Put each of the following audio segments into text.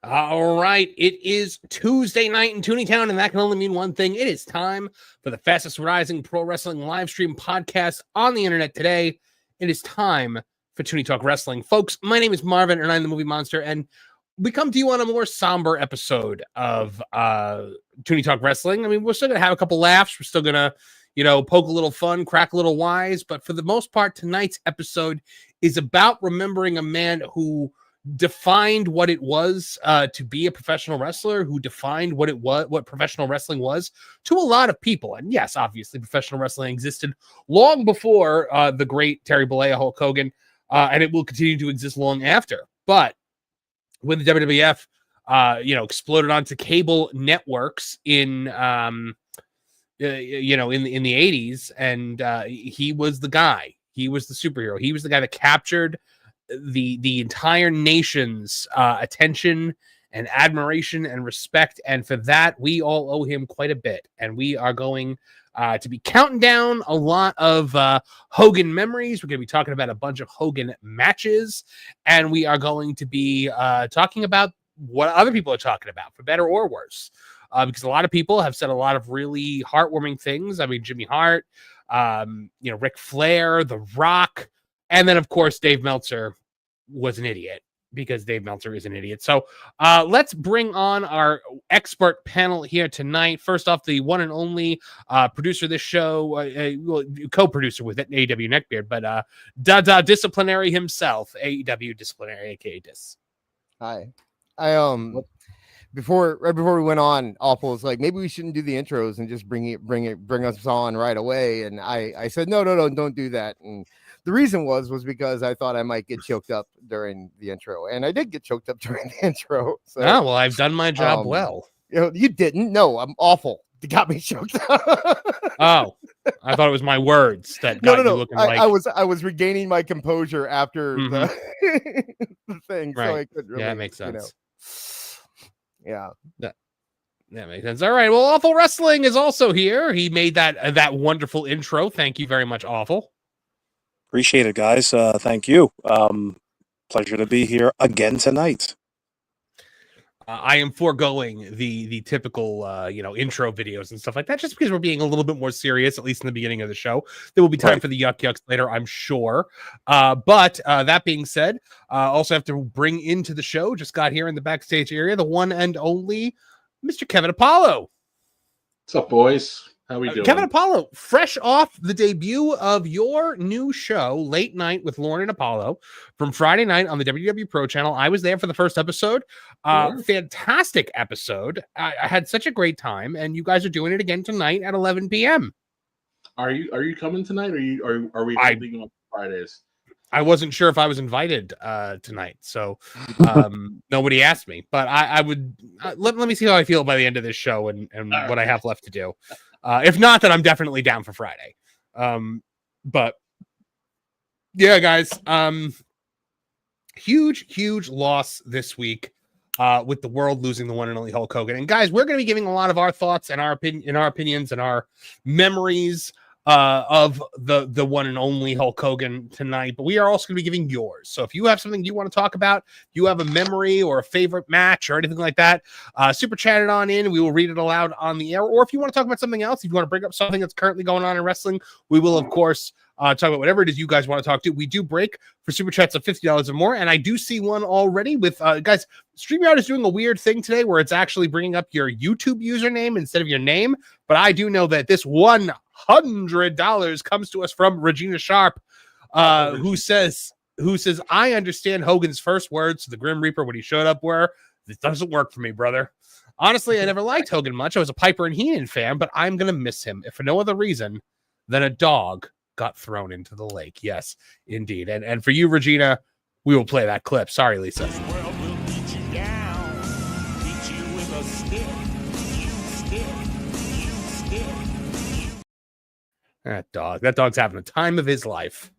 All right, it is Tuesday night in Tooney Town, and that can only mean one thing. It is time for the fastest rising pro wrestling live stream podcast on the internet today. It is time for Tooney Talk Wrestling. Folks, my name is Marvin, and I'm the Movie Monster, and we come to you on a more somber episode of Tooney Talk Wrestling. I mean, we're still going to have a couple laughs. We're still going to, poke a little fun, crack a little wise, but for the most part, tonight's episode is about remembering a man who defined what it was to be a professional wrestler, who defined what professional wrestling was to a lot of people. And yes, obviously professional wrestling existed long before the great Hulk Hogan, and it will continue to exist long after. But when the WWF exploded onto cable networks in the 80s, and he was the guy. He was the superhero. He was the guy that captured the entire nation's attention and admiration and respect, and for that we all owe him quite a bit. And we are going to be counting down a lot of Hogan memories. We're going to be talking about a bunch of Hogan matches, and we are going to be talking about what other people are talking about, for better or worse, because a lot of people have said a lot of really heartwarming things. I mean, Jimmy Hart, Ric Flair, The Rock. And then, of course, Dave Meltzer was an idiot, because Dave Meltzer is an idiot. So let's bring on our expert panel here tonight. First off, the one and only producer of this show, co-producer with AEW Neckbeard, but Dada Disciplinary himself, AEW Disciplinary, aka Dis. Hi. Before we went on, Awful was like, maybe we shouldn't do the intros and just bring us on right away. And I said, no, don't do that. And the reason was because I thought I might get choked up during the intro, and I did get choked up during the intro. So, well, I've done my job well. You didn't. No, I'm awful. It got me choked up. Oh, I thought it was my words that got you looking like I was regaining my composure after the thing. Right. So I couldn't really, yeah, that makes sense. Yeah. That makes sense. All right. Well, Awful Wrestling is also here. He made that wonderful intro. Thank you very much, Awful. Appreciate it, guys. Thank you. Pleasure to be here again tonight. I am foregoing the typical intro videos and stuff like that, just because we're being a little bit more serious, at least in the beginning of the show. There will be time for the yucks later, I'm sure. But that being said, also have to bring into the show, just got here in the backstage area, the one and only Mr. Kevin Apollo. What's up, boys? How we doing? Kevin Apollo, fresh off the debut of your new show, Late Night with Lauren and Apollo, from Friday night on the WW Pro channel. I was there for the first episode. Fantastic episode. I had such a great time, and you guys are doing it again tonight at 11 p.m. Are you coming tonight, or are we leaving on Fridays? I wasn't sure if I was invited tonight, so nobody asked me. But I would let me see how I feel by the end of this show and what I have left to do. If not, then I'm definitely down for Friday. But yeah, guys, huge loss this week with the world losing the one and only Hulk Hogan. And guys, we're going to be giving a lot of our thoughts and our opinions and our memories of the one and only Hulk Hogan tonight, but we are also going to be giving yours. So if you have something you want to talk about, you have a memory or a favorite match or anything like that, super chat it on in. We will read it aloud on the air. Or if you want to talk about something else, if you want to bring up something that's currently going on in wrestling, we will, of course, talk about whatever it is you guys want to talk to. We do break for super chats of $50 or more, and I do see one already with guys. StreamYard is doing a weird thing today where it's actually bringing up your YouTube username instead of your name, but I do know that this $100 comes to us from Regina Sharp, who says, I understand Hogan's first words to the Grim Reaper when he showed up were, "This doesn't work for me, brother." Honestly, I never liked Hogan much. I was a Piper and Heenan fan, but I'm going to miss him, if for no other reason than a dog got thrown into the lake. Yes, indeed. And for you, Regina, we will play that clip. Sorry, Lisa. That dog's having a time of his life.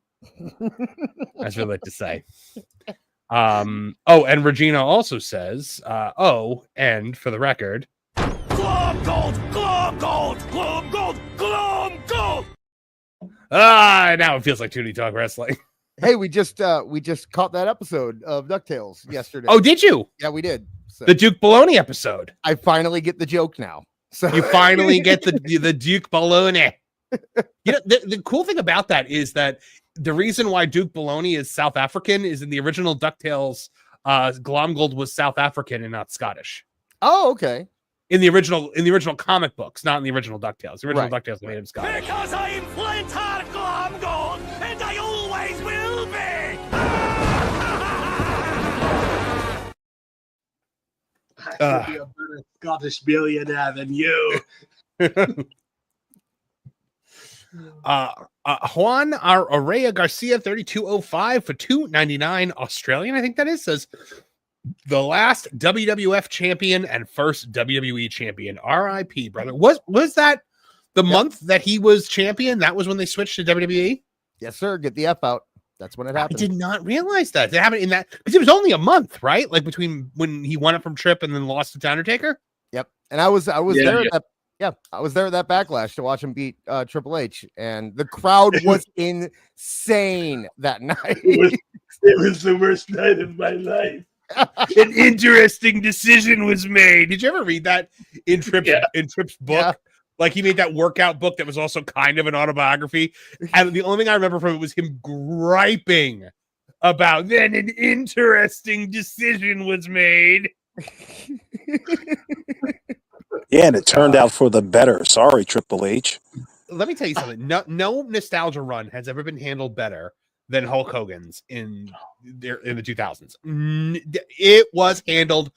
That's what I like to say. And Regina also says, and for the record, Glum Gold. Now it feels like Tooney Talk Wrestling. Hey, we just caught that episode of DuckTales yesterday. Oh, did you? Yeah, we did. So The Duke Baloney episode. I finally get the joke now. So You finally get the Duke Baloney. You know, the cool thing about that is that the reason why Duke Baloney is South African is in the original DuckTales, Glomgold was South African and not Scottish. Oh, okay. In the original comic books, not in the original DuckTales. The original Right. DuckTales made him Scottish. Because I'm Flintheart Glomgold, and I always will be! I should be a better Scottish billionaire than you. Juan Araya Garcia 3205 for $2.99 Australian, I think that is, says the last WWF champion and first WWE champion. RIP, brother. Was that the month that he was champion? That was when they switched to WWE? Yes, sir. Get the F out. That's when it happened. I did not realize that. They happened in that because it was only a month, right? Like between when he won it from Tripp and then lost to Undertaker. Yep. And I was there Yeah. at that. Yeah, I was there at that Backlash to watch him beat Triple H, and the crowd was insane that night. It was the worst night of my life. An interesting decision was made. Did you ever read that in Tripp's book? Yeah. Like he made that workout book that was also kind of an autobiography. And the only thing I remember from it was him griping about then an interesting decision was made. Yeah, and it turned out for the better. Sorry, Triple H. Let me tell you something. No nostalgia run has ever been handled better than Hulk Hogan's in the 2000s. It was handled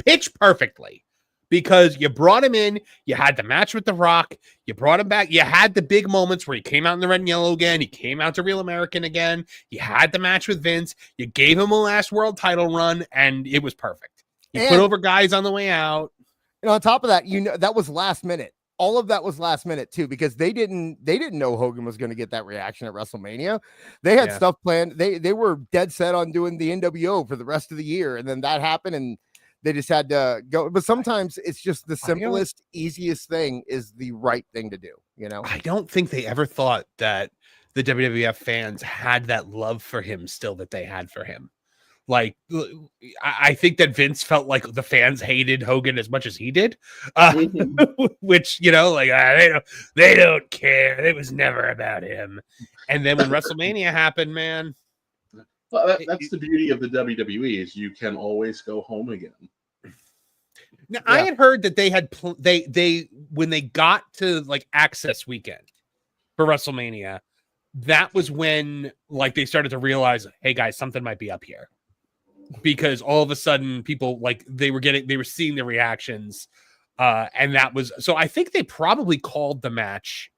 pitch perfectly because you brought him in, you had the match with The Rock, you brought him back, you had the big moments where he came out in the red and yellow again, he came out to Real American again, you had the match with Vince, you gave him a last world title run, and it was perfect. You put over guys on the way out. And on top of that, that was last minute. All of that was last minute too, because they didn't know Hogan was going to get that reaction at WrestleMania. They had stuff planned. They were dead set on doing the NWO for the rest of the year, and then that happened, and they just had to go. But sometimes it's just the simplest, easiest thing is the right thing to do. I don't think they ever thought that the WWF fans had that love for him still that they had for him. Like, I think that Vince felt like the fans hated Hogan as much as he did, which, they don't care. It was never about him. And then when WrestleMania happened, man. Well, that's the beauty of the WWE is you can always go home again. Now, I had heard that they had when they got to like Access Weekend for WrestleMania, that was when like they started to realize, hey guys, something might be up here. Because all of a sudden people like they were seeing the reactions, and that was so I think they probably called the match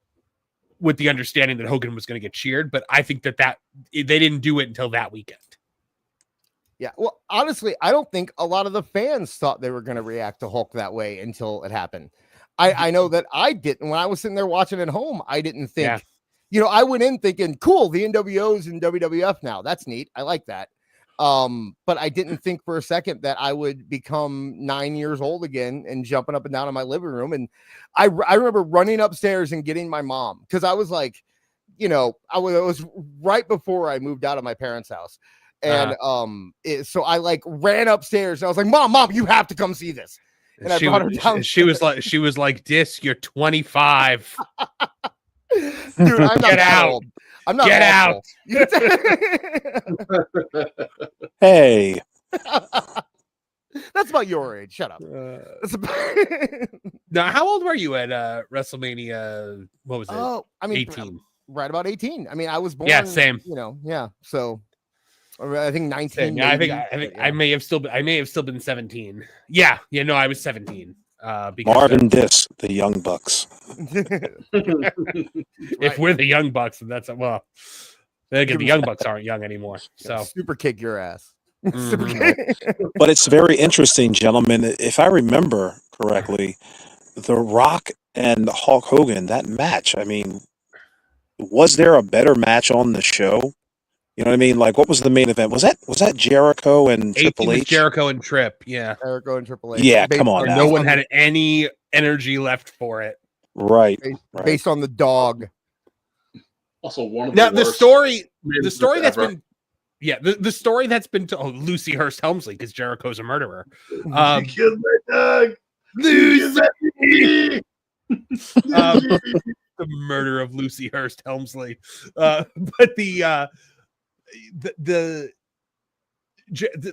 with the understanding that Hogan was going to get cheered, but I think that they didn't do it until that weekend. Yeah, well, honestly, I don't think a lot of the fans thought they were going to react to Hulk that way until it happened. I know that I didn't. When I was sitting there watching at home, I didn't think. I went in thinking, cool, the NWO's in WWF now. That's neat. I like that. But I didn't think for a second that I would become 9 years old again and jumping up and down in my living room. And I remember running upstairs and getting my mom because I was like, it was right before I moved out of my parents' house. And so I like ran upstairs and I was like, Mom, you have to come see this. And I brought her down. She was like, Dis, you're 25. Dude, I'm not Get out. old. I'm not Get awful. Hey. That's about your age. Shut up. Now, how old were you at WrestleMania? What was it? Oh, I mean, 18. Right about 18. I mean, I was born. Yeah, same. So I think 19. Yeah, I think I may have still been 17. Yeah, no, I was 17. Because Marvin Dis, the Young Bucks. If we're the Young Bucks, then that's the Young Bucks aren't young anymore. So super kick your ass. But it's very interesting, gentlemen. If I remember correctly, The Rock and Hulk Hogan, that match, I mean, was there a better match on the show? You know what I mean? Like, what was the main event? Was that Jericho and Triple H? Jericho and Tripp, yeah. Jericho and Triple H. Yeah, come on. No one had any energy left for it. Right. Based on the dog. Also, one of now the the worst story that's ever. been the story that's been told, Lucy Hurst Helmsley, because Jericho's a murderer. She killed my dog. Lucy! Lucy! The murder of Lucy Hurst Helmsley. But the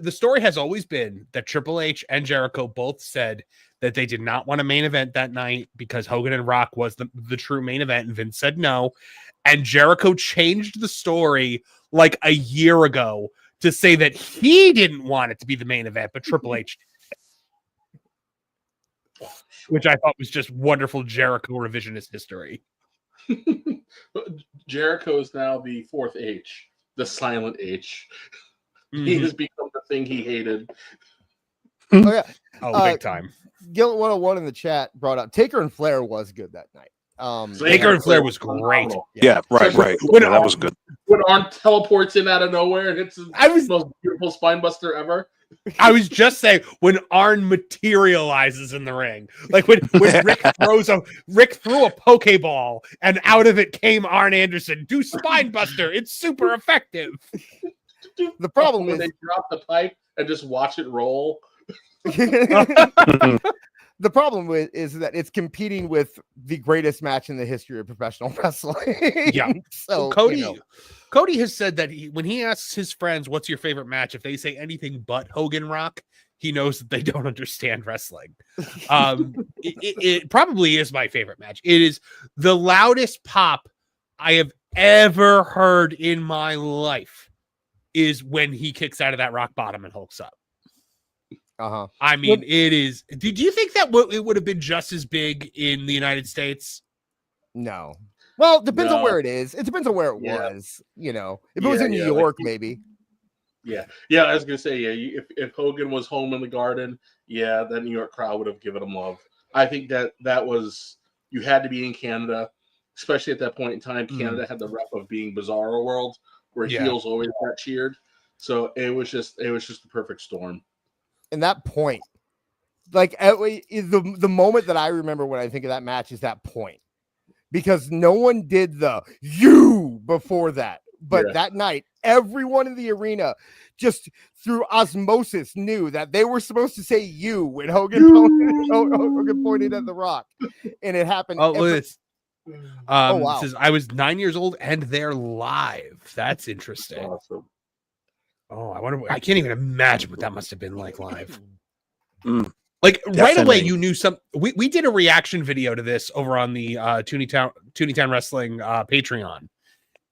story has always been that Triple H and Jericho both said that they did not want a main event that night because Hogan and Rock was the true main event, and Vince said no. And Jericho changed the story like a year ago to say that he didn't want it to be the main event, but Triple H did. Which I thought was just wonderful Jericho revisionist history. Jericho is now the fourth H, the silent H. Mm-hmm. He has become the thing he hated. Oh yeah. Big time. Gil 101 in the chat brought up Taker and Flair was good that night. Taker and Flair was great. Yeah, right. When that was good. When Arn teleports in out of nowhere and it's the most beautiful spine buster ever. I was just saying, when Arn materializes in the ring, like when Rick threw a Pokeball and out of it came Arn Anderson, do spine buster. It's super effective. The problem is they drop the pipe and just watch it roll. The problem is that it's competing with the greatest match in the history of professional wrestling. Yeah. So Cody has said that when he asks his friends, what's your favorite match? If they say anything but Hogan Rock, he knows that they don't understand wrestling. It probably is my favorite match. It is the loudest pop I have ever heard in my life is when he kicks out of that rock bottom and hulks up. Uh-huh. I mean, it is. Did you think that it would have been just as big in the United States? No. Well, it depends on where it is. It depends on where it was. If it was in New York, maybe. Yeah. I was gonna say, if Hogan was home in the Garden, the New York crowd would have given him love. I think that was, you had to be in Canada, especially at that point in time. Canada had the rep of being Bizarro World, where heels always got cheered. So it was just the perfect storm. And that point, like the moment that I remember when I think of that match is that point, because no one did the you before that. But that night, everyone in the arena just through osmosis knew that they were supposed to say you when Hogan pointed at the Rock, and it happened. Oh, look at this. Wow. It says, I was 9 years old and they're live. That's interesting. Awesome. Oh, I can't even imagine what that must have been like live. Like right away, you knew we did a reaction video to this over on the Tooney Town Wrestling Patreon.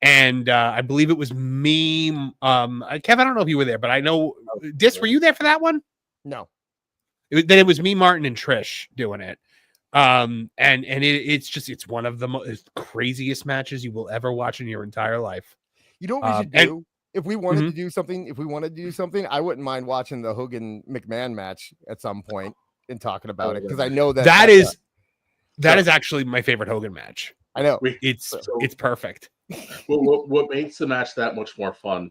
And I believe it was me. Kev, I don't know if you were there, but I know Dis, were you there for that one? No. Then it was me, Martin, and Trish doing it. And it's one of the craziest matches you will ever watch in your entire life. You know what we should do? If we wanted to do something, I wouldn't mind watching the Hogan McMahon match at some point and talking about it, because I know that is actually my favorite Hogan match. I know it's perfect. What makes the match that much more fun,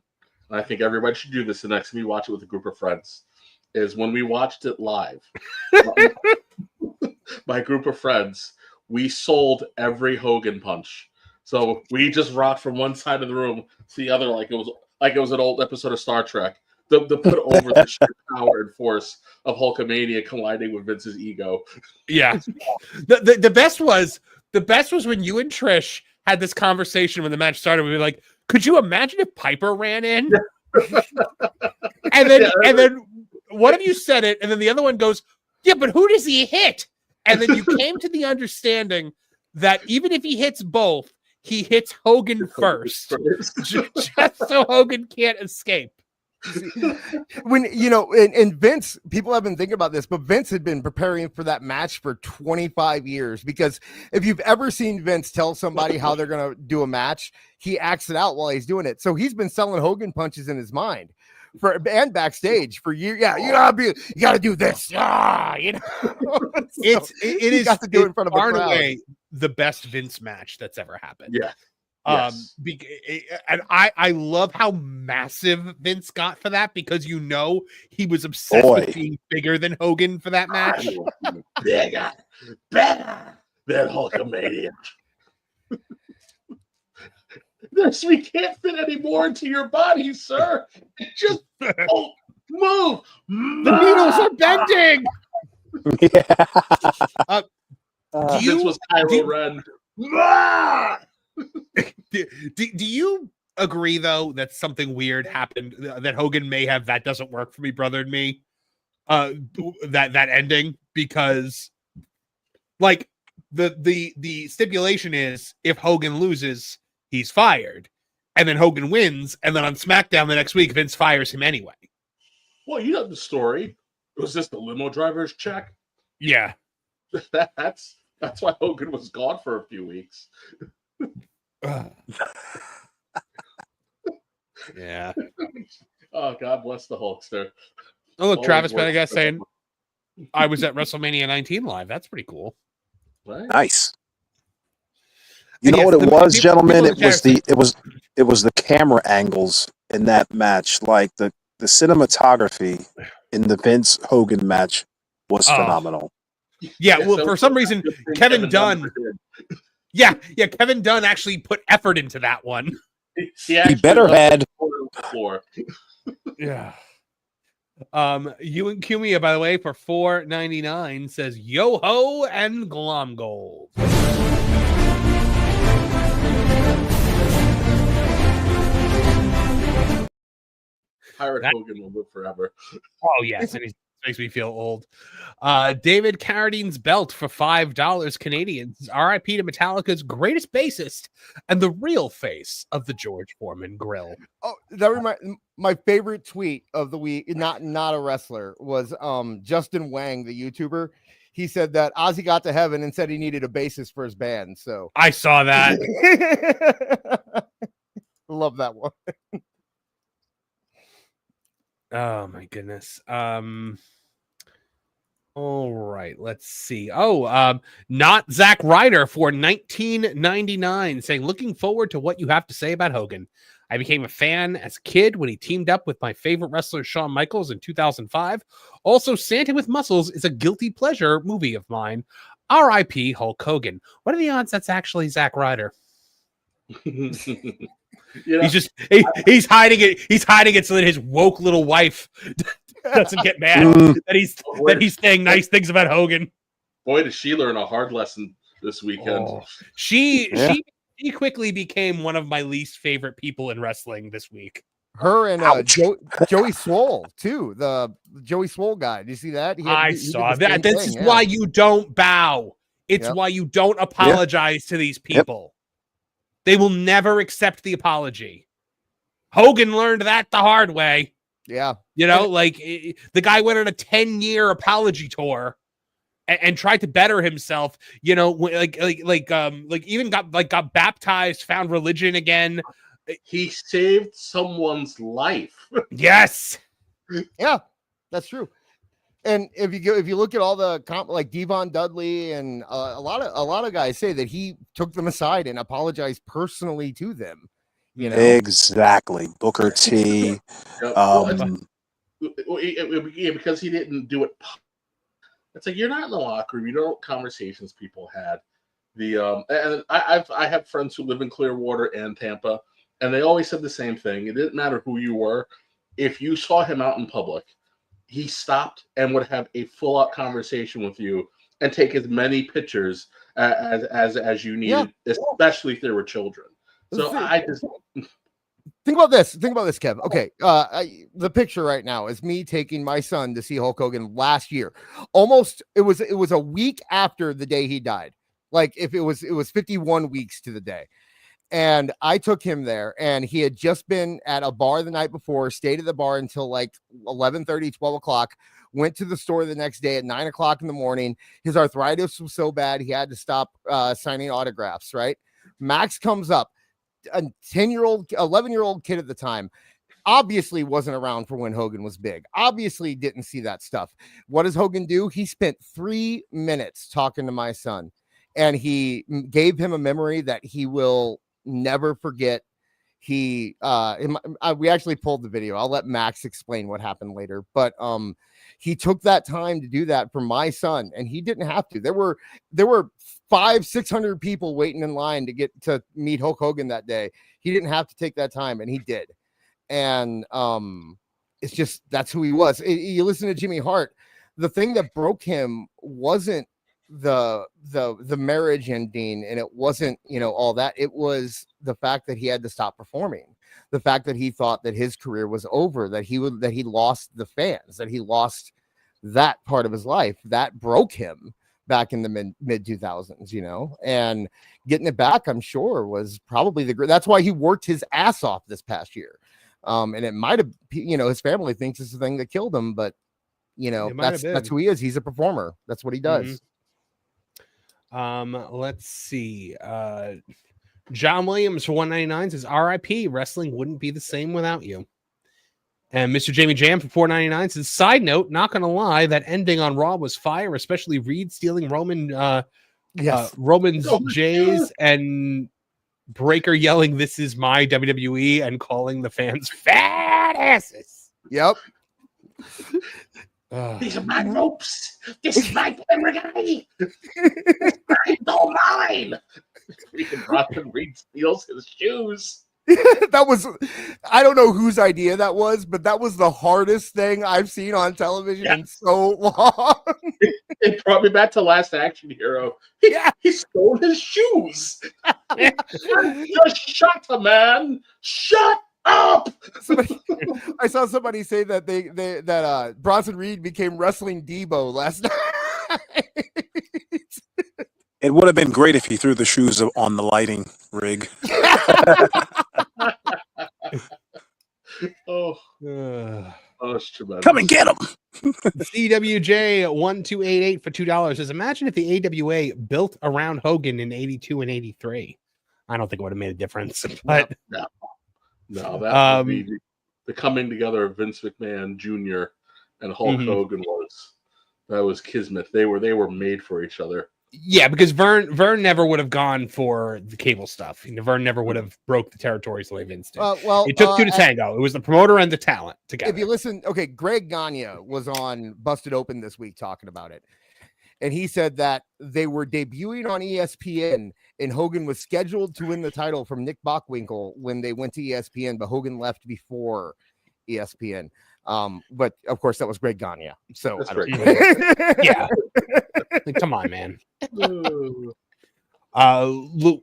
and I think everybody should do this the next time we watch it with a group of friends, is when we watched it live. My group of friends, we sold every Hogan punch. So we just rocked from one side of the room to the other like it was an old episode of Star Trek. To put over the sheer power and force of Hulkamania colliding with Vince's ego. Yeah. The best was when you and Trish had this conversation when the match started. We were like, could you imagine if Piper ran in? and then one of you said it, and then the other one goes, yeah, but who does he hit? And then you came to the understanding that even if he hits both, he hits Hogan first, just so Hogan can't escape. When and Vince, people have been thinking about this, but Vince had been preparing for that match for 25 years, because if you've ever seen Vince tell somebody how they're gonna do a match, he acts it out while he's doing it. So he's been selling Hogan punches in his mind and backstage for years. Yeah, you gotta do this. It is got to do it in front of a crowd. Away the best Vince match that's ever happened. Yeah. Yes. And I love how massive Vince got for that, because he was obsessed with being bigger than Hogan for that match. Bigger than Hulkamania. We can't fit any more into your body, sir. It just won't move. The needles are bending. Yeah. This was Kylo Ren. Do you agree though that something weird happened, that Hogan may have that doesn't work for me, brother and me? That ending, because like the stipulation is if Hogan loses, he's fired, and then Hogan wins, and then on SmackDown the next week Vince fires him anyway. Well, you know the story. Was this the limo driver's check? Yeah. That's why Hogan was gone for a few weeks. Yeah. Oh, God bless the Hulkster. Oh, look, Always Travis works. Pendergast saying I was at WrestleMania 19 live. That's pretty cool. Right? Nice. You And know yes, what it the was, people gentlemen? in the It was chat it was the camera angles in that match. Like the cinematography in the Vince Hogan match was Oh. phenomenal. Yeah, well, so for some reason, good thing Kevin Dunn. never did. Yeah, Kevin Dunn actually put effort into that one. He actually better left had- the floor. Yeah. You and Kumia, by the way, for $4.99 says yo ho and glom gold. Pirate That- Hogan will live forever. Oh yes, and he makes me feel old. David Carradine's belt for $5 Canadian. RIP to Metallica's greatest bassist and the real face of the George Foreman grill. Oh, that my favorite tweet of the week, not a wrestler, was Justin Wang, the YouTuber. He said that Ozzy got to heaven and said he needed a bassist for his band. So I saw that. love that one. Oh my goodness. All right, let's see. Not Zack Ryder for $19.99 saying, looking forward to what you have to say about Hogan. I became a fan as a kid when he teamed up with my favorite wrestler, Shawn Michaels, in 2005. Also, Santa with Muscles is a guilty pleasure movie of mine. R.I.P. Hulk Hogan. What are the odds that's actually Zack Ryder? You know, He's hiding it. He's hiding it so that his woke little wife doesn't get mad that he's saying nice things about Hogan. boy, did she learn a hard lesson this weekend. Oh, she quickly became one of my least favorite people in wrestling this week. Her and Joey Swole too. The Joey Swole guy. Do you see that? I saw that. This is why you don't bow. It's why you don't apologize to these people. They will never accept the apology. Hogan learned that the hard way. Yeah. You know, the guy went on a 10-year apology tour and tried to better himself, you know, even got baptized, found religion again. He saved someone's life. Yes. Yeah, that's true. And if you look at all the like Devon Dudley and a lot of guys say that he took them aside and apologized personally to them. You know, exactly. Booker T. Because he didn't do it. It's like you're not in the locker room. You know what conversations people had. And I have friends who live in Clearwater and Tampa, and they always said the same thing. It didn't matter who you were. If you saw him out in public, he stopped and would have a full-out conversation with you and take as many pictures as you needed, especially if there were children. So I just think about this. Think about this, Kev. Okay, the picture right now is me taking my son to see Hulk Hogan last year. Almost, it was a week after the day he died. Like if it was 51 weeks to the day. And I took him there, and he had just been at a bar the night before, stayed at the bar until like 11:30, 12 o'clock, went to the store the next day at 9 o'clock in the morning. His arthritis was so bad, he had to stop signing autographs, right? Max comes up, a 11-year-old kid at the time, obviously wasn't around for when Hogan was big, obviously didn't see that stuff. What does Hogan do? He spent 3 minutes talking to my son, and he gave him a memory that he will never forget. we actually pulled the video. I'll let Max explain what happened later, but he took that time to do that for my son, and he didn't have to. There were 500-600 people waiting in line to get to meet Hulk Hogan that day. He didn't have to take that time, and he did. And it's just, that's who he was. You listen to Jimmy Hart, the thing that broke him wasn't the marriage ending, and it wasn't, all that. It was the fact that he had to stop performing, the fact that he thought that his career was over, that he lost the fans, that he lost that part of his life. That broke him back in the mid 2000s, and getting it back, I'm sure, was probably that's why he worked his ass off this past year. And it might have, his family thinks it's the thing that killed him, but that's who he is. He's a performer. That's what he does. Let's see. John Williams for $1.99 says RIP, wrestling wouldn't be the same without you. And Mr. Jamie Jam for $4.99 says, side note, not gonna lie, that ending on Raw was fire, especially Reed stealing Roman's J's and Breaker yelling, "This is my WWE," and calling the fans fat asses. Yep. These are my ropes. This is my camera guy. It's all mine. Freaking Bronson Reed steals his shoes. That was, I don't know whose idea that was, but that was the hardest thing I've seen on television in so long. It brought me back to Last Action Hero. He stole his shoes. Just shut the man. Shut up. I saw somebody say that that Bronson Reed became Wrestling Debo last night. It would have been great if he threw the shoes on the lighting rig. It's tremendous. Come and get him. CWJ1288 for $2 says, imagine if the AWA built around Hogan in 82 and 83. I don't think it would have made a difference, but no, that would be the coming together of Vince McMahon Jr. and Hulk Hogan was kismet. They were made for each other. Yeah, because Vern never would have gone for the cable stuff. Vern never would have broke the territories the way Vince did. It took two to tango. It was the promoter and the talent together. If you listen, okay, Greg Gagne was on Busted Open this week talking about it. And he said that they were debuting on ESPN and Hogan was scheduled to win the title from Nick Bockwinkel when they went to ESPN, but Hogan left before ESPN. But of course that was Greg Gagne. So I don't yeah. Come on, man.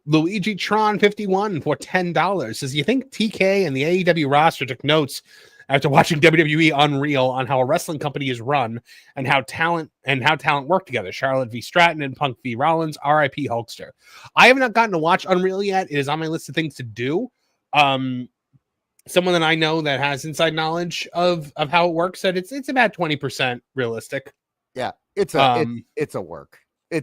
Luigi Tron 51 for $10 says, you think TK and the AEW roster took notes after watching WWE Unreal on how a wrestling company is run and how talent work together? Charlotte v. Stratton and Punk v. Rollins. RIP Hulkster. I have not gotten to watch Unreal yet. It is on my list of things to do. Someone that I know that has inside knowledge of how it works said it's about 20% realistic. Yeah, it's a work. I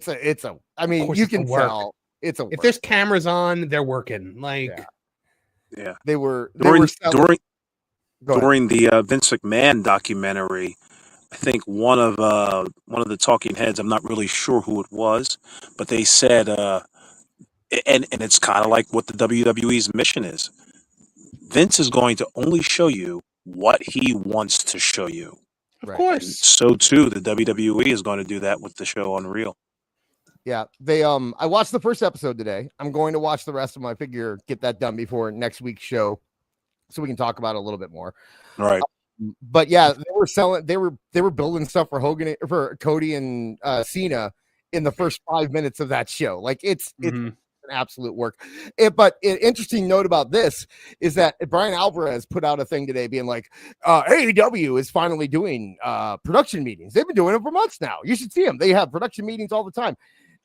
mean, you can tell it's a work. If there's cameras on, they're working. Yeah. They were during the Vince McMahon documentary. I think one of the talking heads, I'm not really sure who it was, but they said, and it's kind of like what the WWE's mission is. Vince is going to only show you what he wants to show you. Of course. And so too, the WWE is going to do that with the show Unreal. Yeah, they I watched the first episode today. I'm going to watch the rest of them. I figure get that done before next week's show, so we can talk about it a little bit more. All right. But yeah, they were building stuff for Hogan, for Cody and Cena in the first 5 minutes of that show. Like it's an absolute work. But an interesting note about this is that Brian Alvarez put out a thing today being like, AEW is finally doing production meetings. They've been doing them for months now. You should see them. They have production meetings all the time.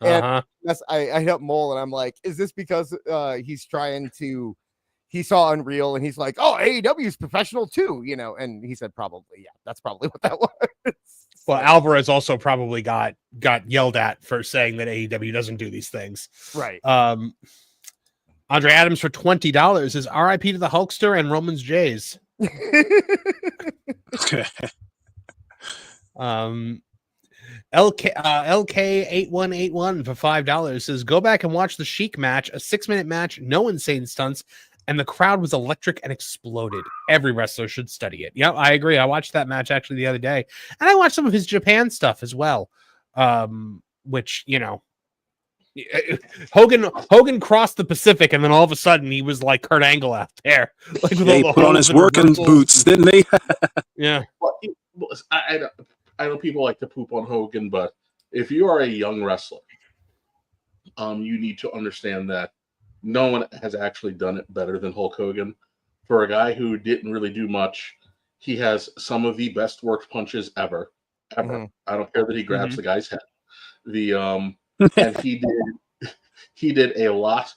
And I hit up Mole and I'm like, is this because he's trying to, he saw Unreal and he's like, oh, AEW is professional too, and he said probably, yeah, that's probably what that was. Well, Alvarez also probably got yelled at for saying that AEW doesn't do these things. Right. Andre Adams for $20 is RIP to the Hulkster and Roman's J's. LK8181 for $5 says, go back and watch the Sheik match, a 6-minute match, no insane stunts, and the crowd was electric and exploded. Every wrestler should study it. Yeah, I agree. I watched that match actually the other day, and I watched some of his Japan stuff as well, which, you know, Hogan crossed the Pacific, and then all of a sudden he was like Kurt Angle out there, like with all He the put on holes his and working reversals. boots, didn't he? Yeah. Well, I know people like to poop on Hogan, but if you are a young wrestler, you need to understand that no one has actually done it better than Hulk Hogan. For a guy who didn't really do much, he has some of the best worked punches ever. Mhm. I don't care that he grabs the guy's head. And he did a lot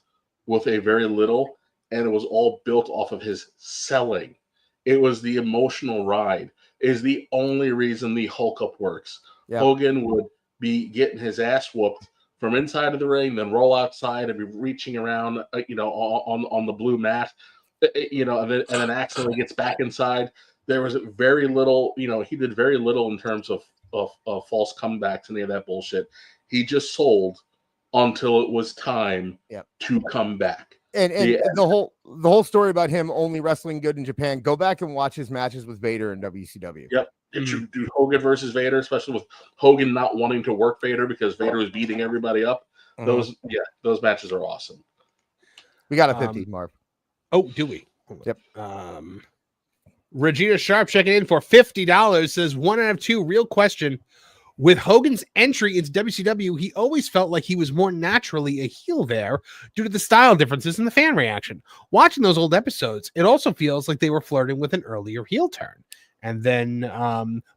with a very little, and it was all built off of his selling. It was the emotional ride. Is the only reason the Hulk up works. Yeah. Hogan would be getting his ass whooped from inside of the ring, then roll outside and be reaching around, on the blue mat, and then accidentally gets back inside. There was very little, he did very little in terms of false comebacks, any of that bullshit. He just sold until it was time to come back. And the whole story about him only wrestling good in Japan, go back and watch his matches with Vader in WCW. Yep. Do Hogan versus Vader, especially with Hogan not wanting to work Vader because Vader was beating everybody up. Those matches are awesome. We got a 50, Marv. Oh, do we? Yep. Regina Sharp checking in for $50 says 1 out of 2. Real question. With Hogan's entry into WCW, he always felt like he was more naturally a heel there due to the style differences and the fan reaction. Watching those old episodes, it also feels like they were flirting with an earlier heel turn. And then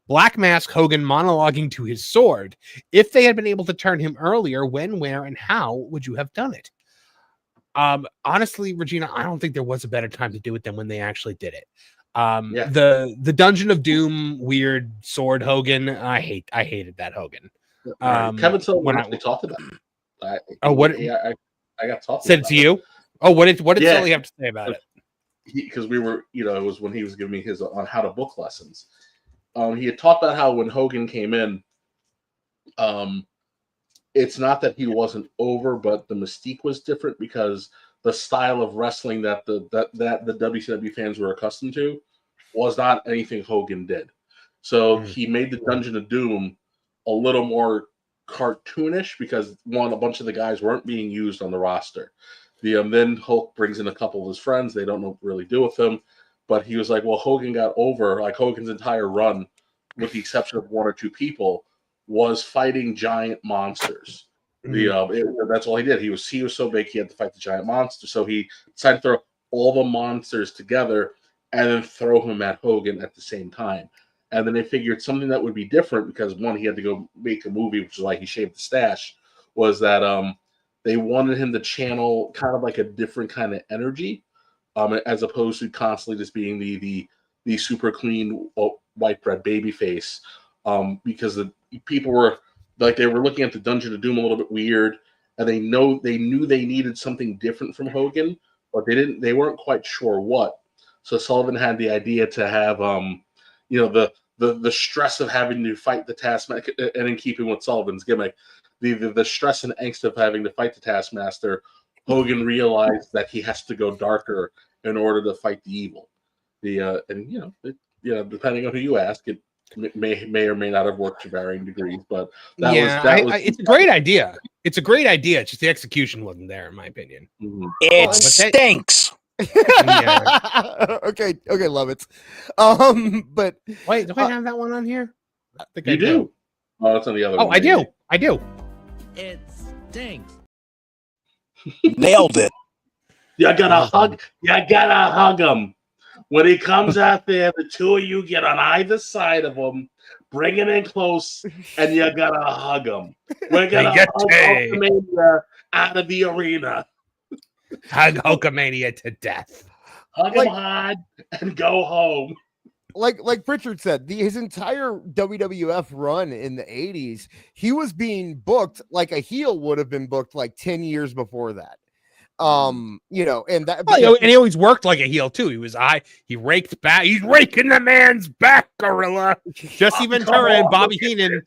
Black Mask Hogan monologuing to his sword. If they had been able to turn him earlier, when, where, and how would you have done it? Honestly, Regina, I don't think there was a better time to do it than when they actually did it. The Dungeon of Doom weird sword Hogan, I hated that Hogan. Kevin Sullivan actually talked about it. I got talked. Said it to you? Oh, what did Sully have to say about it? Because we were, it was when he was giving me his on how to book lessons. He had talked about how when Hogan came in, it's not that he wasn't over, but the mystique was different because the style of wrestling that the WCW fans were accustomed to was not anything Hogan did. So he made the Dungeon of Doom a little more cartoonish because a bunch of the guys weren't being used on the roster. Then Hulk brings in a couple of his friends. They don't know what to really do with him, but he was like, well, Hogan got over, like Hogan's entire run, with the exception of 1 or 2 people, was fighting giant monsters. That's all he did. He was so big he had to fight the giant monster. So he decided to throw all the monsters together and then throw him at Hogan at the same time. And then they figured something that would be different because one, he had to go make a movie, which is why he shaved the stash, was that they wanted him to channel kind of like a different kind of energy, as opposed to constantly just being the super clean white bread baby face, because the people were like, they were looking at the Dungeon of Doom a little bit weird, and they knew they needed something different from Hogan, but they weren't quite sure what. So Sullivan had the idea to have the stress of having to fight the Taskmaster, and in keeping with Sullivan's gimmick, the stress and angst of having to fight the Taskmaster, Hogan realized that he has to go darker in order to fight the evil. Depending on who you ask, it may or may not have worked to varying degrees, but it's a great idea. It's a great idea. It's just the execution wasn't there, in my opinion. It stinks. Okay, love it. But wait, do I have that one on here? I think you do. Oh, that's on the other one. Oh, I do. It stinks. Nailed it. You gotta hug him. When he comes out there, the two of you get on either side of him, bring him in close, and you gotta hug him. We're gonna hug Hulkamania out of the arena. Hug Hulkamania to death. Hug him hard and go home. Like Pritchard said, his entire WWF run in the 80s, he was being booked like a heel would have been booked like 10 years before that. And that, and he always worked like a heel too. He raked back. He's raking the man's back, Gorilla. Jesse Ventura and Bobby Heenan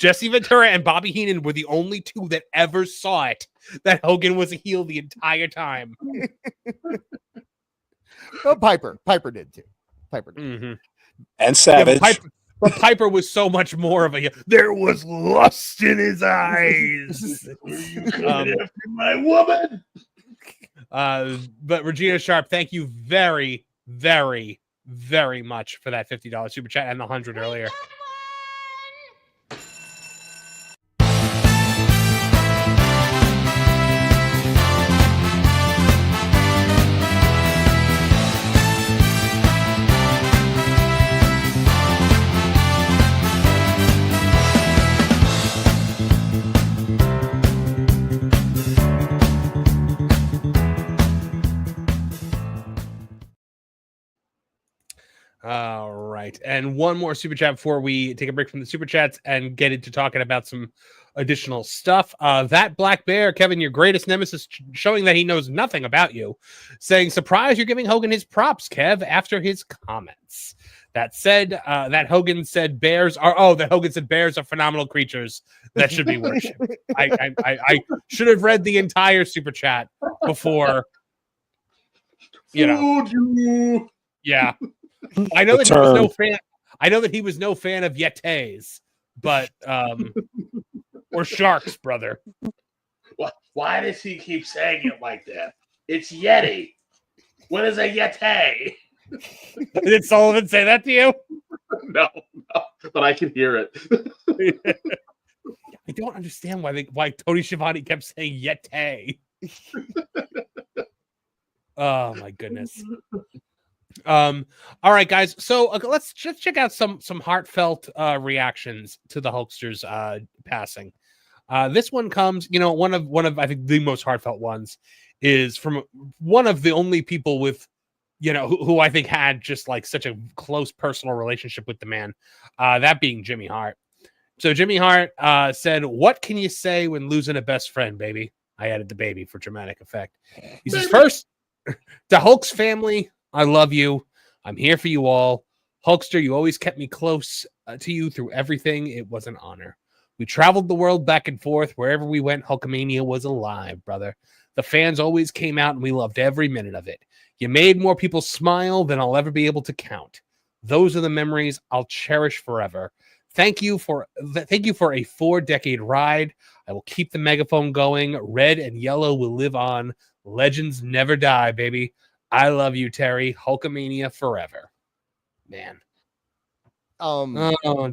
Jesse Ventura and Bobby Heenan were the only two that ever saw it, that Hogan was a heel the entire time. Well, Piper did too. Piper did. Mm-hmm. And Savage. Yeah, but Piper was so much more of a. There was lust in his eyes. After my woman. But Regina Sharp, thank you very, very, very much for that $50 super chat and the 100 earlier. All right. And one more super chat before we take a break from the super chats and get into talking about some additional stuff. That Black Bear, Kevin, your greatest nemesis, showing that he knows nothing about you, saying, surprise, you're giving Hogan his props, Kev, after his comments. That said, that Hogan said bears are phenomenal creatures that should be worshipped. I should have read the entire super chat before, Yeah. I know that he was no fan. I know that he was no fan of Yetis, but or sharks, brother. Why does he keep saying it like that? It's Yeti. What is a Yeti? Did Sullivan say that to you? No, but I can hear it. I don't understand why Tony Schiavone kept saying Yeti. Oh my goodness. All right, guys. So let's just check out some heartfelt reactions to the Hulkster's passing. This one comes, one of I think the most heartfelt ones is from one of the only people with, who I think had just like such a close personal relationship with the man, that being Jimmy Hart. So Jimmy Hart said, "What can you say when losing a best friend, baby?" I added the baby for dramatic effect. He says, "First, to Hulk's family, I love you. I'm here for you all. Hulkster, you always kept me close to you through everything. It was an honor. We traveled the world back and forth. Wherever we went, Hulkamania was alive, brother. The fans always came out and we loved every minute of it. You made more people smile than I'll ever be able to count. Those are the memories I'll cherish forever. Thank you for a 4-decade ride. I will keep the megaphone going. Red and yellow will live on. Legends never die, baby. I love you, Terry. Hulkamania forever." Man.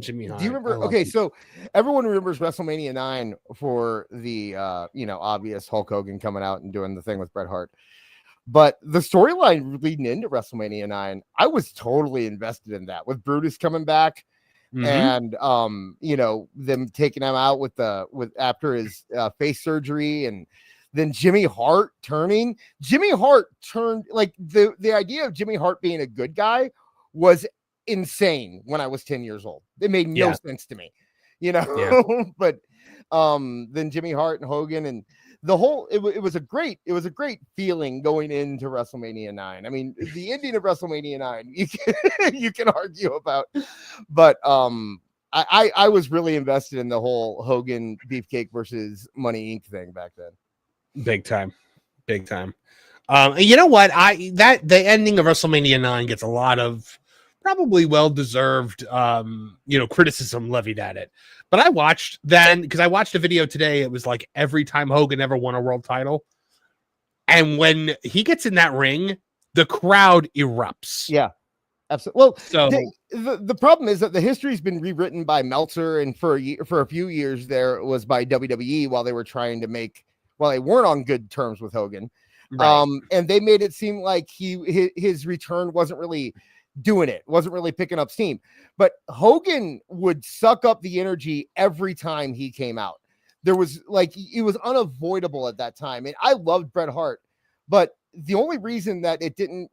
Jimmy Hart. Do you remember? Okay, so everyone remembers WrestleMania 9 for the obvious Hulk Hogan coming out and doing the thing with Bret Hart. But the storyline leading into WrestleMania 9, I was totally invested in that, with Brutus coming back. And them taking him out with after his face surgery, and then Jimmy Hart turning. Jimmy Hart turned, like, the idea of Jimmy Hart being a good guy was insane when I was 10 years old. It made no sense to me, but then Jimmy Hart and Hogan and the whole, it was a great feeling going into WrestleMania 9. I mean, the ending of WrestleMania 9, you can argue about, but I was really invested in the whole Hogan Beefcake versus Money Inc. thing back then. Big time. You know what? The ending of WrestleMania 9 gets a lot of probably well-deserved, criticism levied at it. But I watched that because I watched a video today. It was like every time Hogan ever won a world title. And when he gets in that ring, the crowd erupts. Yeah, absolutely. Well, so the problem is that the history's been rewritten by Meltzer, and for a few years there it was by WWE while they were trying to they weren't on good terms with Hogan. Right. And they made it seem like his return wasn't really doing it, wasn't really picking up steam. But Hogan would suck up the energy every time he came out. There was it was unavoidable at that time. And I loved Bret Hart, but the only reason that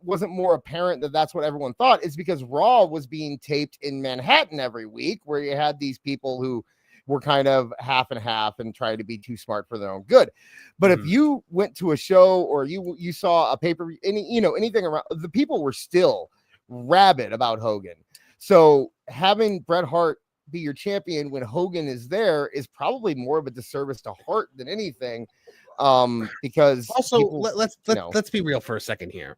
wasn't more apparent that that's what everyone thought is because Raw was being taped in Manhattan every week, where you had these people who were kind of half and half and tried to be too smart for their own good. But if you went to a show or you saw a paper, anything around, the people were still rabid about Hogan. So having Bret Hart be your champion when Hogan is there is probably more of a disservice to Hart than anything. Because also let's be real for a second here.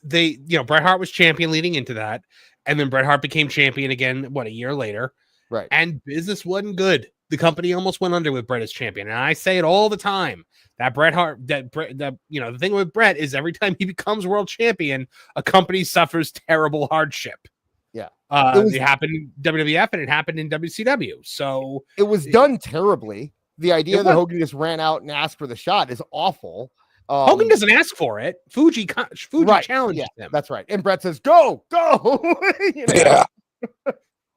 Bret Hart was champion leading into that, and then Bret Hart became champion again, a year later. Right. And business wasn't good. The company almost went under with Bret as champion. And I say it all the time. That Bret Hart, the thing with Bret is every time he becomes world champion, a company suffers terrible hardship. Yeah. It happened in WWF and it happened in WCW. So it was done terribly. The idea that Hogan just ran out and asked for the shot is awful. Hogan doesn't ask for it. Fuji challenges him. That's right. And Bret says, go. Yeah.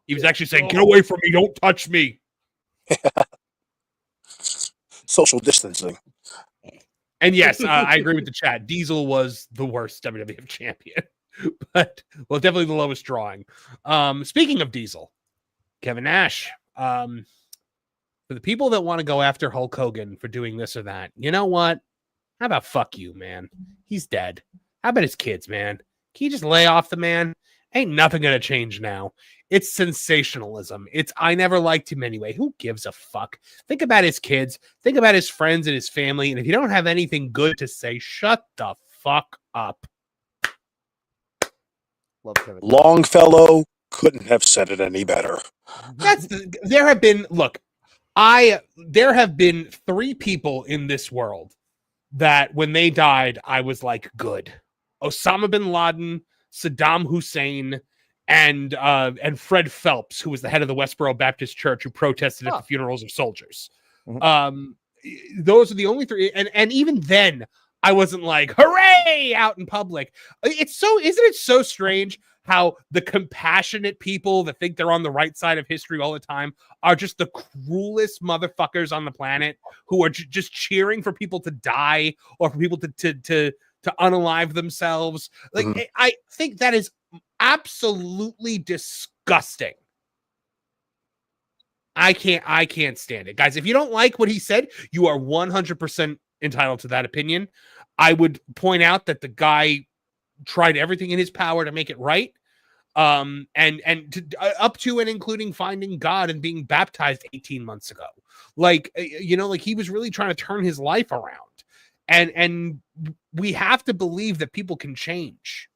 He was actually saying, get away from me. Don't touch me. Social distancing. And yes, I agree with the chat. Diesel was the worst WWF champion, but definitely the lowest drawing. Speaking of Diesel, Kevin Nash, for the people that want to go after Hulk Hogan for doing this or that, you know what? How about fuck you, man? He's dead. How about his kids, man? Can you just lay off the man? Ain't nothing going to change now. It's sensationalism. It's I never liked him anyway. Who gives a fuck? Think about his kids. Think about his friends and his family. And if you don't have anything good to say, shut the fuck up. Love Kevin. Longfellow couldn't have said it any better. There have been 3 people in this world that when they died, I was like, good. Osama bin Laden, Saddam Hussein, and Fred Phelps, who was the head of the Westboro Baptist Church, who protested at the funerals of soldiers. Mm-hmm. Those are the only 3. And even then, I wasn't like, hooray, out in public. Isn't it so strange how the compassionate people that think they're on the right side of history all the time are just the cruelest motherfuckers on the planet who are just cheering for people to die or for people to unalive themselves. Like, mm-hmm. I think that is absolutely disgusting. I can't stand it. Guys, if you don't like what he said, you are 100% entitled to that opinion. I would point out that the guy tried everything in his power to make it right. And up to and including finding God and being baptized 18 months ago. Like he was really trying to turn his life around. And we have to believe that people can change.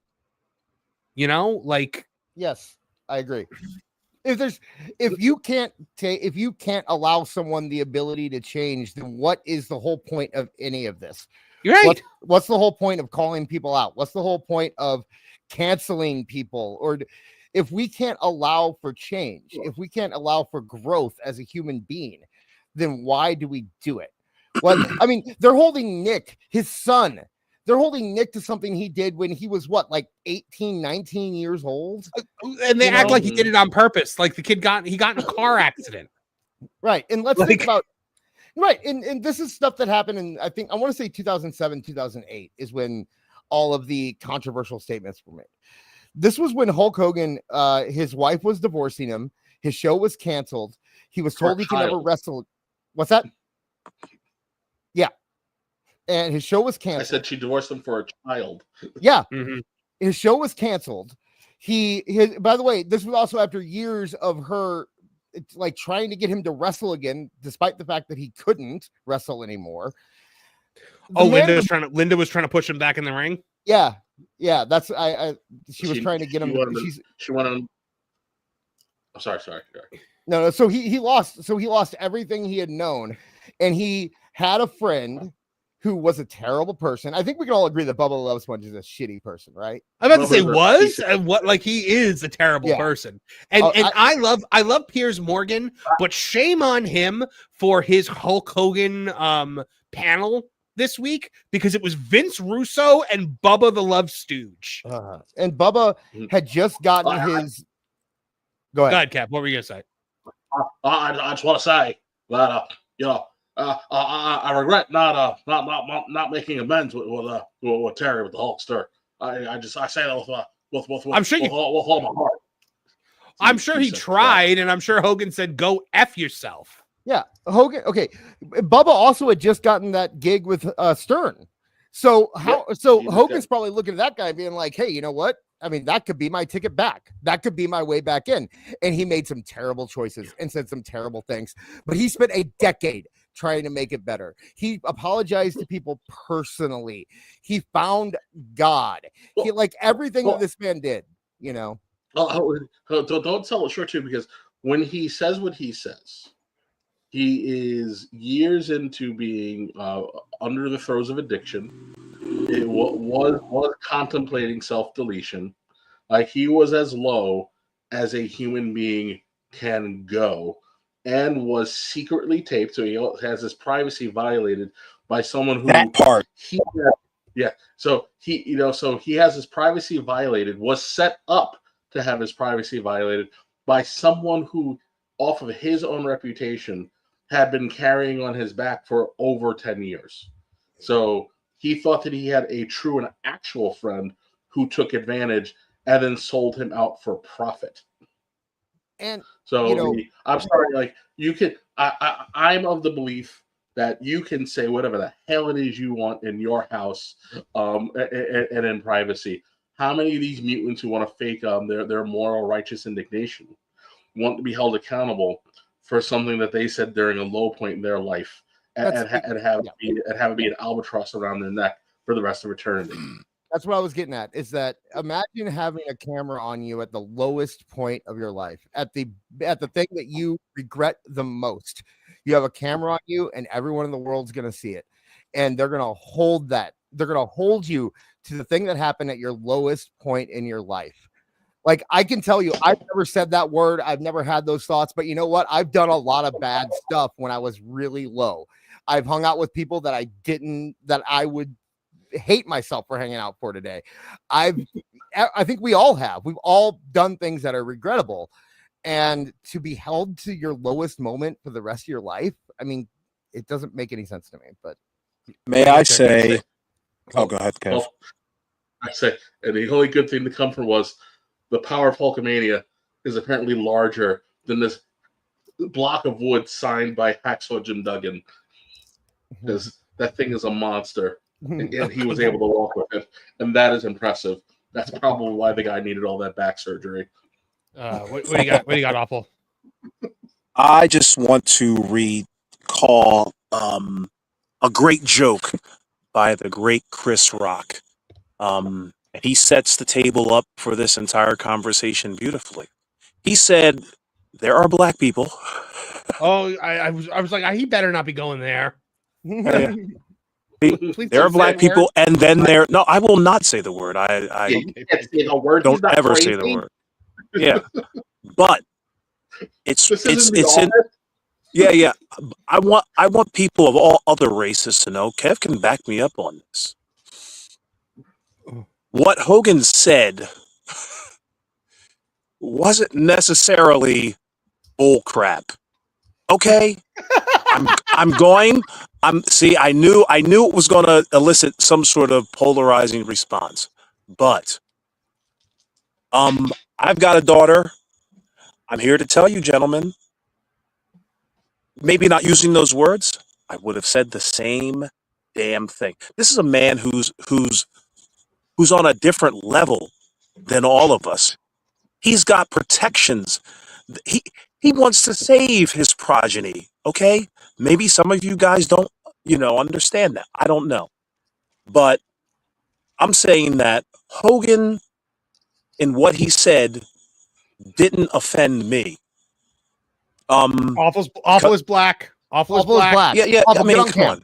Yes, I agree. If you can't allow someone the ability to change, then what is the whole point of any of this? You're right. What's the whole point of calling people out? What's the whole point of canceling people? Or if we can't allow for change, if we can't allow for growth as a human being, then why do we do it? Well, I mean, they're holding Nick, his son. They're holding Nick to something he did when he was 18, 19 years old. And they act like he did it on purpose. Like the kid got in a car accident. Right. And let's think about right. And this is stuff that happened in, I want to say 2007, 2008 is when all of the controversial statements were made. This was when Hulk Hogan, his wife was divorcing him. His show was canceled. He was told he can never wrestle. What's that? Yeah. And his show was canceled. I said she divorced him for a child. Yeah. Mm-hmm. His show was canceled. By the way, this was also after years of her trying to get him to wrestle again, despite the fact that he couldn't wrestle anymore. Linda was trying to push him back in the ring. Yeah. Yeah. That's she was trying to get him. She wanted him. Oh, sorry. No. So he lost. So he lost everything he had known, and he had a friend who was a terrible person. I think we can all agree that Bubba the Love Sponge is a shitty person, right? I'm about to say he is a terrible person. And I love Piers Morgan, but shame on him for his Hulk Hogan panel this week, because it was Vince Russo and Bubba the Love Stooge. And Bubba had just gotten his. Go ahead, Cap. What were you gonna say? I just want to say that I regret not making amends with Terry with the Hulkster. I say that with all my heart. I'm sure he tried, and I'm sure Hogan said, "Go F yourself." Yeah, Hogan. Okay, Bubba also had just gotten that gig with Stern. So Hogan's probably looking at that guy being like, "Hey, you know what? I mean, that could be my ticket back. That could be my way back in. And he made some terrible choices and said some terrible things. But he spent a decade trying to make it better. He apologized to people personally. He found God. He, like everything that this man did, you know. Don't sell it short too, because when he says what he says, he is years into being under the throes of addiction. It was contemplating self-deletion. Like, he was as low as a human being can go, and was secretly taped, so he has his privacy violated by someone who That part. So he has his privacy violated, was set up to have his privacy violated by someone who, off of his own reputation, had been carrying on his back for over 10 years. So he thought that he had a true and actual friend who took advantage and then sold him out for profit. And so I'm sorry, like, you can. I'm of the belief that you can say whatever the hell it is you want in your house, and in privacy. How many of these mutants who want to fake their moral, righteous indignation want to be held accountable for something that they said during a low point in their life, and have it be an albatross around their neck for the rest of eternity? That's what I was getting at, is that imagine having a camera on you at the lowest point of your life, at the thing that you regret the most. You have a camera on you, and everyone in the world's going to see it. And they're going to hold that. They're going to hold you to the thing that happened at your lowest point in your life. Like, I can tell you, I've never said that word. I've never had those thoughts. But you know what? I've done a lot of bad stuff when I was really low. I've hung out with people that I would hate myself for hanging out for today. I think we all have. We've all done things that are regrettable. And to be held to your lowest moment for the rest of your life, I mean, it doesn't make any sense to me. But may I say, oh, go ahead, Kev. Well, I say, and the only good thing to come from was the power of Hulkamania is apparently larger than this block of wood signed by Hacksaw Jim Duggan, because that thing is a monster, and he was able to walk with it, and that is impressive. That's probably why the guy needed all that back surgery. What do you got? What do you got, Awful? I just want to recall a great joke by the great Chris Rock. He sets the table up for this entire conversation beautifully. He said, "There are black people." Oh, I was like, he better not be going there. There are black people, and then there. No, I will not say the word. I don't ever say the word. Yeah, but it's in. Yeah. I want people of all other races to know. Kev can back me up on this. What Hogan said wasn't necessarily bull crap. Okay, I knew it was going to elicit some sort of polarizing response, but I've got a daughter. I'm here to tell you, gentlemen, maybe not using those words, I would have said the same damn thing. This is a man who's on a different level than all of us. He's got protections. He wants to save his progeny, okay? Maybe some of you guys don't, understand that. I don't know. But I'm saying that Hogan, in what he said, didn't offend me. Awful is black. Awful is black. Yeah. Awful, I mean, come on.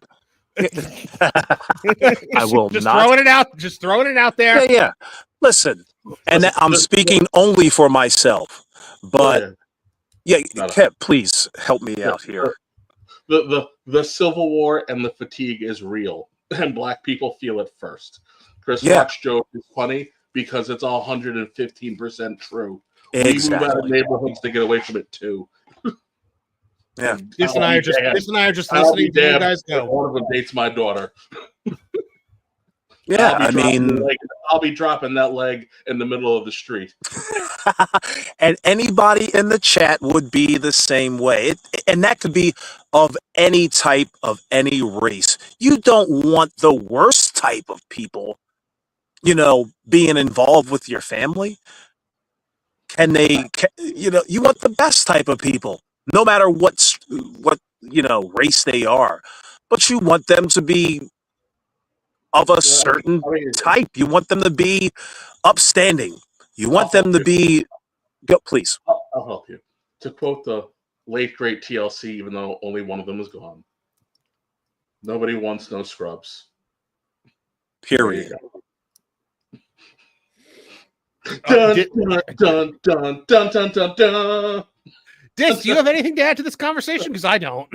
I will just not. Just throwing it out there. Yeah. Listen, and I'm speaking only for myself. But Kev, please help me out here. The Civil War and the fatigue is real, and black people feel it first. Chris Rock's joke is funny because it's 115% true. Exactly. We move out of neighborhoods to get away from it too. Yeah, this and I are just listening to you guys go. One of them dates my daughter. Yeah, I'll be dropping that leg in the middle of the street. And anybody in the chat would be the same way. And that could be of any type, of any race. You don't want the worst type of people. being involved with your family? You want the best type of people, no matter what race they are, but you want them to be of a certain type. You want them to be upstanding. You want them to be. Go, please. I'll help you. To quote the late great TLC, even though only one of them is gone, nobody wants no scrubs. Period. Dun, dun, dun, dun, dun, dun, dun. Dick, do you have anything to add to this conversation? Because I don't.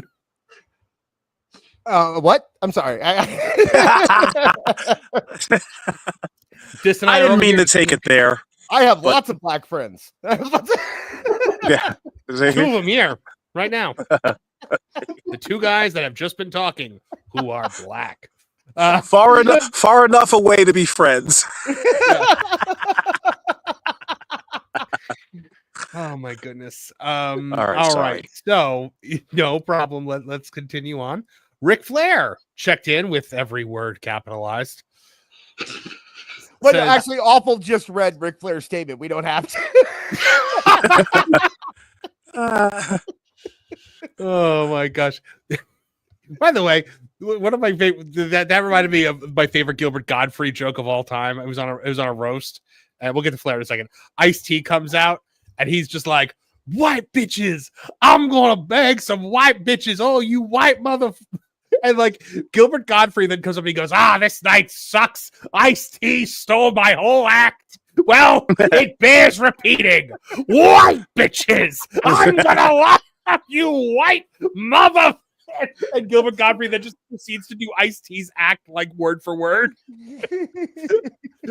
What? I'm sorry. I didn't mean to take it there. I have lots of black friends. Yeah. Two of them here, right now. The two guys that have just been talking who are black. Far enough away to be friends. Oh my goodness. All right. So no problem. Let's continue on. Ric Flair checked in with every word capitalized. But actually, Awful just read Ric Flair's statement. We don't have to. Oh my gosh. By the way, one of my favorite that reminded me of my favorite Gilbert Gottfried joke of all time. It was on a roast, and we'll get to Flair in a second. Ice-T comes out, and he's just like, "White bitches, I'm gonna bag some white bitches. Oh, you white mother." And like Gilbert Gottfried then comes up and he goes, "This night sucks. Ice-T stole my whole act. Well, it bears repeating. White bitches, I'm gonna love you, white mother." And Gilbert Gottfried then just proceeds to do Ice-T's act like word for word.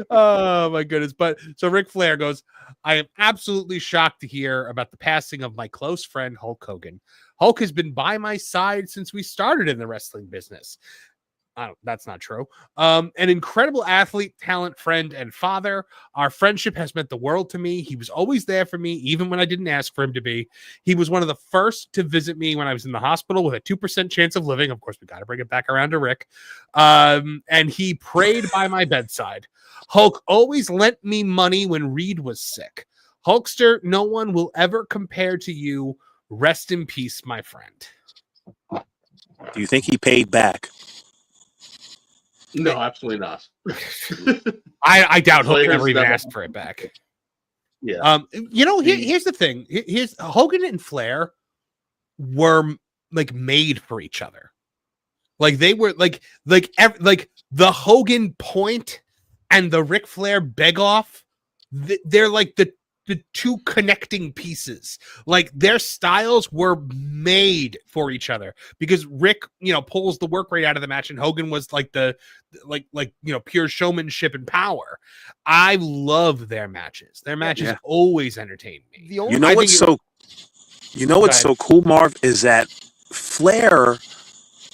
Oh my goodness. But so Ric Flair goes, "I am absolutely shocked to hear about the passing of my close friend Hulk Hogan. Hulk has been by my side since we started in the wrestling business." That's not true. An incredible athlete, talent, friend, and father. Our friendship has meant the world to me. He was always there for me, even when I didn't ask for him to be. He was one of the first to visit me when I was in the hospital with a 2% chance of living. Of course, we got to bring it back around to Rick. And he prayed by my bedside. Hulk always lent me money when Reed was sick. Hulkster, no one will ever compare to you. Rest in peace, my friend. Do you think he paid back? No, absolutely not. I doubt Hogan ever even asked for it back. Yeah. Here's the thing. Here's Hogan and Flair were like made for each other. Like they were like the Hogan point and the Ric Flair beg off. They're like the two connecting pieces. Like their styles were made for each other because Rick, pulls the work rate out of the match, and Hogan was like the pure showmanship and power. I love their matches. Their matches always entertain me. What's so cool, Marv, is that Flair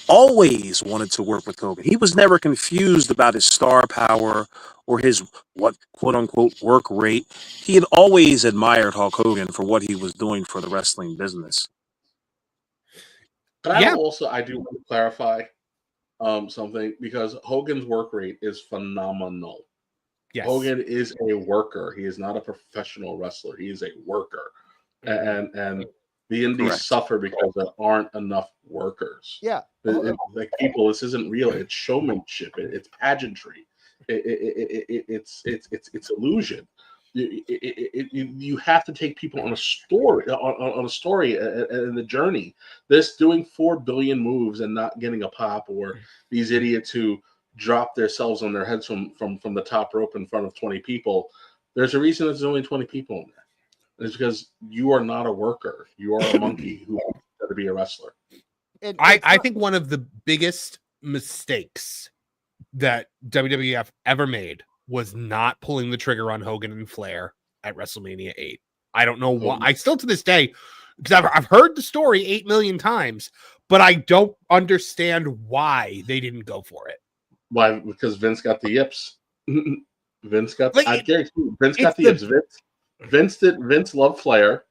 always wanted to work with Hogan. He was never confused about his star power or his quote unquote work rate. He had always admired Hulk Hogan for what he was doing for the wrestling business. But I do want to clarify something, because Hogan's work rate is phenomenal. Yes. Hogan is a worker. He is not a professional wrestler. He is a worker. And the indies suffer because there aren't enough workers. Yeah. Like people, this isn't real. It's showmanship. It's pageantry. It's illusion. You have to take people on a story, and the journey. This doing 4 billion moves and not getting a pop, or these idiots who drop themselves on their heads from the top rope in front of 20 people. There's a reason there's only 20 people in there. It's because you are not a worker. You are a monkey who wants to be a wrestler. I think one of the biggest mistakes that WWF ever made was not pulling the trigger on Hogan and Flair at WrestleMania 8. I don't know why. I still to this day, because I've heard the story 8 million times, but I don't understand why they didn't go for it. Why? Because Vince got the yips. Vince got. I guarantee you, Vince got the yips. Vince loved Flair,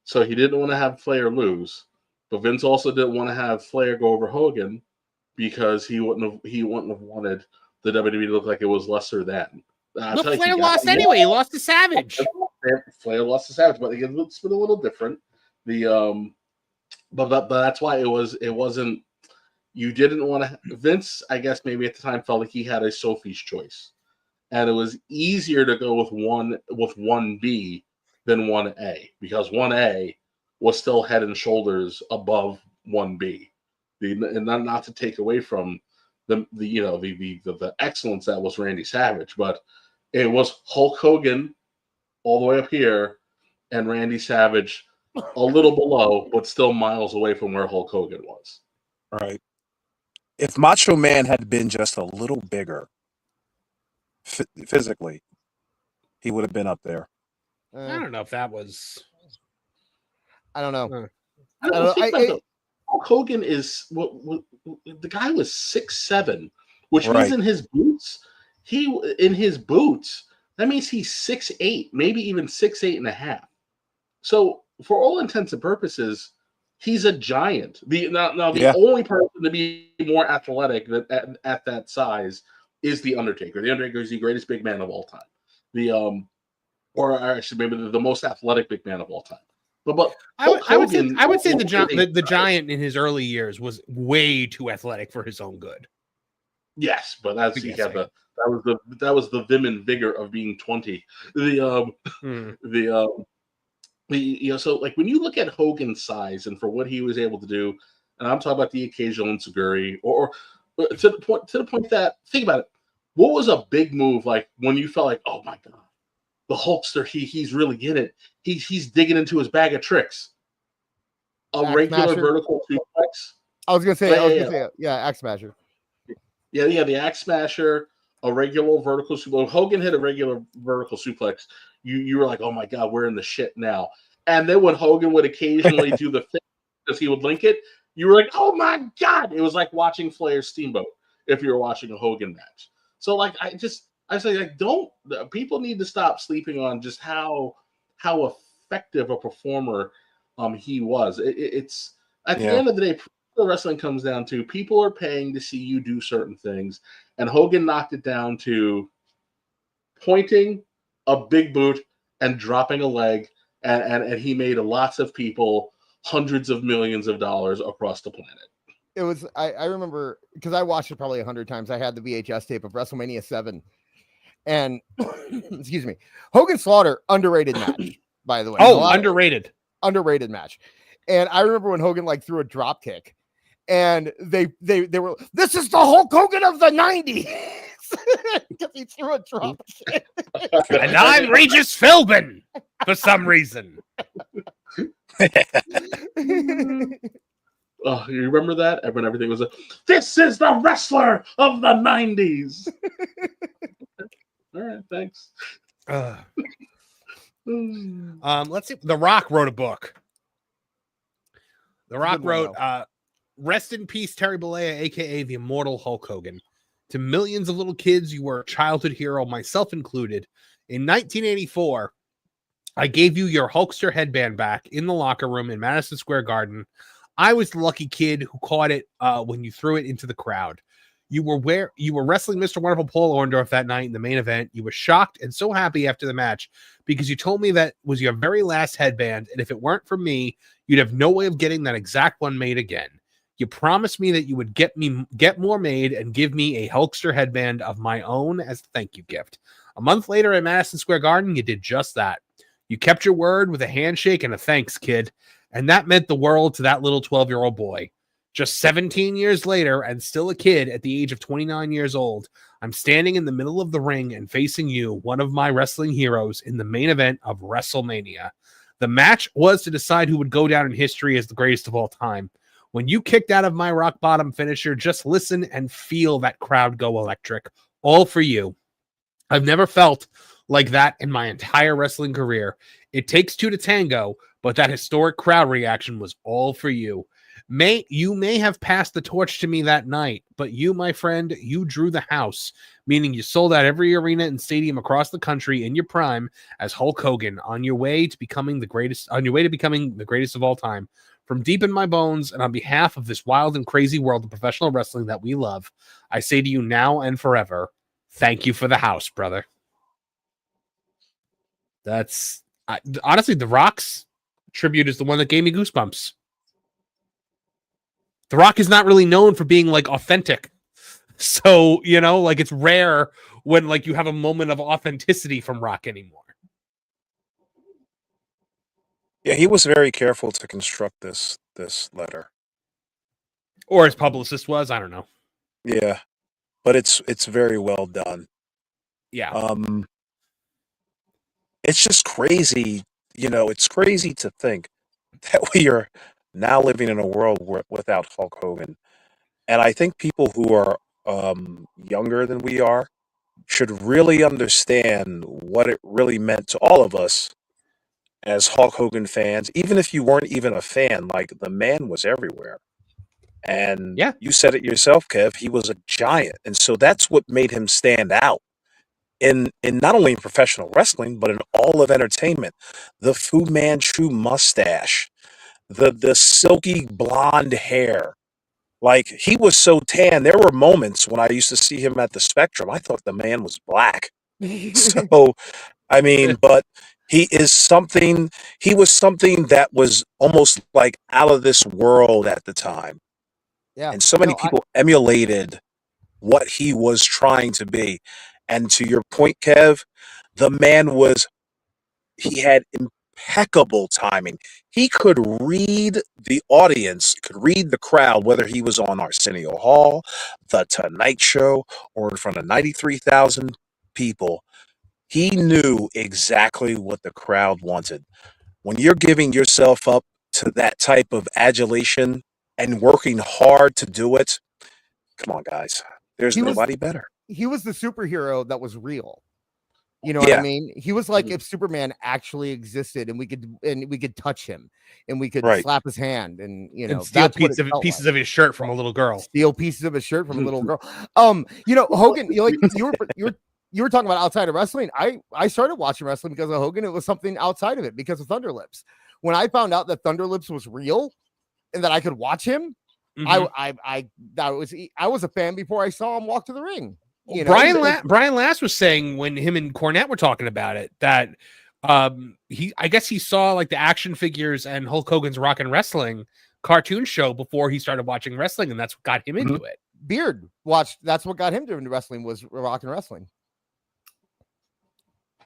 so he didn't want to have Flair lose. But Vince also didn't want to have Flair go over Hogan, because he wouldn't have wanted the WWE to look like it was lesser than. Look, Flair lost anyway. He lost to Savage. Flair lost to Savage, but it's been a little different. But that's why it wasn't. You didn't want to. Vince, I guess, maybe at the time felt like he had a Sophie's choice, and it was easier to go with 1B than 1A because 1A was still head and shoulders above 1B. And not to take away from the excellence that was Randy Savage, but it was Hulk Hogan all the way up here and Randy Savage a little below, but still miles away from where Hulk Hogan was. Right. If Macho Man had been just a little bigger physically, he would have been up there. I don't know if that was. I don't know. Hulk Hogan is the guy was 6'7", which means in his boots, that means he's 6'8", maybe even 6'8.5". So for all intents and purposes, he's a giant. The only person to be more athletic at that size is the Undertaker. The Undertaker is the greatest big man of all time. Or actually maybe the most athletic big man of all time. But I would say the Giant in his early years was way too athletic for his own good. Yes, but that was the vim and vigor of being 20. So like when you look at Hogan's size and for what he was able to do, and I'm talking about the occasional enziguri, or to the point that think about it, what was a big move like when you felt like, oh my god, the Hulkster, he's really getting it. He's digging into his bag of tricks. A regular vertical suplex. I was gonna say, Axe Smasher. Yeah, the Axe Smasher, a regular vertical suplex. When Hogan hit a regular vertical suplex, you were like, oh my god, we're in the shit now. And then when Hogan would occasionally do the thing because he would link it, you were like, oh my god. It was like watching Flair Steamboat if you were watching a Hogan match. So like I say, like, people need to stop sleeping on just how effective a performer he was. It's at the end of the day, pro wrestling comes down to people are paying to see you do certain things, and Hogan knocked it down to pointing a big boot and dropping a leg, and he made lots of people hundreds of millions of dollars across the planet. It was I remember because I watched it probably 100 times. I had the VHS tape of WrestleMania 7. And excuse me, Hogan Slaughter, underrated match, by the way. Underrated match. And I remember when Hogan like threw a drop kick, and they were, this is the Hulk Hogan of the 90s because he threw a drop kick. And I'm Regis Philbin for some reason. Oh, you remember that? When everything was this is the wrestler of the 90s. All right, thanks. Let's see. The Rock wrote a book. The Rock wrote, Rest in Peace, Terry Bollea, a.k.a. the Immortal Hulk Hogan. To millions of little kids, you were a childhood hero, myself included. In 1984, I gave you your Hulkster headband back in the locker room in Madison Square Garden. I was the lucky kid who caught it when you threw it into the crowd. You were wrestling Mr. Wonderful Paul Orndorff that night in the main event. You were shocked and so happy after the match because you told me that was your very last headband, and if it weren't for me, you'd have no way of getting that exact one made again. You promised me that you would get more made and give me a Hulkster headband of my own as a thank you gift. A month later at Madison Square Garden, you did just that. You kept your word with a handshake and a thanks, kid, and that meant the world to that little 12-year-old boy. Just 17 years later, and still a kid at the age of 29 years old, I'm standing in the middle of the ring and facing you, one of my wrestling heroes, in the main event of WrestleMania. The match was to decide who would go down in history as the greatest of all time. When you kicked out of my rock bottom finisher, just listen and feel that crowd go electric. All for you. I've never felt like that in my entire wrestling career. It takes two to tango, but that historic crowd reaction was all for you. You may have passed the torch to me that night, but you, my friend, you drew the house, meaning you sold out every arena and stadium across the country in your prime as Hulk Hogan on your way to becoming the greatest of all time. From deep in my bones and on behalf of this wild and crazy world of professional wrestling that we love, I say to you now and forever, thank you for the house, brother. That's honestly, The Rock's tribute is the one that gave me goosebumps. The Rock is not really known for being like authentic. So, like it's rare when like you have a moment of authenticity from Rock anymore. Yeah, he was very careful to construct this letter. Or his publicist was, I don't know. Yeah, but it's very well done. Yeah. It's just crazy, it's crazy to think that we are now living in a world without Hulk Hogan. And I think people who are younger than we are should really understand what it really meant to all of us as Hulk Hogan fans, even if you weren't even a fan. Like, the man was everywhere. And Yeah. you said it yourself, Kev, he was a giant. And so that's what made him stand out in not only in professional wrestling, but in all of entertainment. The Fu Manchu mustache, the silky blonde hair. Like, he was so tan. There were moments when I used to see him at the Spectrum, I thought the man was black. So, I mean, but he was something that was almost like out of this world at the time. Yeah. And so many people emulated what he was trying to be. And to your point, Kev, the man he had impeccable timing. He could read the audience, could read the crowd, whether he was on Arsenio Hall, The Tonight Show, or in front of 93,000 people. He knew exactly what the crowd wanted. When you're giving yourself up to that type of adulation and working hard to do it, come on, guys. There's nobody better. He was the superhero that was real. You know what I mean? He was like if Superman actually existed and we could touch him and we could slap his hand and steal pieces of his shirt from a little girl. Steal pieces of his shirt from a little girl. Hogan, you were talking about outside of wrestling. I started watching wrestling because of Hogan. It was something outside of it because of Thunderlips. When I found out that Thunderlips was real and that I could watch him, I was a fan before I saw him walk to the ring. Brian Last was saying when him and Cornette were talking about it that I guess he saw like the action figures and Hulk Hogan's Rock and Wrestling cartoon show before he started watching wrestling, and that's what got him into it. Beard watched. That's what got him into wrestling was Rock and Wrestling.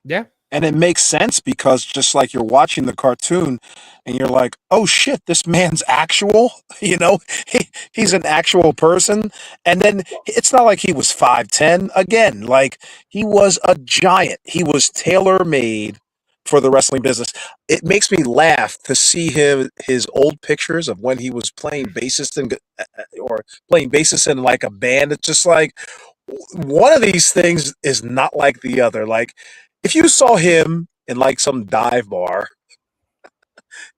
Yeah. And it makes sense because just like you're watching the cartoon and you're like, oh shit, this man's actual, he's an actual person. And then it's not like he was 5'10". Again, like he was a giant. He was tailor-made for the wrestling business. It makes me laugh to see his old pictures of when he was playing bassist or playing bassist in like a band. It's just like one of these things is not like the other. Like, if you saw him in like some dive bar,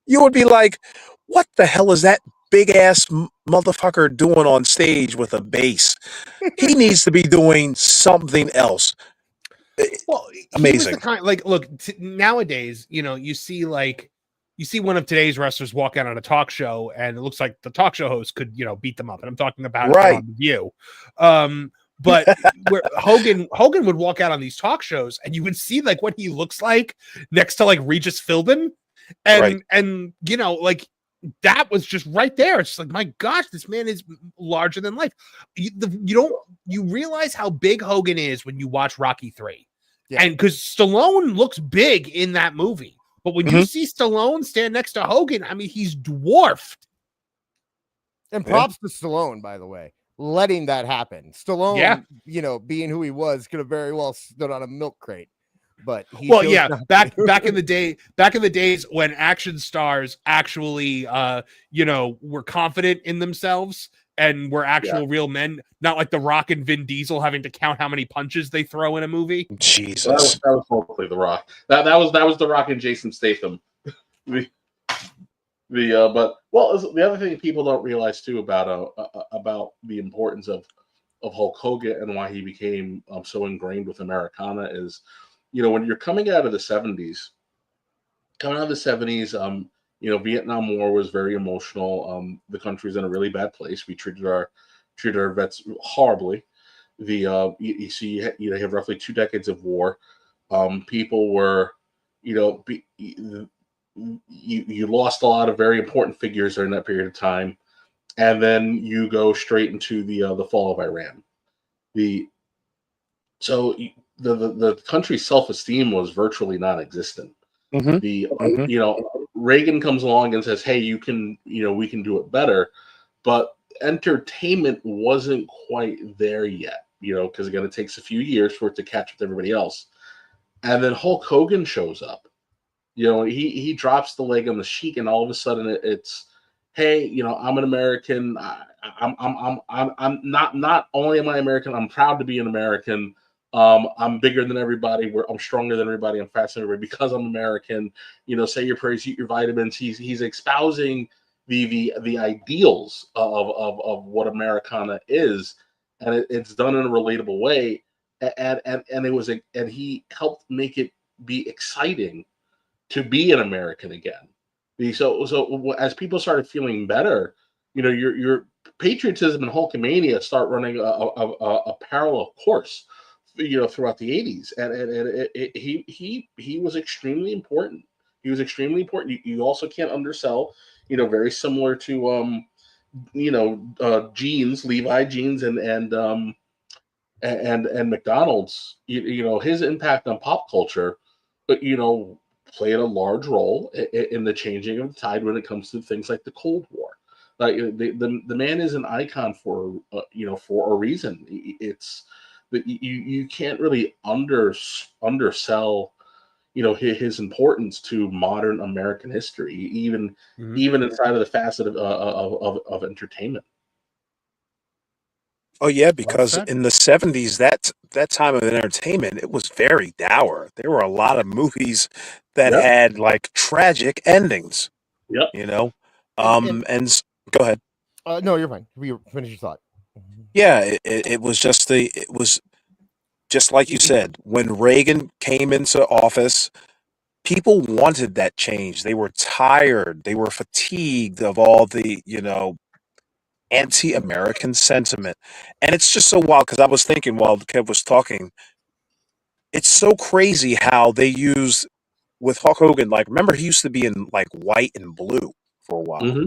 you would be like, what the hell is that big ass motherfucker doing on stage with a bass? He needs to be doing something else. Well, amazing. Look, nowadays, you see one of today's wrestlers walk out on a talk show and it looks like the talk show host could, beat them up. And I'm talking about it on The View. But where Hogan would walk out on these talk shows and you would see like what he looks like next to like Regis Philbin and like that was just right there. It's just like, my gosh, this man is larger than life. You realize how big Hogan is when you watch Rocky 3. Yeah. And because Stallone looks big in that movie, but when you see Stallone stand next to Hogan, I mean, he's dwarfed. And props to Stallone, by the way, letting that happen. Stallone, being who he was, could have very well stood on a milk crate. But back in the days when action stars actually were confident in themselves and were actual real men, not like The Rock and Vin Diesel having to count how many punches they throw in a movie. Jesus, that was hopefully The Rock. That was The Rock and Jason Statham. But the other thing people don't realize too about the importance of Hulk Hogan and why he became so ingrained with Americana is, when you're coming out of the 70s, Vietnam War was very emotional. The country's in a really bad place. We treated our vets horribly. You have roughly 2 decades of war. People were, you lost a lot of very important figures during that period of time, and then you go straight into the fall of Iran. The country's self-esteem was virtually non-existent. Reagan comes along and says, "Hey, we can do it better," but entertainment wasn't quite there yet. Because again, it takes a few years for it to catch up with everybody else. And then Hulk Hogan shows up. He drops the leg on the Sheik, and all of a sudden it's, "Hey, I'm an American. I'm not only am I American, I'm proud to be an American. I'm bigger than everybody. I'm stronger than everybody. I'm faster than everybody because I'm American. Say your prayers, eat your vitamins." He's espousing the ideals of what Americana is, and it's done in a relatable way. And he helped make it be exciting to be an American again. So as people started feeling better, your patriotism and Hulkamania start running a parallel course, throughout the 80s, and he was extremely important. He was extremely important. You also can't undersell, very similar to jeans, Levi jeans, and McDonald's. His impact on pop culture, played a large role in the changing of the tide when it comes to things like the Cold War. Like the man is an icon for a reason. It's that you can't really undersell his importance to modern American history, even inside of the facet of entertainment. Oh yeah, because in the 70s, that time of entertainment, it was very dour. There were a lot of movies that had like tragic endings. Yep. And go ahead. No, you're fine. Finish your thought. Yeah, it was just like you said, when Reagan came into office, people wanted that change. They were tired. They were fatigued of all the, anti-American sentiment. And it's just so wild because I was thinking while Kev was talking, it's so crazy how they used with Hulk Hogan. Like, remember he used to be in like white and blue for a while,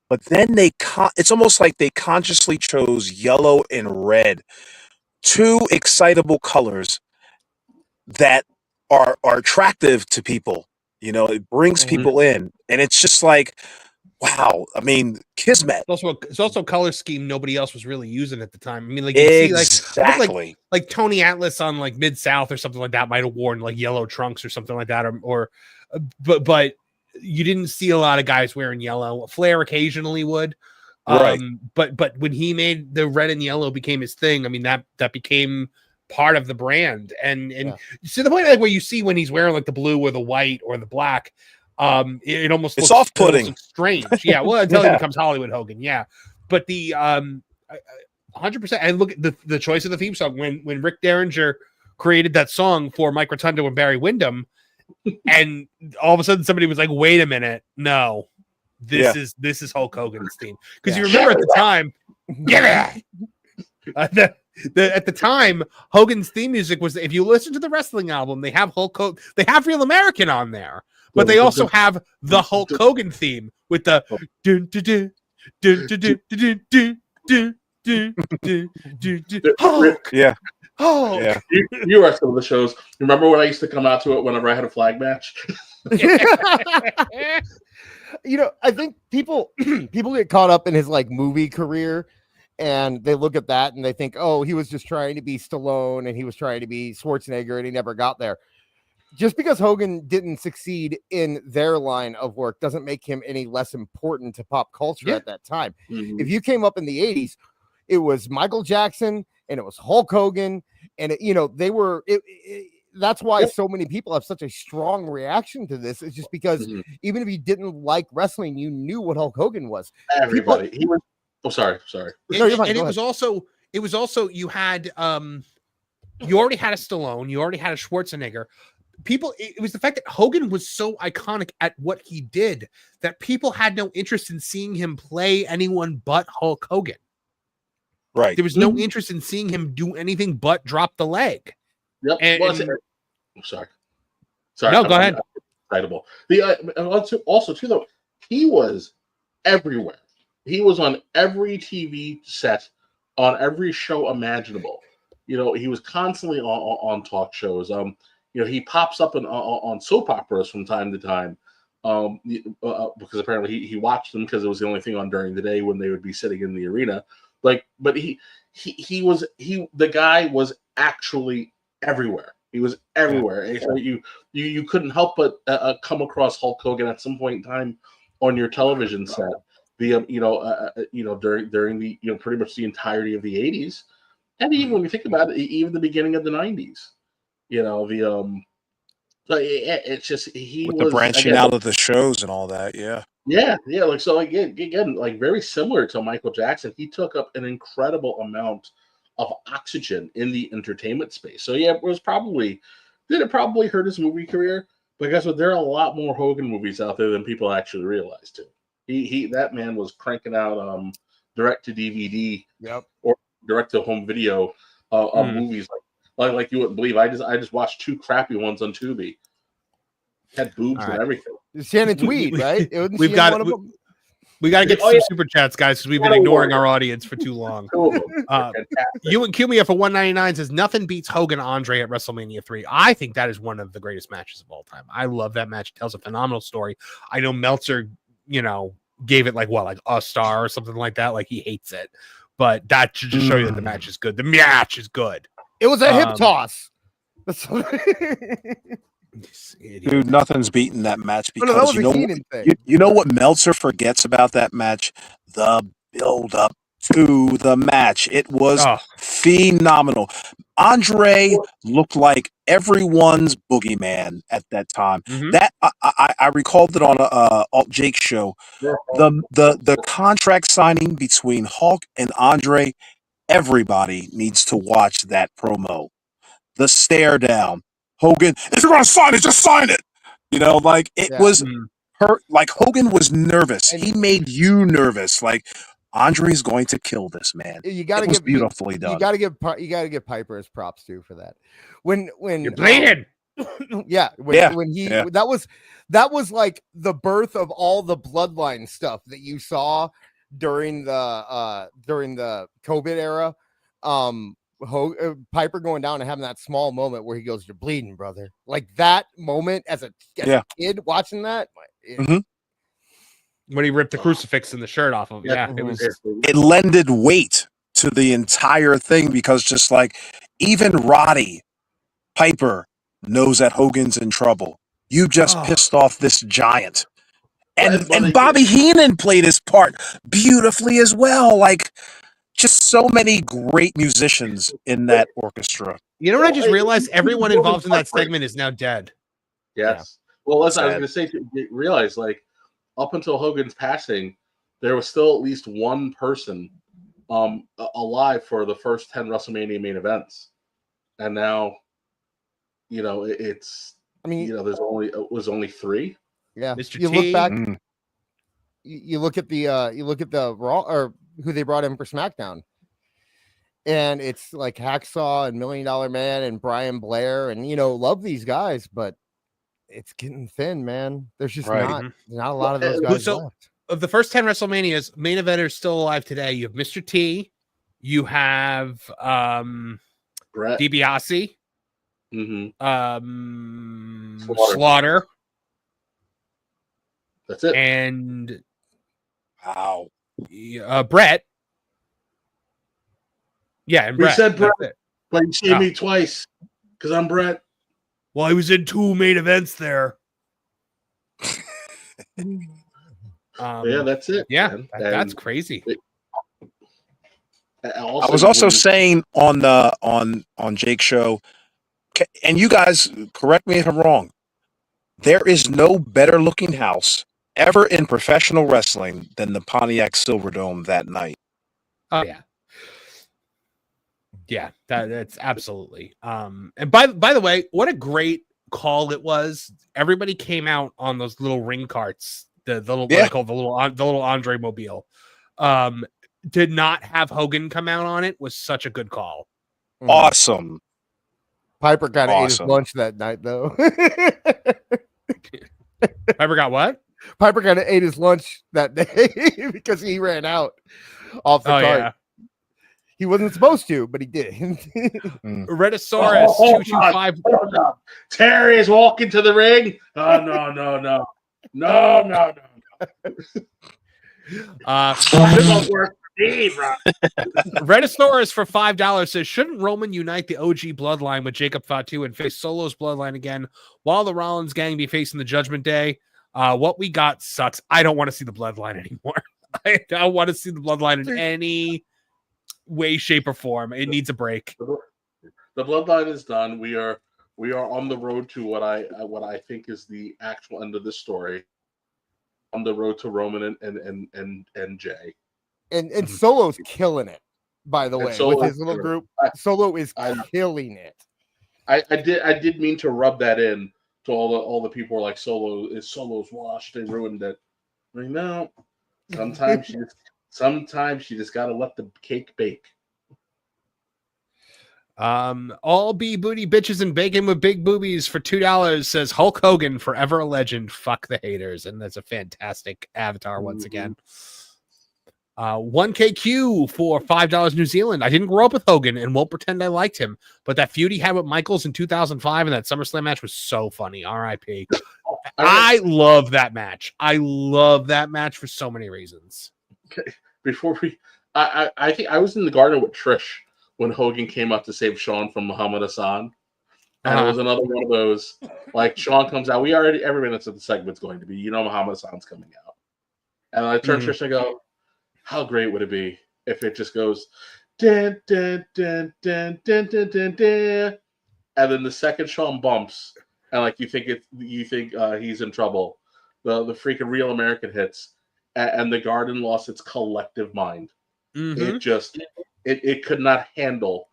but then it's almost like they consciously chose yellow and red, two excitable colors that are attractive to people. It brings people in, and it's just like, wow. I mean, Kismet. It's also a color scheme nobody else was really using at the time. I mean, like exactly. See, like Tony Atlas on like Mid-South or something like that might have worn like yellow trunks or something like that, but you didn't see a lot of guys wearing yellow. Flair occasionally would, right? But when he made the red and yellow became his thing, I mean that became part of the brand, and to the point like where you see when he's wearing like the blue or the white or the black. It almost it's off-putting, strange. Yeah, well, until he becomes Hollywood Hogan. Yeah, but the 100%. And look at the choice of the theme song when Rick Derringer created that song for Mike Rotundo and Barry Windham, and all of a sudden somebody was like, "Wait a minute, no, this is Hulk Hogan's theme." Because you remember at the time, at the time, Hogan's theme music was, if you listen to the wrestling album, they have Hulk Hogan, they have Real American on there. But they also have the Hulk Hogan theme with the dun dun dun dun dun dun dun dun dun Hulk. Yeah. Oh, yeah. You watched some of the shows. Remember when I used to come out to it whenever I had a flag match? I think people get caught up in his like movie career, and they look at that and they think, oh, he was just trying to be Stallone and he was trying to be Schwarzenegger and he never got there. Just because Hogan didn't succeed in their line of work doesn't make him any less important to pop culture at that time. If you came up in the 80s, it was Michael Jackson and it was Hulk Hogan, and they were that's why so many people have such a strong reaction to this. It's just because even if you didn't like wrestling, you knew what Hulk Hogan was. Everybody. He was. Oh, sorry. No, you're fine. And it was also you had you already had a Stallone, you already had a Schwarzenegger. It was the fact that Hogan was so iconic at what he did that people had no interest in seeing him play anyone but Hulk Hogan. Right. There was no interest in seeing him do anything but drop the leg. Yep. Sorry. No, go ahead. excitable. Also too though, he was everywhere. He was on every TV set, on every show imaginable. He was constantly on talk shows. He pops up on soap operas from time to time. Because apparently he watched them because it was the only thing on during the day when they would be sitting in the arena. But the guy was actually everywhere. He was everywhere. And so you couldn't help but come across Hulk Hogan at some point in time on your television set. During the pretty much the entirety of the 80s, and even when you think about it, even the beginning of the 90s, so it's just he with was the branching out of the shows and all that. Yeah. Again, very similar to Michael Jackson. He took up an incredible amount of oxygen in the entertainment space. So did it probably hurt his movie career? But guess what? There are a lot more Hogan movies out there than people actually realize too. That man was cranking out direct to DVD or direct to home video movies like you wouldn't believe. I just watched 2 crappy ones on Tubi. Had boobs and everything. Shannon Tweed, right? We got to get some super chats, guys, because we've been ignoring our audience for too long. You and Kumia for 199 says nothing beats Hogan Andre at WrestleMania 3. I think that is one of the greatest matches of all time. I love that match. It tells a phenomenal story. I know Meltzer, gave it like a star or something like that. Like he hates it, but that should just show you that the match is good. The match is good. It was a hip toss. Dude, nothing's beating that match because that was a Heenan thing. You know what Meltzer forgets about that match? The build up to the match. It was phenomenal. Andre looked like everyone's boogeyman at that time. Mm-hmm. That I recalled it on a Alt Jake show. The contract signing between Hulk and Andre. Everybody needs to watch that promo. The stare down. Hogan, if you're gonna sign it, just sign it. Was hurt. Like Hogan was nervous. He made you nervous. Like Andre's going to kill this man. You got to get beautifully done. You got to give Piper his props too for that. When you're bleeding. That was like the birth of all the bloodline stuff that you saw during the COVID era. Piper going down and having that small moment where he goes, "You're bleeding, brother." Like that moment as a kid watching that. When he ripped the crucifix and the shirt off of him. It lended weight to the entire thing because just like even Roddy Piper knows that Hogan's in trouble. You just pissed off this giant. And Bobby Heenan played his part beautifully as well. Like just so many great musicians in that orchestra. You know what I just realized? Everyone involved in that segment is now dead. Yes. Yeah. Well, I was going to say, realize like up until Hogan's passing, there was still at least one person alive for the first 10 WrestleMania main events. And now, there's only 3. Yeah. Mr. You T. look back, you look at the Raw or who they brought in for SmackDown. And it's like Hacksaw and $1 Million Man and Brian Blair and love these guys, but it's getting thin, man. There's just not a lot of those guys left. Of the first 10 WrestleManias, main eventers still alive today. You have Mr. T, you have Brett DiBiase, Slaughter. That's it. And wow. Brett. Yeah, and We Brett. said Brett, but you see me twice because I'm Brett. Well, he was in 2 main events there. That's it. Yeah, that's crazy. I was also saying on Jake's show, and you guys correct me if I'm wrong. There is no better looking house ever in professional wrestling than the Pontiac Silverdome that night. Oh yeah. Yeah, that's absolutely. And by the way, what a great call it was. Everybody came out on those little ring carts, the little what I call the little Andre Mobile. Did not have Hogan come out on it was such a good call. Awesome. Piper kind of ate his lunch that night though. Piper got what? Piper kind of ate his lunch that day because he ran out off the cart. Yeah. He wasn't supposed to, but he did. Rhedosaurus 225. Hold up. Terry is walking to the ring. Oh, no. This won't work for me, bro. Rhedosaurus for $5 says, shouldn't Roman unite the OG bloodline with Jacob Fatu and face Solo's bloodline again while the Rollins gang be facing the Judgment Day? What we got sucks. I don't want to see the bloodline anymore. I don't want to see the bloodline in any way, shape, or form. It needs a break. The bloodline is done. We are on the road to what I think is the actual end of this story. On the road to Roman and Jay. And Solo's killing it, by the way, with his little group. Solo is killing it. I did mean to rub that in to all the people who are like Solo's washed, they ruined it. I mean, no. Sometimes you just gotta let the cake bake. All B booty bitches and bacon with big boobies for $2 says Hulk Hogan, forever a legend. Fuck the haters. And that's a fantastic avatar once again. 1KQ for $5 New Zealand. I didn't grow up with Hogan and won't pretend I liked him, but that feud he had with Michaels in 2005 and that SummerSlam match was so funny. RIP. I love that match. I love that match for so many reasons. Okay. Before I think I was in the garden with Trish when Hogan came up to save Shawn from Muhammad Hassan. And it was another one of those, like, Shawn comes out. Every minute of the segment's going to be, Muhammad Hassan's coming out. And I turn to Trish and I go, how great would it be if it just goes, dun, dun, dun, dun, dun, dun, dun, dun. And then the second Shawn bumps, and like you think he's in trouble, the freaking Real American hits, and the garden lost its collective mind. It just it could not handle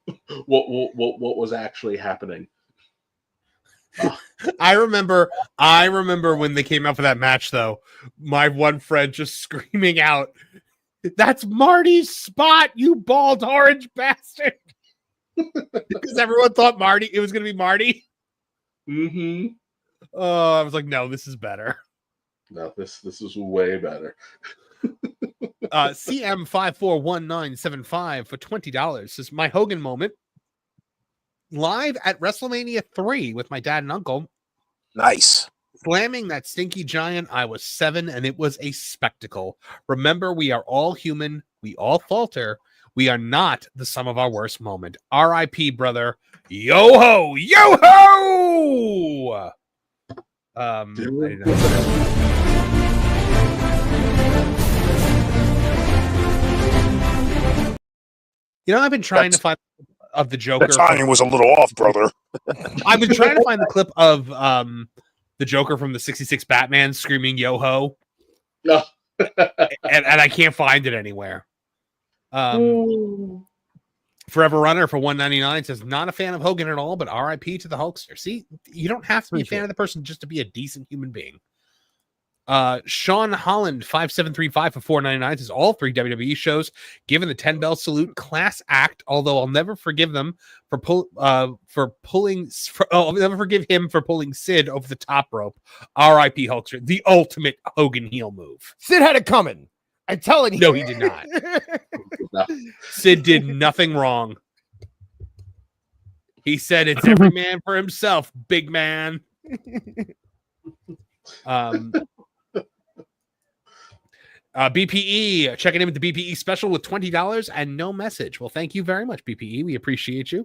what was actually happening. I remember when they came out for that match, though, my one friend just screaming out, "That's Marty's spot, you bald orange bastard!" Because everyone thought it was going to be Marty. Oh, I was like, no, this is better. No, this is way better. CM541975 for $20 says, my Hogan moment live at WrestleMania 3 with my dad and uncle. Nice. Slamming that stinky giant. I was 7 and it was a spectacle. Remember, we are all human. We all falter. We are not the sum of our worst moment. R.I.P. brother. Yo ho! Yo ho! I've been trying to find of the Joker. The timing was a little off, brother. I've been trying to find the clip of the Joker from the '66 Batman screaming "Yo ho," and I can't find it anywhere. Forever Runner for $1.99 says, not a fan of Hogan at all, but RIP to the Hulkster. See, you don't have to be a fan of the person just to be a decent human being. Sean Holland 5735 for $4.99 says, all 3 WWE shows given the 10 bell salute class act, although I'll never forgive them I'll never forgive him for pulling Sid over the top rope. RIP Hulkster, the ultimate Hogan heel move. Sid had it coming. I'm telling you. No, he did not. No. Sid did nothing wrong. He said it's every man for himself, big man. BPE checking in with the BPE special with $20 and no message. Well, thank you very much, BPE. We appreciate you.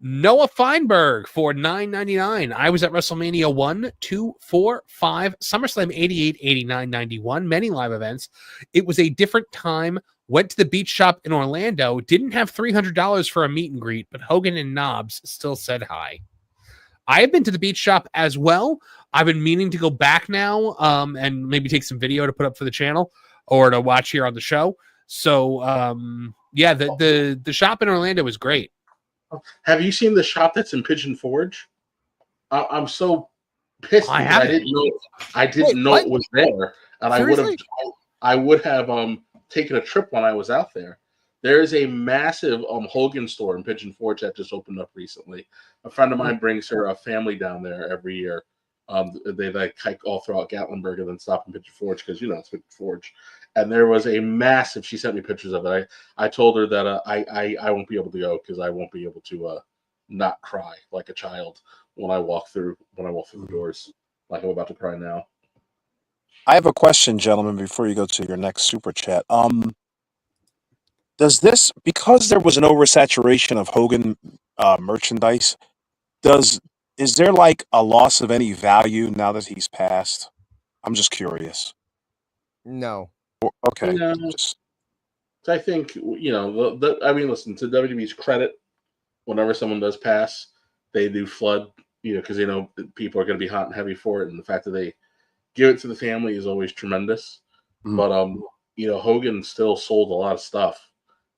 Noah Feinberg for $9.99. I was at WrestleMania 1, 2, 4, 5, SummerSlam 88, 89, 91, many live events. It was a different time. Went to the beach shop in Orlando. Didn't have $300 for a meet and greet, but Hogan and Knobs still said hi. I have been to the beach shop as well. I've been meaning to go back now and maybe take some video to put up for the channel or to watch here on the show. So, yeah, the shop in Orlando was great. Have you seen the shop that's in Pigeon Forge? I'm so pissed. I didn't know it was there, and seriously? I would have taken a trip when I was out there. There is a massive Hogan store in Pigeon Forge that just opened up recently. A friend of mine brings her a family down there every year, They like hike all throughout Gatlinburg and then stop in Pigeon Forge because it's Pigeon Forge. And there was a massive. She sent me pictures of it. I told her that I won't be able to go because I won't be able to not cry like a child when I walk through the doors, like I'm about to cry now. I have a question, gentlemen, before you go to your next super chat. Does this, because there was an oversaturation of Hogan merchandise, is there like a loss of any value now that he's passed? I'm just curious. No. Okay. No. I think I mean, listen, to WWE's credit, whenever someone does pass, they do flood, because people are going to be hot and heavy for it, and the fact that they give it to the family is always tremendous. Mm. But Hogan still sold a lot of stuff,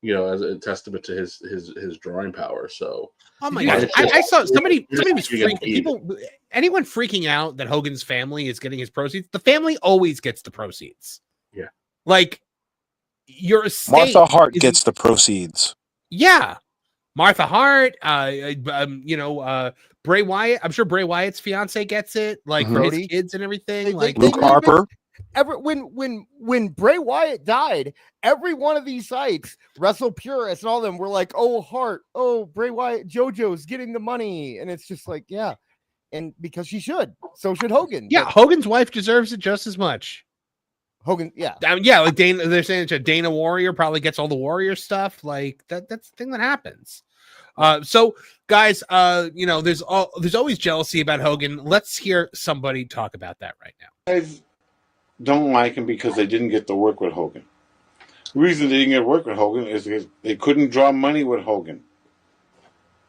as a testament to his drawing power. So, oh my god, I saw somebody was freaking anyone freaking out that Hogan's family is getting his proceeds. The family always gets the proceeds. Yeah, like your estate. Martha Hart gets the proceeds. Yeah, Martha Hart. Bray Wyatt. I'm sure Bray Wyatt's fiance gets it, like for his kids and everything. Luke Harper. When Bray Wyatt died, every one of these sites, Wrestle Purists and all of them were like, "Oh, Hart, oh, Bray Wyatt, JoJo's getting the money," and it's just like, yeah, and because she should, so should Hogan. Yeah, Hogan's wife deserves it just as much. Hogan, yeah, like Dana. They're saying that Dana Warrior probably gets all the Warrior stuff. Like that's the thing that happens. So guys, there's always jealousy about Hogan. Let's hear somebody talk about that right now. I don't like him because they didn't get to work with Hogan. The reason they didn't get to work with Hogan is because they couldn't draw money with Hogan.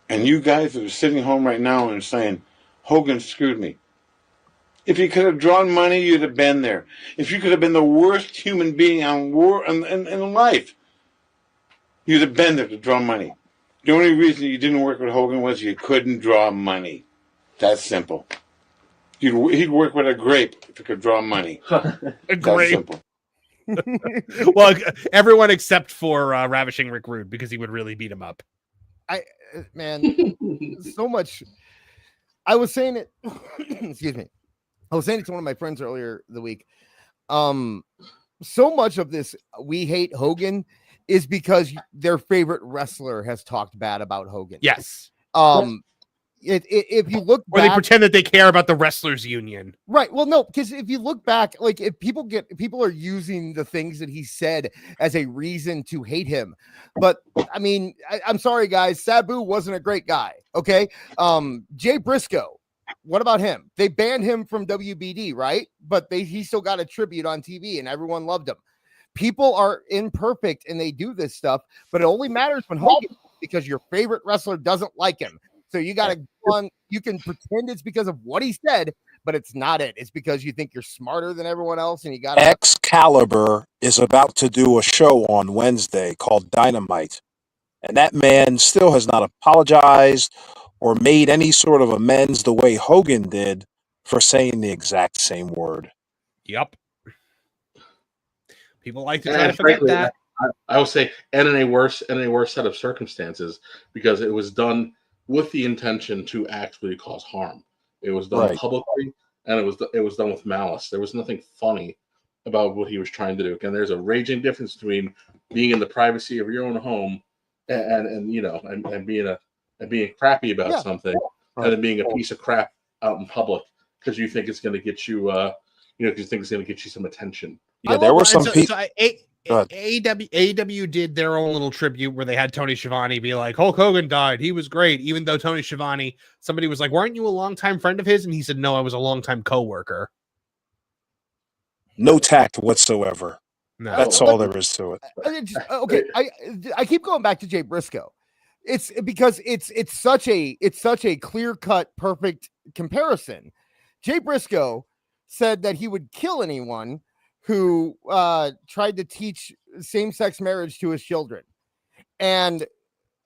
And you guys that are sitting home right now and saying, Hogan screwed me. If you could have drawn money, you'd have been there. If you could have been the worst human being in life, you'd have been there to draw money. The only reason you didn't work with Hogan was you couldn't draw money. That's simple. He'd work with a grape if he could draw money. A grape. Well, everyone except for Ravishing Rick Rude, because he would really beat him up. So much. I was saying it. Excuse me. I was saying it to one of my friends earlier the week. So much of this we hate Hogan is because their favorite wrestler has talked bad about Hogan. Yes. If you look or back, they pretend that they care about the wrestlers union. Right. Well, no, because if you look back, like if people are using the things that he said as a reason to hate him. But I mean, I'm sorry, guys. Sabu wasn't a great guy. Okay. Jay Briscoe. What about him? They banned him from WBD, right? But he still got a tribute on TV and everyone loved him. People are imperfect and they do this stuff, but it only matters when Hogan, because your favorite wrestler doesn't like him. So you got to go on. You can pretend it's because of what he said, but it's not it. It's because you think you're smarter than everyone else, and you got Excalibur is about to do a show on Wednesday called Dynamite, and that man still has not apologized or made any sort of amends the way Hogan did for saying the exact same word. Yep. People like to try to forget that. I would say, and in a worse set of circumstances, because it was done with the intention to actually cause harm. It was done publicly, and it was done with malice. There was nothing funny about what he was trying to do. And there's a raging difference between being in the privacy of your own home and being crappy about something, and then being a piece of crap out in public because you think it's going to get you, because you think it's going to get you some attention. Yeah, there were some people. AEW did their own little tribute where they had Tony Schiavone be like, Hulk Hogan died. He was great. Even though Tony Schiavone, somebody was like, weren't you a longtime friend of his? And he said, no, I was a longtime coworker. No tact whatsoever. No. That's all there is to it. Okay. I keep going back to Jay Briscoe. It's because it's such a clear-cut, perfect comparison. Jay Briscoe said that he would kill anyone who tried to teach same-sex marriage to his children. And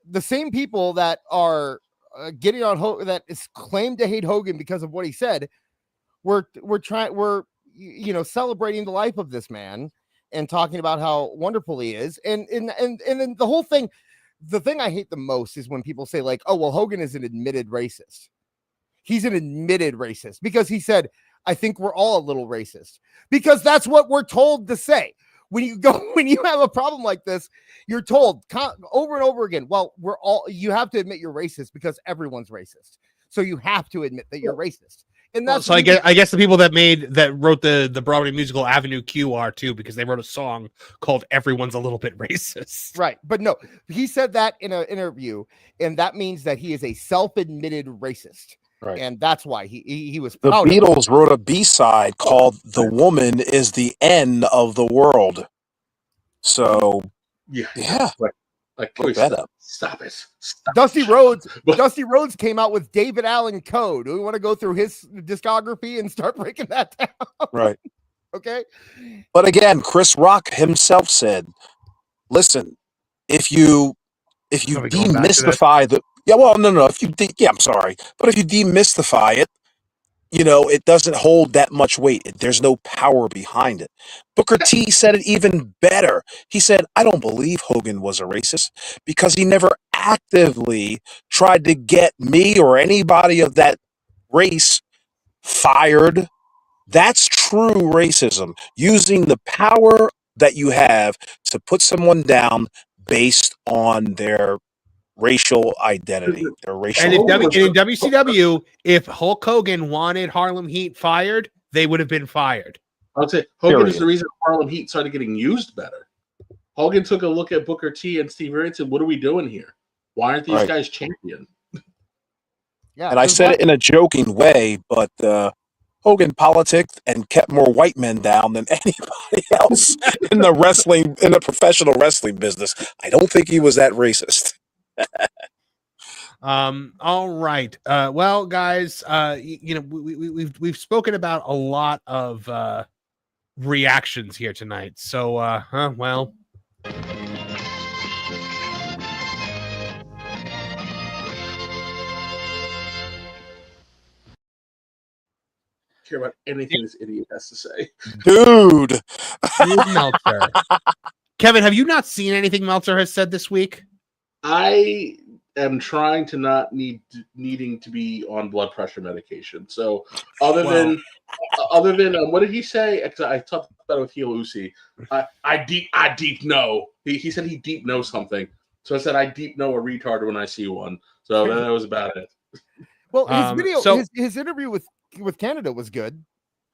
the same people that are getting on that is claimed to hate Hogan because of what he said, we're celebrating the life of this man and talking about how wonderful he is. And then the whole thing, the thing I hate the most is when people say like, oh, well, Hogan is an admitted racist. He's an admitted racist because he said, I think we're all a little racist, because that's what we're told to say. When you have a problem like this, you're told over and over again, well, you have to admit you're racist because everyone's racist. So you have to admit that you're racist. And that's so I guess the people that wrote the Broadway musical Avenue Q are too, because they wrote a song called Everyone's a Little Bit Racist. Right. But no, he said that in an interview, and that means that he is a self-admitted racist. Right. And that's why he was proud. The Beatles wrote a B-side called "The Woman Is the End of the World." So yeah. Like look that up. Stop it. Dusty Rhodes came out with David Allen Code. Do we want to go through his discography and start breaking that down? Right. Okay. But again, Chris Rock himself said, listen, if you demystify the I'm sorry. But if you demystify it, it doesn't hold that much weight. There's no power behind it. Booker T said it even better. He said, I don't believe Hogan was a racist because he never actively tried to get me or anybody of that race fired. That's true racism, using the power that you have to put someone down based on their racial identity, their racial. And in WCW, if Hulk Hogan wanted Harlem Heat fired, they would have been fired. I'll say Hogan is the reason Harlem Heat started getting used better. Hogan took a look at Booker T and Steve Ray and said, "What are we doing here? Why aren't these guys champion?" Yeah, and I said it in a joking way, but Hogan politicked and kept more white men down than anybody else in the professional wrestling business. I don't think he was that racist. All right. Well, guys, we've spoken about a lot of reactions here tonight. So, well. Care about anything this idiot has to say, dude. Meltzer. Kevin, have you not seen anything Meltzer has said this week? I am trying to not needing to be on blood pressure medication. So other than what did he say? I talked about it with Heel Uzi. I deep know. He said he deep knows something. So I said I deep know a retard when I see one. So that was about it. Well, his video, his interview with Canada was good.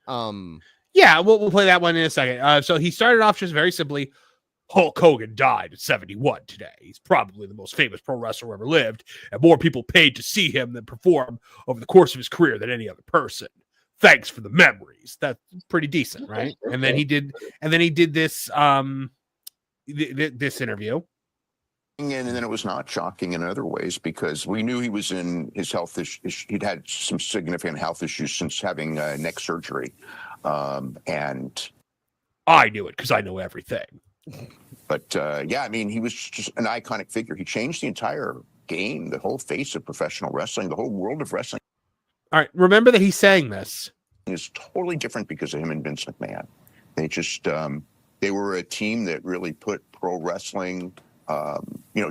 Yeah, we'll play that one in a second. So he started off just very simply. Hulk Hogan died at 71 today. He's probably the most famous pro wrestler who ever lived, and more people paid to see him than perform over the course of his career than any other person. Thanks for the memories. That's pretty decent, right? Okay. And then he did this this interview. And then it was not shocking in other ways because we knew he was in his health issues. He'd had some significant health issues since having neck surgery. And I knew it because I know everything. But he was just an iconic figure. He changed the entire game, the whole face of professional wrestling, the whole world of wrestling. All right, remember that he's saying this. It's totally different because of him and Vince McMahon. They just they were a team that really put pro wrestling,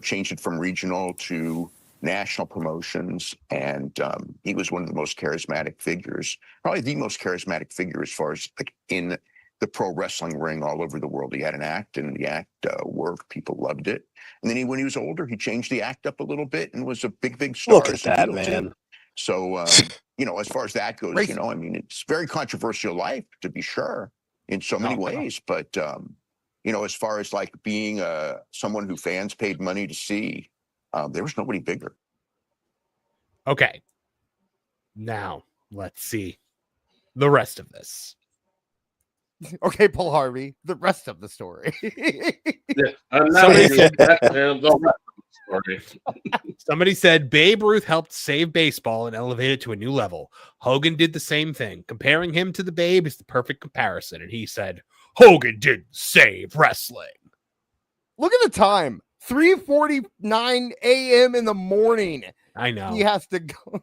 changed it from regional to national promotions, and he was one of the most charismatic figures, probably the most charismatic figure as far as like in the pro wrestling ring all over the world. He had an act, and the act worked. People loved it. And then when he was older, he changed the act up a little bit and was a big star. Look at that, man. Too. So, as far as that goes, it's very controversial life, to be sure, in so many ways. But, as far as like being someone who fans paid money to see, there was nobody bigger. Okay. Now, let's see the rest of this. Okay, Paul Harvey, the rest of the story. Somebody said Babe Ruth helped save baseball and elevate it to a new level. Hogan did the same thing. Comparing him to the Babe is the perfect comparison. And he said, Hogan didn't save wrestling. Look at the time. 3:49 a.m. in the morning. I know. He has to go.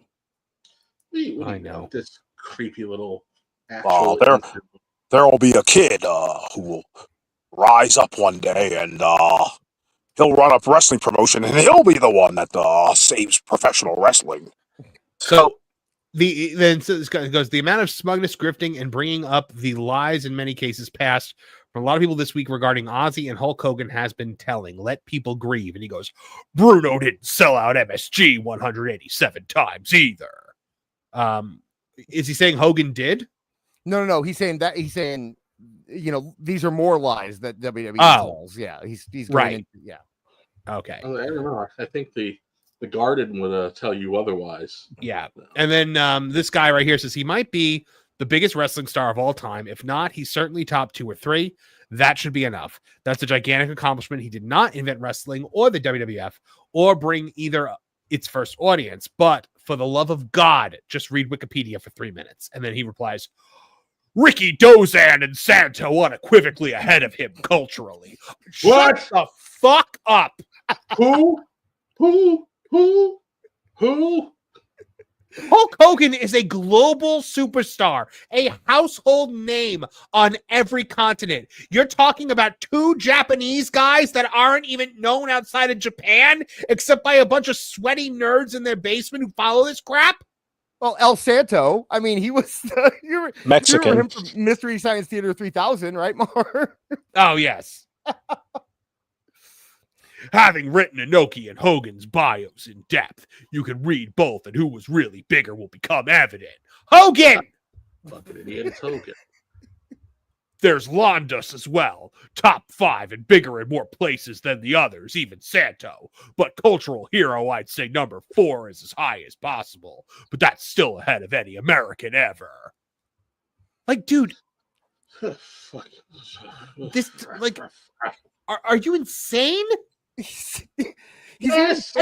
I know. This creepy little there will be a kid who will rise up one day and he'll run up wrestling promotion and he'll be the one that saves professional wrestling. So the amount of smugness, grifting, and bringing up the lies in many cases past from a lot of people this week regarding Ozzy and Hulk Hogan has been telling. Let people grieve. And he goes, Bruno didn't sell out MSG 187 times either. Is he saying Hogan did? No. He's saying these are more lies that WWE tells. Yeah, he's going into, yeah. Okay. I don't know. I think the Garden would tell you otherwise. Yeah. And then this guy right here says he might be the biggest wrestling star of all time. If not, he's certainly top 2 or 3. That should be enough. That's a gigantic accomplishment. He did not invent wrestling or the WWF or bring either its first audience. But for the love of God, just read Wikipedia for 3 minutes. And then he replies, Ricky Dozan and Santo unequivocally ahead of him culturally. What? Shut the fuck up. Who? Hulk Hogan is a global superstar, a household name on every continent. You're talking about 2 Japanese guys that aren't even known outside of Japan, except by a bunch of sweaty nerds in their basement who follow this crap? Well, El Santo, I mean, he was Mexican. You remember him from Mystery Science Theater 3000, right, Mar? Oh, yes. Having written Inoki and Hogan's bios in depth, you can read both, and who was really bigger will become evident. Hogan! Fucking idiot, it's Hogan. There's Londos as well. Top 5 and bigger in more places than the others, even Santo. But cultural hero, I'd say number 4 is as high as possible. But that's still ahead of any American ever. Like, dude, this, like, are you insane? Yes.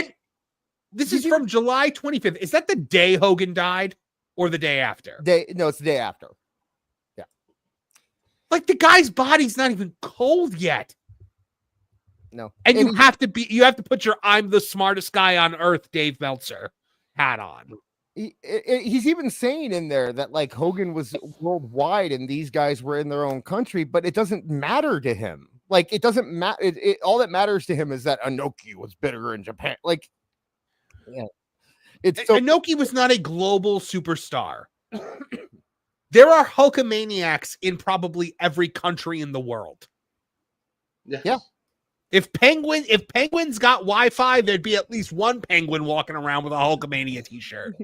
This is from July 25th. Is that the day Hogan died or the day after? No, it's the day after. Yeah. Like, the guy's body's not even cold yet. No. And you have to put your I'm the smartest guy on earth, Dave Meltzer hat on. He's even saying in there that like Hogan was worldwide and these guys were in their own country, but it doesn't matter to him. Like, it doesn't matter. All that matters to him is that Inoki was bigger in Japan. Like, yeah, Inoki was not a global superstar. There are Hulkamaniacs in probably every country in the world. Yes. Yeah. If penguins got Wi-Fi, there'd be at least one penguin walking around with a Hulkamania t-shirt.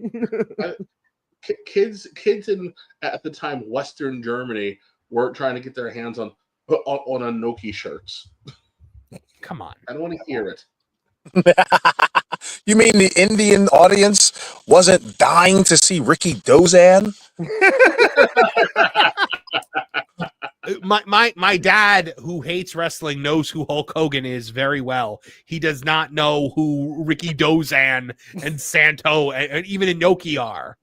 Kids in at the time Western Germany weren't trying to get their hands on Inoki shirts. Come on. I don't want to hear it. You mean the Indian audience wasn't dying to see Ricky Dozan? My dad, who hates wrestling, knows who Hulk Hogan is very well. He does not know who Ricky Dozan and Santo and even Inoki are.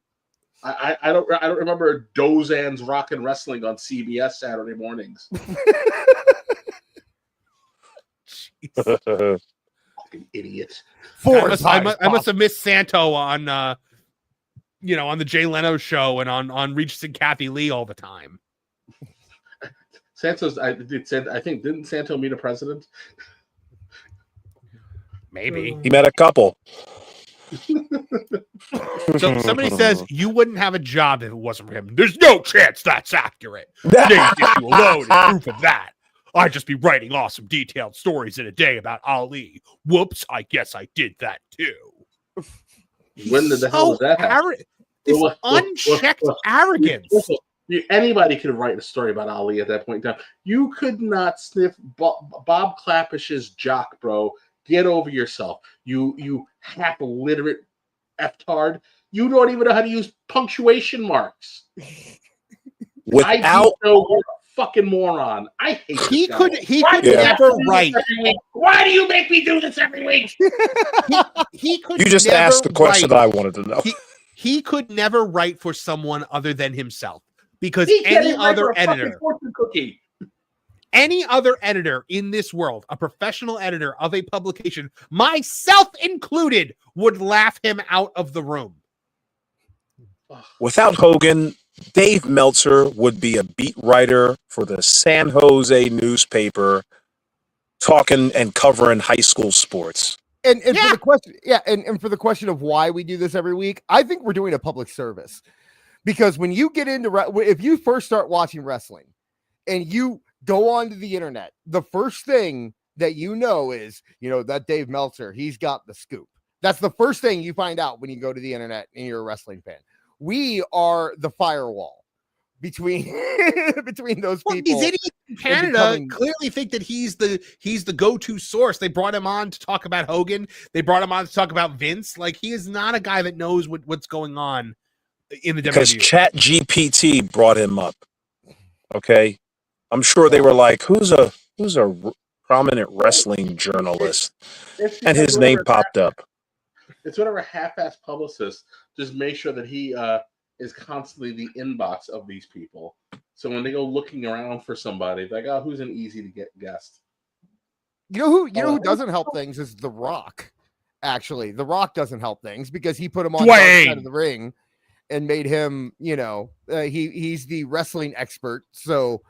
I don't remember Dozan's Rockin' Wrestling on CBS Saturday mornings. Fucking idiot. I must have missed Santo on on the Jay Leno show and on Regis and Kathy Lee all the time. Santo's I think didn't Santo meet a president? Maybe. He met a couple. So somebody says you wouldn't have a job if it wasn't for him. There's no chance that's accurate. Today's issue alone is proof of that. I'd just be writing awesome detailed stories in a day about Ali. Whoops, I guess I did that too. When the hell was that happen? This unchecked arrogance. Anybody could write a story about Ali at that point in time. You could not sniff Bob Clappish's jock, bro. Get over yourself. You half illiterate F-tard. You don't even know how to use punctuation marks. I don't know you're a fucking moron. I hate he could never write. Why do you make me do this every week? he could. You just asked the question that I wanted to know. He could never write for someone other than himself because any other editor. Any other editor in this world, a professional editor of a publication, myself included, would laugh him out of the room. Without Hogan, Dave Meltzer would be a beat writer for the San Jose newspaper, talking and covering high school sports. And for the question, and for the question of why we do this every week, I think we're doing a public service. Because when you get into, if you first start watching wrestling and you go onto the internet, the first thing that you know is, that Dave Meltzer, he's got the scoop. That's the first thing you find out when you go to the internet and you're a wrestling fan. We are the firewall between those people. These idiots in Canada clearly think that he's the go-to source. They brought him on to talk about Hogan. They brought him on to talk about Vince. Like, he is not a guy that knows what's going on in the WWE. Because ChatGPT brought him up. Okay, I'm sure they were like, "Who's a prominent wrestling journalist?" And his name popped up. It's whatever half-ass publicist just make sure that he is constantly the inbox of these people. So when they go looking around for somebody, like, oh, who's an easy to get guest? You know who doesn't help things is The Rock. Actually, The Rock doesn't help things because he put him on the side of the ring and made him, he's the wrestling expert. So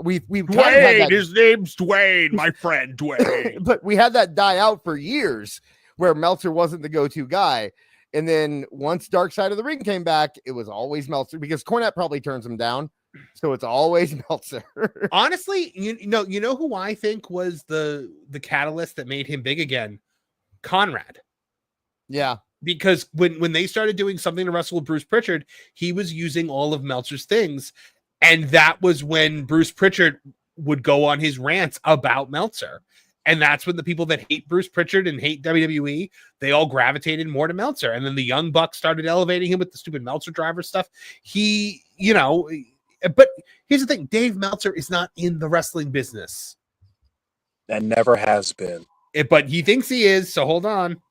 we've Dwayne, his name's Dwayne, my friend Dwayne. But we had that die out for years where Meltzer wasn't the go-to guy. And then once Dark Side of the Ring came back, it was always Meltzer because Cornette probably turns him down. So it's always Meltzer. Honestly, you know who I think was the catalyst that made him big again? Conrad. Yeah. Because when they started doing Something to Wrestle with Bruce Pritchard, he was using all of Meltzer's things. And that was when Bruce Pritchard would go on his rants about Meltzer. And that's when the people that hate Bruce Pritchard and hate WWE, they all gravitated more to Meltzer. And then the Young Bucks started elevating him with the stupid Meltzer driver stuff. But here's the thing. Dave Meltzer is not in the wrestling business. And never has been. But he thinks he is, so hold on.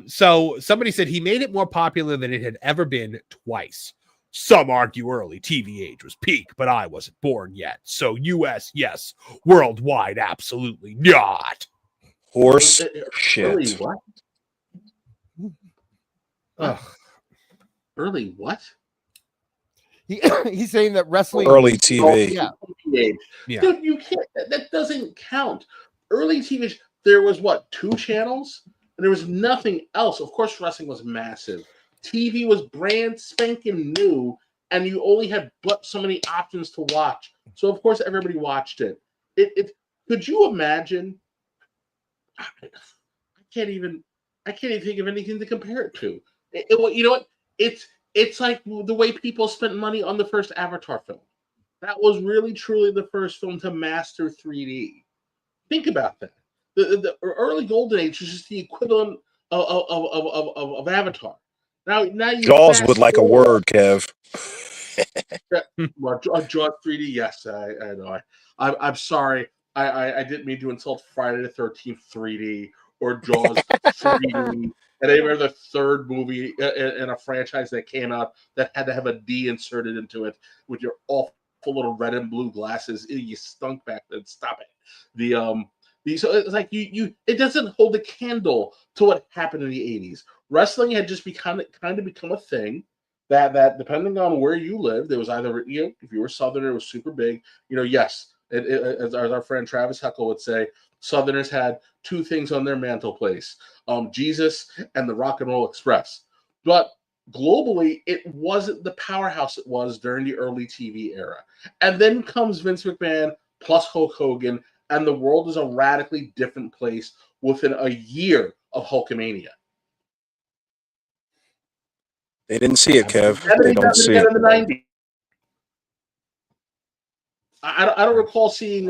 So somebody said he made it more popular than it had ever been twice. Some argue early TV age was peak, but I wasn't born yet. So US, yes. Worldwide, absolutely not. Horse shit. Early what? Early what? He's saying that wrestling early TV. Yeah. Dude, you can't. That doesn't count. Early TV. There was 2 channels, and there was nothing else. Of course, wrestling was massive. TV was brand spanking new, and you only had but so many options to watch. So of course everybody watched it. Could you imagine? I can't even think of anything to compare it to. You know what? It's like the way people spent money on the first Avatar film. That was really truly the first film to master 3D. Think about that. The early golden age was just the equivalent of Avatar. Now you Jaws would like a word, Kev. Jaws 3D, yes, I know. I'm sorry. I didn't mean to insult Friday the 13th 3D or Jaws 3D. And I remember the third movie in a franchise that came out that had to have a D inserted into it with your awful little red and blue glasses. You stunk back then. Stop it. So it's like it doesn't hold a candle to what happened in the 80s. Wrestling had just kind of become a thing that depending on where you lived, there was either if you were Southern, it was super big. Yes, as our friend Travis Heckle would say, Southerners had 2 things on their mantelpiece: Jesus and the Rock and Roll Express. But globally, it wasn't the powerhouse it was during the early TV era. And then comes Vince McMahon plus Hulk Hogan, and the world is a radically different place within a year of Hulkamania. They didn't see it, Kev. They don't see it. it. In the 90s. I don't recall seeing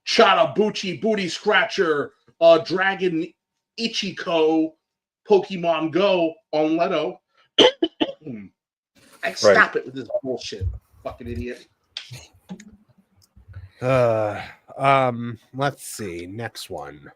Chatabuchi, Booty Scratcher, Dragon Ichiko, Pokemon Go on Leto. Stop it with this bullshit, fucking idiot. Let's see. Next one.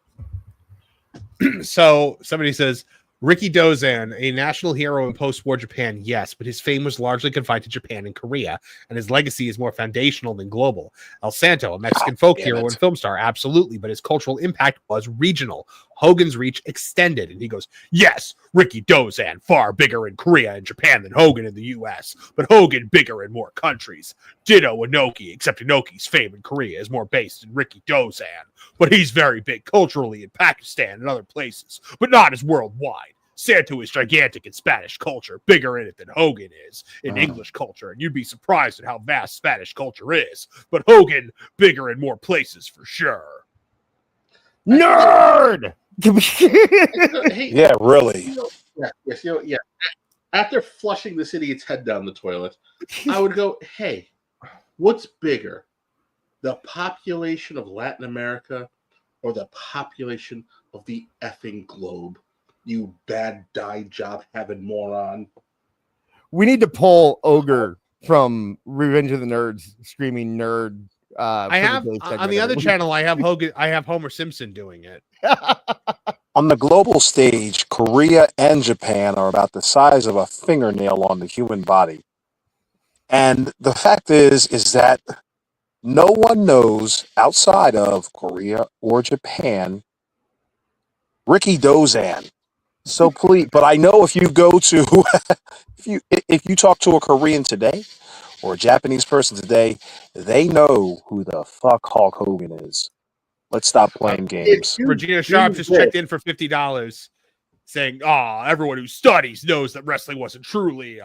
So somebody says Ricky Dozan, a national hero in post-war Japan, yes, but his fame was largely confined to Japan and Korea, and his legacy is more foundational than global. El Santo, a Mexican folk hero and film star, absolutely, but his cultural impact was regional. Hogan's reach extended. And he goes, yes, Ricky Dozan, far bigger in Korea and Japan than Hogan in the U.S., but Hogan bigger in more countries. Ditto Inoki, except Inoki's fame in Korea is more based in Ricky Dozan, but he's very big culturally in Pakistan and other places, but not as worldwide. Santo is gigantic in Spanish culture, bigger in it than Hogan is in English culture, and you'd be surprised at how vast Spanish culture is. But Hogan, bigger in more places for sure. Nerd! Hey, Yeah, really. Yeah. After flushing this idiot's head down the toilet, I would go, hey, what's bigger, the population of Latin America or the population of the effing globe? You bad dye job having moron. We need to pull Ogre from Revenge of the Nerds screaming nerd. I have on the other channel, I have Hogan, I have Homer Simpson doing it. On the global stage, Korea and Japan are about the size of a fingernail on the human body. And the fact is that no one knows outside of Korea or Japan Ricky Dozan. So please, but I know if you go to if you talk to a Korean today or a Japanese person today, they know who the fuck Hulk Hogan is. Let's stop playing games. Regina Sharp just checked in for $50 saying, everyone who studies knows that wrestling wasn't truly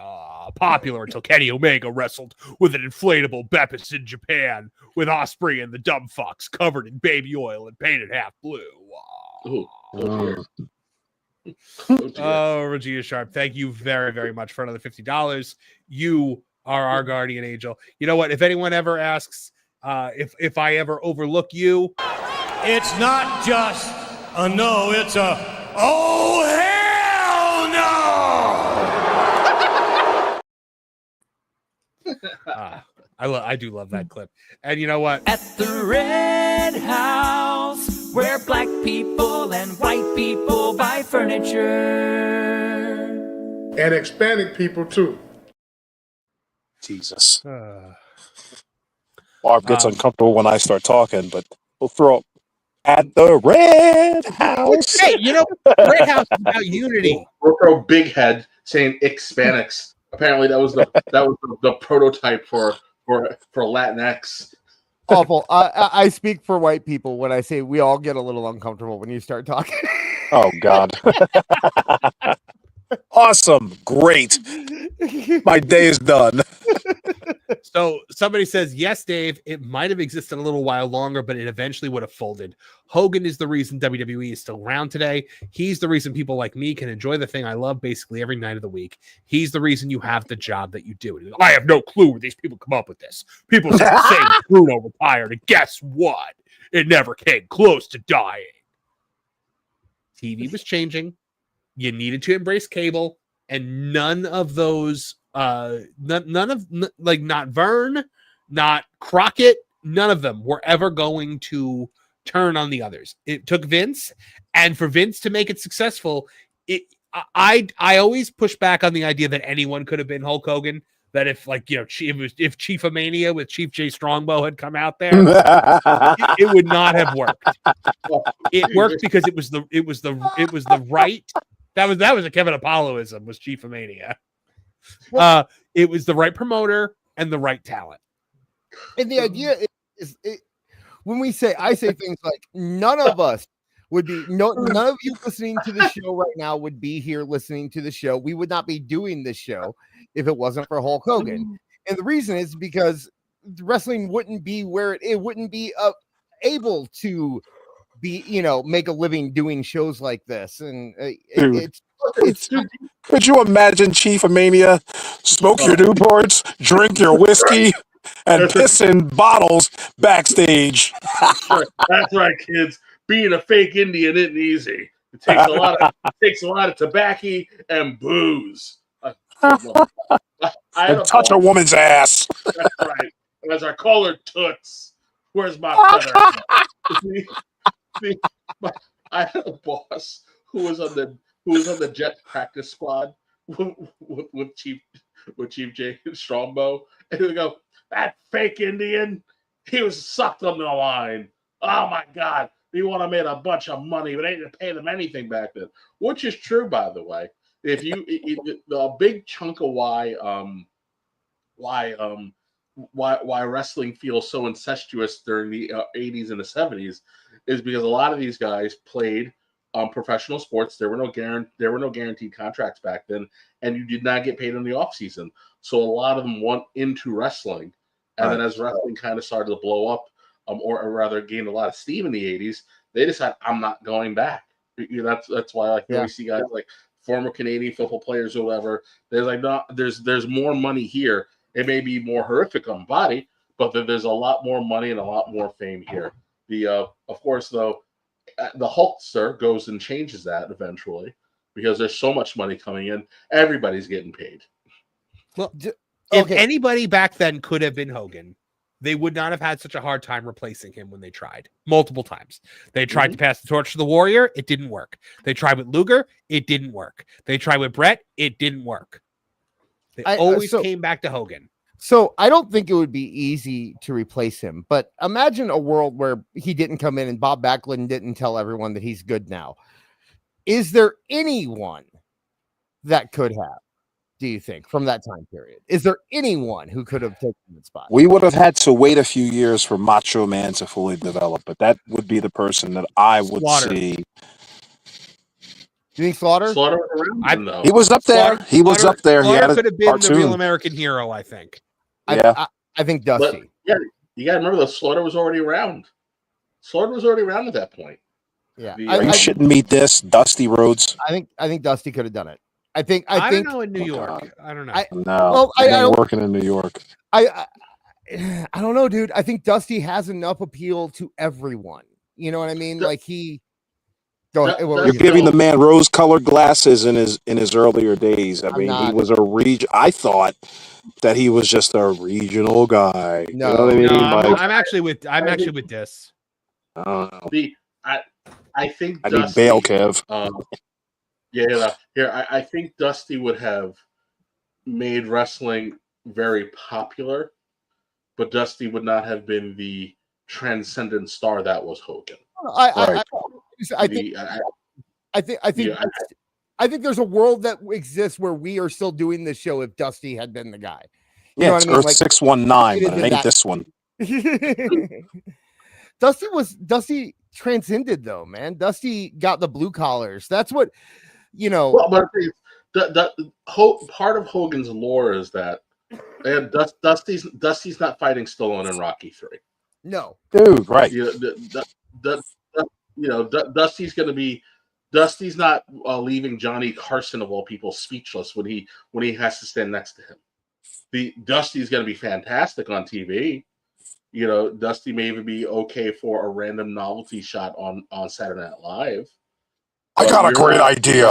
popular until Kenny Omega wrestled with an inflatable Beppis in Japan with Osprey and the dumb fucks covered in baby oil and painted half blue. Oh, Regina Sharp, thank you very, very much for another $50. You are our guardian angel. You know what? If anyone ever asks if I ever overlook you, It's not just a no, it's a oh hell no! I do love that clip. And you know what? At the Red House, where black people and white people buy furniture. And Hispanic people too. Jesus. Barb gets uncomfortable when I start talking, but we'll throw at the Red House. Hey, you know, Red House is about unity. We'll throw Big Head saying Hispanics. Apparently, that was the prototype for Latinx. Awful. I speak for white people when I say we all get a little uncomfortable when you start talking. Oh God. Awesome. Great. My day is done. So somebody says, yes, Dave, it might have existed a little while longer, but it eventually would have folded. Hogan is the reason WWE is still around today. He's the reason people like me can enjoy the thing I love basically every night of the week. He's the reason you have the job that you do. I have no clue where these people come up with this. People say Bruno retired, and guess what? It never came close to dying. TV was changing. You needed to embrace cable, and none of those not Vern, not Crockett, none of them were ever going to turn on the others. It took Vince, and for Vince to make it successful, I always push back on the idea that anyone could have been Hulk Hogan. That if if Chief of Mania with Chief J Strongbow had come out there, it would not have worked. It worked because it was the right. That was a Kevin Apolloism, was Chief of Mania. It was the right promoter and the right talent. And the idea is when I say things like none of us would be none of you listening to the show right now would be here listening to the show. We would not be doing this show if it wasn't for Hulk Hogan. And the reason is because wrestling wouldn't be where it wouldn't be able to be, make a living doing shows like this. And it's could you imagine Chief of Mania? Smoke your Newports, drink your whiskey, and piss in bottles backstage. That's right, kids. Being a fake Indian isn't easy. It takes a lot of tobacco and booze. And touch a woman's ass. That's right. As I call her toots. Where's my feather? I had a boss who was on the jet practice squad with Chief J Strongbow, and he would go, "That fake Indian, he was sucked on the line. Oh my God, to make a bunch of money, but they didn't pay them anything back then, which is true, by the way. If you the big chunk of why wrestling feels so incestuous during the 80s and the 70s is because a lot of these guys played professional sports. There were no guaranteed contracts back then, and you did not get paid in the off season. So a lot of them went into wrestling, and then as wrestling kind of started to blow up, or rather gained a lot of steam in the 80s, they decided, I'm not going back. That's why we see guys like former Canadian football players or whatever. There's like, no, there's more money here. It may be more horrific on body, but there's a lot more money and a lot more fame here. Of course, though, the Hulkster goes and changes that eventually because there's so much money coming in. Everybody's getting paid. Well, if anybody back then could have been Hogan, they would not have had such a hard time replacing him when they tried multiple times. They tried to pass the torch to the Warrior. It didn't work. They tried with Luger. It didn't work. They tried with Brett. It didn't work. They always came back to Hogan. So I don't think it would be easy to replace him, but imagine a world where he didn't come in and Bob Backlund didn't tell everyone that he's good now. Is there anyone that could have, do you think, from that time period? Is there anyone who could have taken that spot? We would have had to wait a few years for Macho Man to fully develop, but that would be the person that I would see. Do you think Slaughter? Slaughter was around though. He was up there. He was up there. He had a could have been cartoon. the real American hero, I think. Yeah. I think Dusty. But, yeah, you got to remember that Slaughter was already around. Slaughter was already around at that point. Yeah. Are you shouldn't meet this Dusty Rhodes? I think Dusty could have done it. I don't know in New York. I don't know. I don't working in New York. I don't know, dude. I think Dusty has enough appeal to everyone. You know what I mean? Like You're giving the man rose-colored glasses in his earlier days. I mean, he was I thought that he was just a regional guy. No, you know what I mean? No, I'm actually with this. I don't know. I think I Dusty, need bail, Kev. I think Dusty would have made wrestling very popular, but Dusty would not have been the transcendent star that was Hogan. I think there's a world that exists where we are still doing this show if Dusty had been the guy. You know it's what I mean? Earth 619, but it ain't this one. Dusty transcended though, man. Dusty got the blue collars. That's what, you know. Well, but part of Hogan's lore is that Dusty's not fighting Stallone in Rocky 3. No, dude, right? Dusty's not leaving Johnny Carson of all people speechless when he has to stand next to him. Dusty's going to be fantastic on TV. You know, Dusty may even be okay for a random novelty shot on Saturday Night Live. I got a great idea.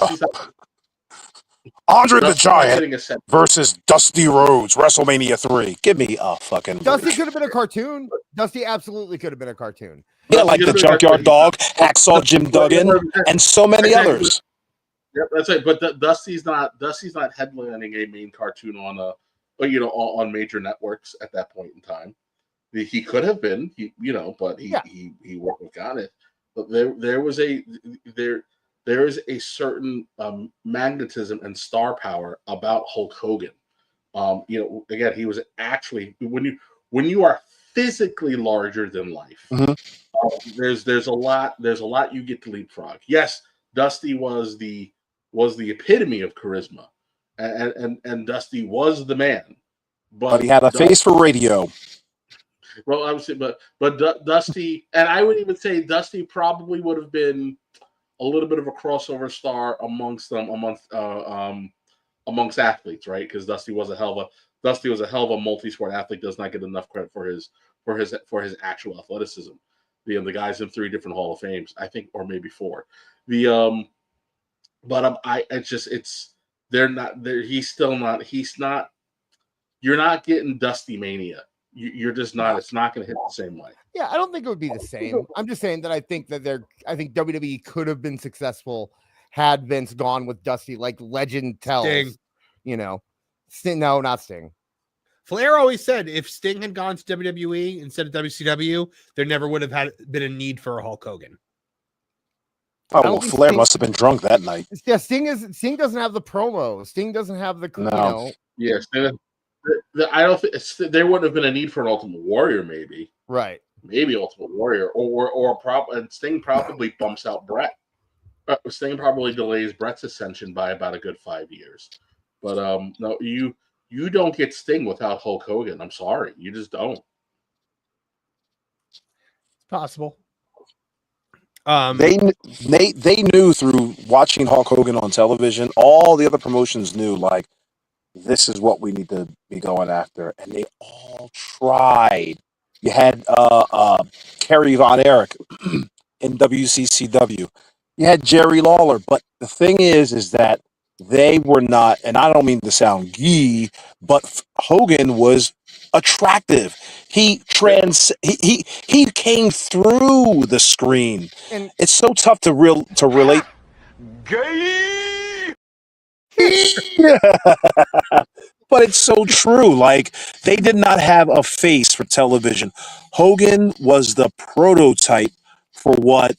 Andre the Giant versus Dusty Rhodes, WrestleMania 3. Give me a fucking Dusty break. could have been a cartoon. Dusty absolutely could have been a cartoon. Yeah, like the Junkyard Dog, Hacksaw Jim Duggan, and so many others. Yep, that's right. But Dusty's not headlining a main cartoon on major networks at that point in time. He could have been, he wouldn't have got it. But there is a certain magnetism and star power about Hulk Hogan. Again, he was actually when you are physically larger than life. Mm-hmm. There's a lot you get to leapfrog. Yes, Dusty was the epitome of charisma, and Dusty was the man. But he had a face for radio. Well, obviously, but Dusty, and I would even say Dusty probably would have been a little bit of a crossover star amongst athletes, right? Because Dusty was a hell of a multi-sport athlete. Does not get enough credit for his actual athleticism. The guy's in 3 different Hall of Fames, I think, or maybe 4. He's not. You're not getting Dusty Mania. You're just not. It's not going to hit the same way. Yeah, I don't think it would be the same. I'm just saying that I think WWE could have been successful had Vince gone with Dusty, like legend tells. Sting. You know, Sting. No, not Sting. Flair always said if Sting had gone to WWE instead of WCW, there never would have been a need for a Hulk Hogan. Oh, well, Flair must have been drunk that night. Yeah, Sting doesn't have the promo. Sting doesn't have the Yes, I don't think there wouldn't have been a need for an Ultimate Warrior, maybe. Right. Maybe Ultimate Warrior, and Sting probably bumps out Brett. Sting probably delays Brett's ascension by about a good 5 years. But no, you don't get Sting without Hulk Hogan. I'm sorry, you just don't. It's possible. They knew through watching Hulk Hogan on television, all the other promotions knew, like, this is what we need to be going after, and they all tried. You had Kerry Von Erich in WCCW. You had Jerry Lawler, but the thing is that they were not, and I don't mean to sound gee, but Hogan was attractive. He came through the screen, and it's so tough to relate. Gay! But it's so true. Like, they did not have a face for television. Hogan was the prototype for what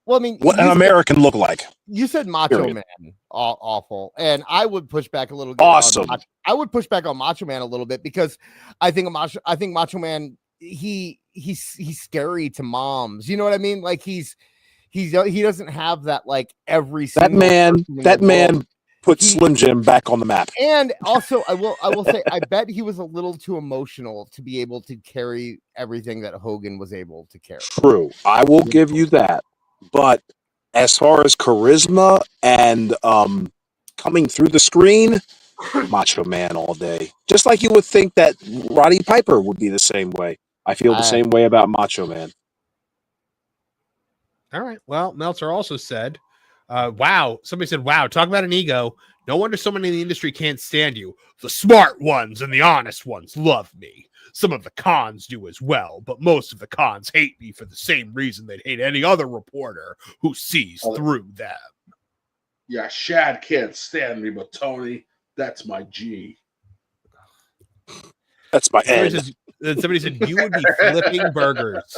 an American looked like. You said Macho Period. Man, awful, and I would push back a little. Awesome. I would push back on Macho Man a little bit because I think Macho Man he's scary to moms. You know what I mean? Like he doesn't have that like every single that man put Slim Jim back on the map. And also, I will say, I bet he was a little too emotional to be able to carry everything that Hogan was able to carry. True, I will give you that. But as far as charisma and coming through the screen, Macho Man all day. Just like you would think that Roddy Piper would be the same way. I feel the same way about Macho Man. All right. Well, Meltzer also said, wow. Somebody said, wow, talk about an ego. No wonder so many in the industry can't stand you. The smart ones and the honest ones love me. Some of the cons do as well, but most of the cons hate me for the same reason they'd hate any other reporter who sees through them. Yeah, Shad can't stand me, but Tony, that's my G. That's my N. Somebody said, you would be flipping burgers.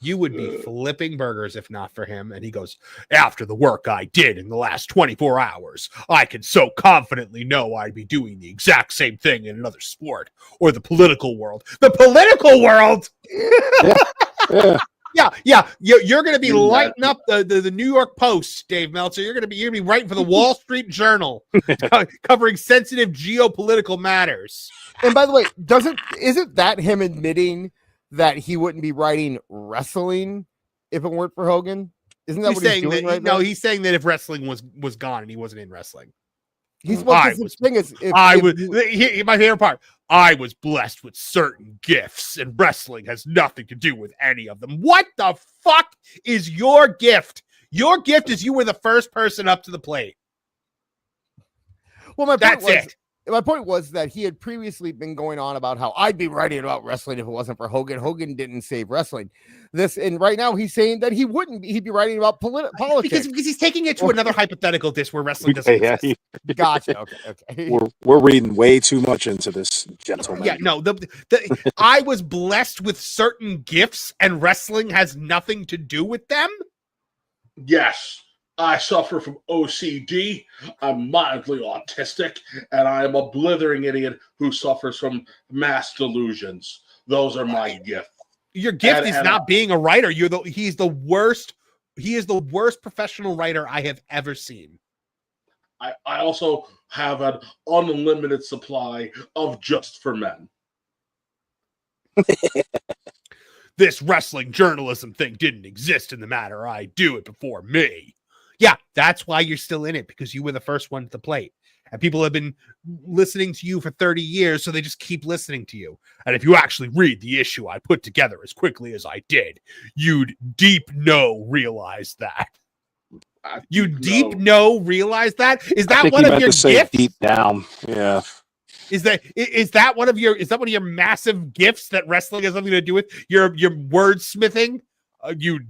You would be flipping burgers if not for him. And he goes, after the work I did in the last 24 hours, I can so confidently know I'd be doing the exact same thing in another sport or the political world. The political world! Yeah. You're going to be lighting up the New York Post, Dave Meltzer. You're going to be writing for the Wall Street Journal, covering sensitive geopolitical matters. And by the way, isn't that him admitting that he wouldn't be writing wrestling if it weren't for Hogan? Isn't that what he's doing right now? No, he's saying that if wrestling was gone and he wasn't in wrestling. My favorite part. I was blessed with certain gifts, and wrestling has nothing to do with any of them. What the fuck is your gift? Your gift is you were the first person up to the plate. Well, my point was that he had previously been going on about how I'd be writing about wrestling if it wasn't for Hogan. Hogan didn't save wrestling. And right now he's saying that he wouldn't. He'd be writing about politics because he's taking it to another hypothetical dish where wrestling doesn't exist. Gotcha. Okay. We're reading way too much into this, gentleman. Yeah, no. I was blessed with certain gifts, and wrestling has nothing to do with them. Yes. I suffer from OCD, I'm mildly autistic, and I am a blithering idiot who suffers from mass delusions. Those are my gifts. Your gift is not being a writer. He is the worst professional writer I have ever seen. I also have an unlimited supply of Just for Men. This wrestling journalism thing didn't exist in the matter. I do it before me. Yeah, that's why you're still in it, because you were the first one to the plate. And people have been listening to you for 30 years, so they just keep listening to you. And if you actually read the issue I put together as quickly as I did, you'd realize that. Realize that? Is that one of your gifts? Deep down, yeah. Is that one of your massive gifts that wrestling has something to do with? Your wordsmithing? You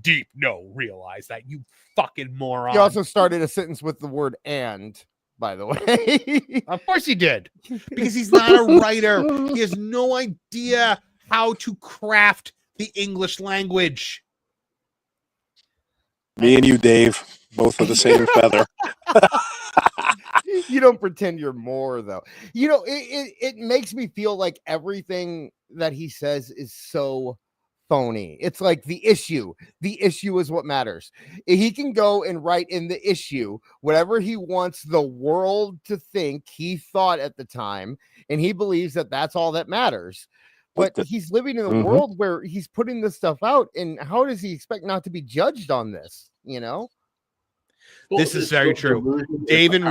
realize that, you fucking moron. He also started a sentence with the word "and," by the way. Of course he did, because he's not a writer. He has no idea how to craft the English language. Me and you, Dave, both of the same feather. You don't pretend you're more, though. You know, it makes me feel like everything that he says is so phony. It's like the issue is what matters. He can go and write in the issue whatever he wants the world to think he thought at the time, and he believes that that's all that matters. But he's living in a world where he's putting this stuff out, and how does he expect not to be judged on this? You know, this is very true. Dave and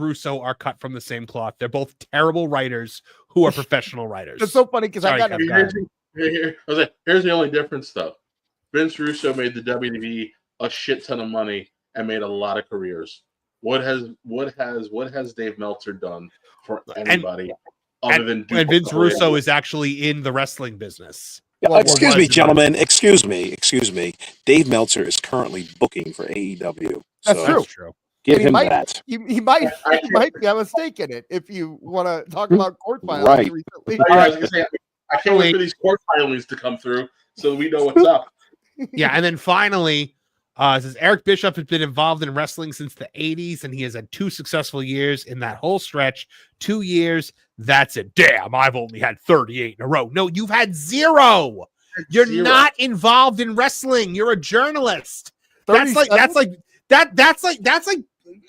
Russo are cut from the same cloth. They're both terrible writers who are professional writers. It's so funny because I got here's the only difference, though. Vince Russo made the WWE a shit ton of money and made a lot of careers. What has Dave Meltzer done for anybody other than Vince Russo is actually in the wrestling business? Well, excuse me, gentlemen. Excuse me. Dave Meltzer is currently booking for AEW. That's true. Give him that. He might be a mistake in it if you want to talk about court filings. Right. Recently. I was gonna say, I can't wait for these court filings to come through so we know what's up. Yeah, and then finally, it says Eric Bischoff has been involved in wrestling since the 80s, and he has had 2 successful years in that whole stretch. 2 years, that's it. Damn, I've only had 38 in a row. No, you've had 0. You're not involved in wrestling. You're a journalist. That's like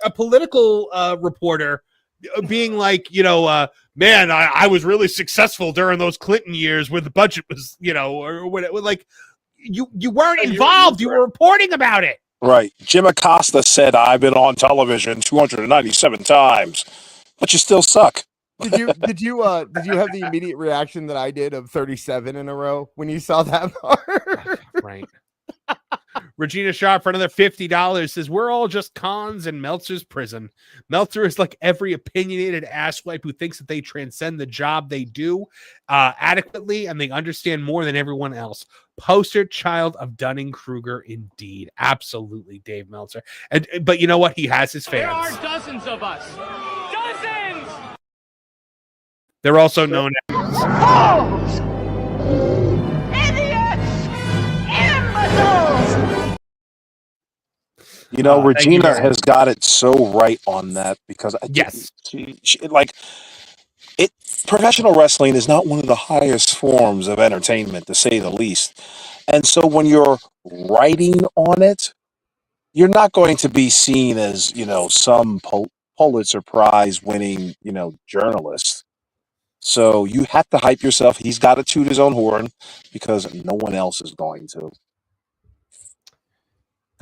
a political reporter being like, man, I was really successful during those Clinton years where the budget was, or whatever. Like, you weren't involved. You were reporting about it. Right. Jim Acosta said, I've been on television 297 times, but you still suck. Did you have the immediate reaction that I did of 37 in a row when you saw that part? Right. Regina Sharp for another $50 says, we're all just cons in Meltzer's prison. Meltzer is like every opinionated asswipe who thinks that they transcend the job they do adequately, and they understand more than everyone else. Poster child of Dunning-Kruger indeed. Absolutely, Dave Meltzer. But you know what? He has his fans. There are dozens of us. Dozens! They're also known as Fools! Idiots! Imbeciles! Regina has got it so right on that because professional wrestling is not one of the highest forms of entertainment, to say the least. And so when you're writing on it, you're not going to be seen as, some Pulitzer Prize winning, journalist. So you have to hype yourself. He's got to toot his own horn because no one else is going to.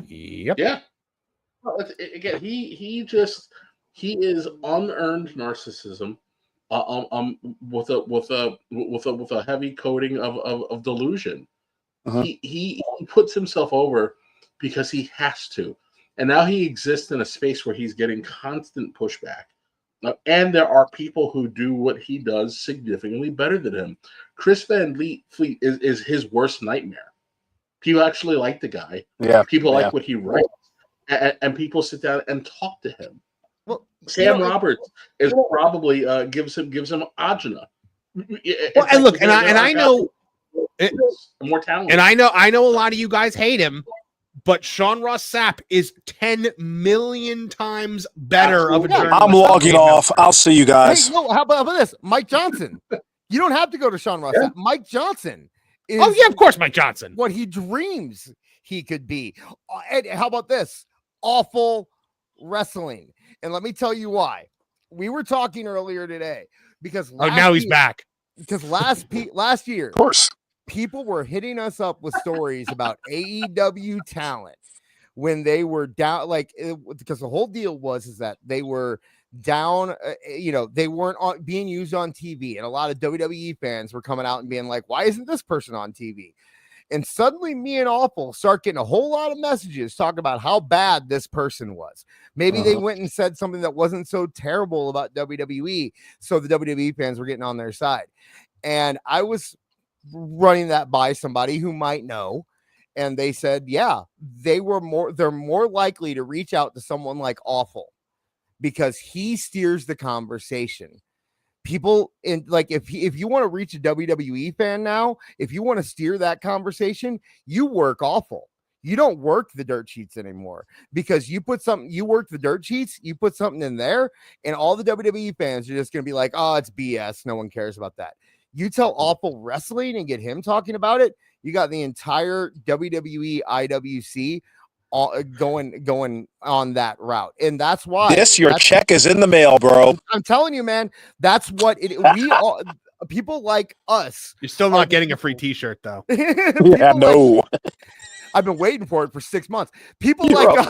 Yep. Yeah. Well, again, he is unearned narcissism, with a heavy coating of delusion. Uh-huh. He puts himself over because he has to, and now he exists in a space where he's getting constant pushback. And there are people who do what he does significantly better than him. Chris Van Fleet is his worst nightmare. People actually like the guy. Yeah. People like what he writes. And people sit down and talk to him. Well, Sam Roberts is probably gives him agina. Well, and look, I know more talent. And I know a lot of you guys hate him, but Sean Ross Sapp is 10 million times better of a journalist. I'm logging off. I'll see you guys. Hey, no, how about this? Mike Johnson. You don't have to go to Sean Ross Sapp. Mike Johnson is of course, Mike Johnson. What he dreams he could be. And how about this? Awful wrestling. And let me tell you why. We were talking earlier today because now he's back. Because last year, of course, people were hitting us up with stories about AEW talent when they were down, because the whole deal is that they were down, they weren't being used on TV, and a lot of WWE fans were coming out and being like, why isn't this person on TV? And suddenly me and Awful start getting a whole lot of messages talking about how bad this person was. Maybe they went and said something that wasn't so terrible about WWE, so the WWE fans were getting on their side. And I was running that by somebody who might know, and they said, yeah, they're more likely to reach out to someone like Awful because he steers the conversation. People if you want to reach a WWE fan now, if you want to steer that conversation, you work Awful. You don't work the dirt sheets anymore because you work the dirt sheets, you put something in there, and all the WWE fans are just going to be like, oh, it's BS. No one cares about that. You tell Awful Wrestling and get him talking about it. You got the entire WWE IWC going on that route. And that's why your check is in the mail, bro. I'm telling you, man, that's what we all people like us. You're still not getting a free t-shirt though. Yeah, no. I've been waiting for it for 6 months. People like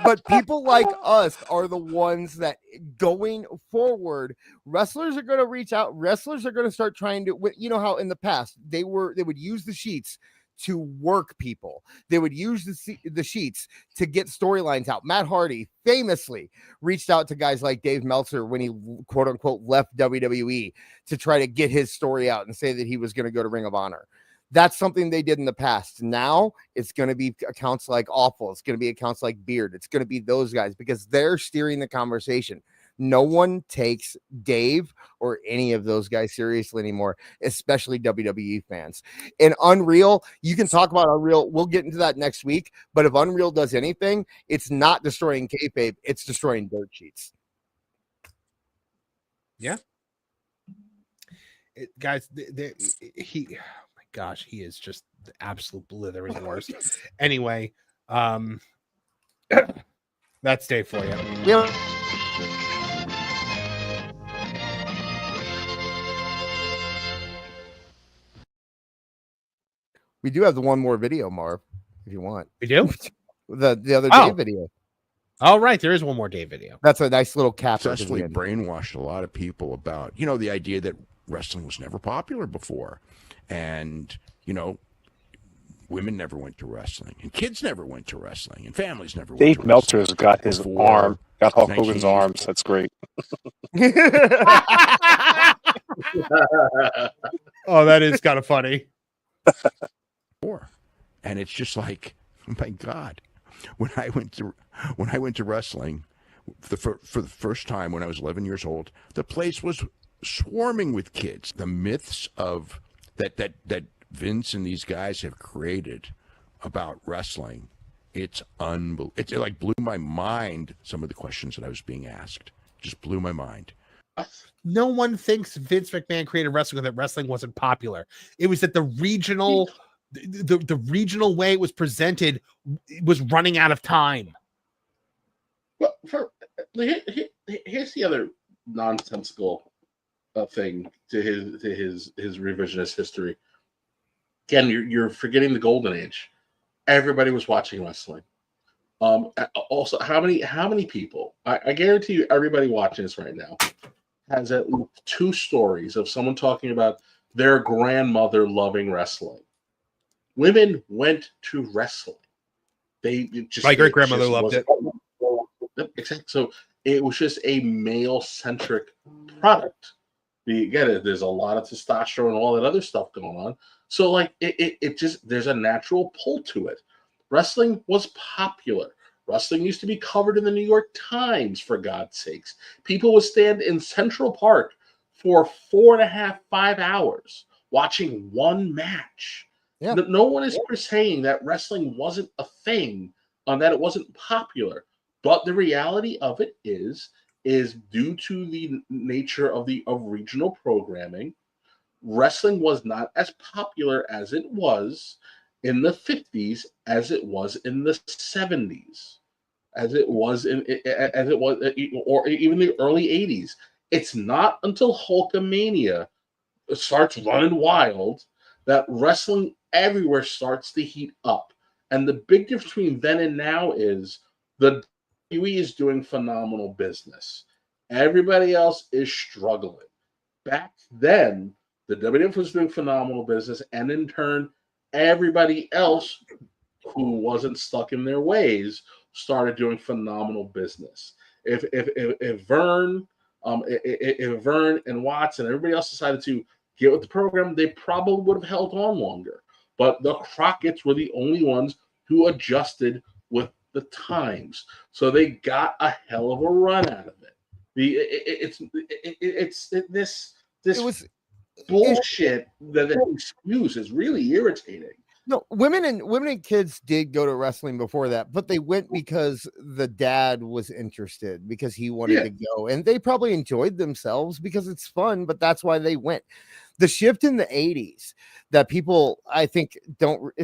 but people like us are the ones that going forward, wrestlers are going to reach out. Wrestlers are going to start trying to, you know how in the past they would use the sheets to work people. They would use the sheets to get storylines out. Matt Hardy famously reached out to guys like Dave Meltzer when he quote unquote left WWE to try to get his story out and say that he was going to go to Ring of Honor. That's something they did in the past. Now it's going to be accounts like Awful. It's going to be accounts like Beard. It's going to be those guys because they're steering the conversation. No one takes Dave or any of those guys seriously anymore, especially WWE fans. And Unreal, you can talk about Unreal. We'll get into that next week. But if Unreal does anything, it's not destroying kayfabe. It's destroying dirt sheets. Yeah. Guys, he... gosh, he is just the absolute blithering worst. Anyway, that's Dave for you. We do have the one more video, Marv, if you want. We do? the other Dave video. All right, there is one more Dave video. That's a nice little cap. Successfully brainwashed a lot of people about, the idea that wrestling was never popular before. And, women never went to wrestling, and kids never went to wrestling, and families never went to wrestling. Dave Meltzer's got his arm, got Hulk Hogan's arms. That's great. Oh, that is kind of funny. And it's just like, oh my God, when I went to wrestling for the first time when I was 11 years old, the place was swarming with kids. The myths of that Vince and these guys have created about wrestling, it's unbelievable. It like blew my mind. Some of the questions that I was being asked just blew my mind. No one thinks Vince McMahon created wrestling that wrestling wasn't popular. It was that the regional way it was presented was running out of time. Well, here's the other nonsensical thing to his revisionist history. Again, you're forgetting the golden age. Everybody was watching wrestling. Also, how many people? I guarantee you, everybody watching this right now has at least 2 stories of someone talking about their grandmother loving wrestling. Women went to wrestling. My great grandmother loved it. Exactly. So it was just a male centric product. You get it. There's a lot of testosterone and all that other stuff going on. So like it just, there's a natural pull to it. Wrestling was popular. Wrestling used to be covered in the New York Times, for God's sakes. People would stand in Central Park for 4.5, 5 hours watching one match. Yeah. No one is saying that wrestling wasn't a thing, that it wasn't popular. But the reality of it is due to the nature of regional programming, wrestling was not as popular as it was in the 50s, as it was in the 70s, as it was or even the early 80s. It's not until Hulkamania starts running wild that wrestling everywhere starts to heat up. And the big difference between then and now is the WWE is doing phenomenal business. Everybody else is struggling. Back then, the WWF was doing phenomenal business, and in turn, everybody else who wasn't stuck in their ways started doing phenomenal business. If Vern and Watts and everybody else decided to get with the program, they probably would have held on longer. But the Crockett's were the only ones who adjusted with the times, so they got a hell of a run out of it. bullshit that they excuse is really irritating. No, women and kids did go to wrestling before that, but they went because the dad was interested, because he wanted to go, and they probably enjoyed themselves because it's fun, but that's why they went. The shift in the 80s that people, I think,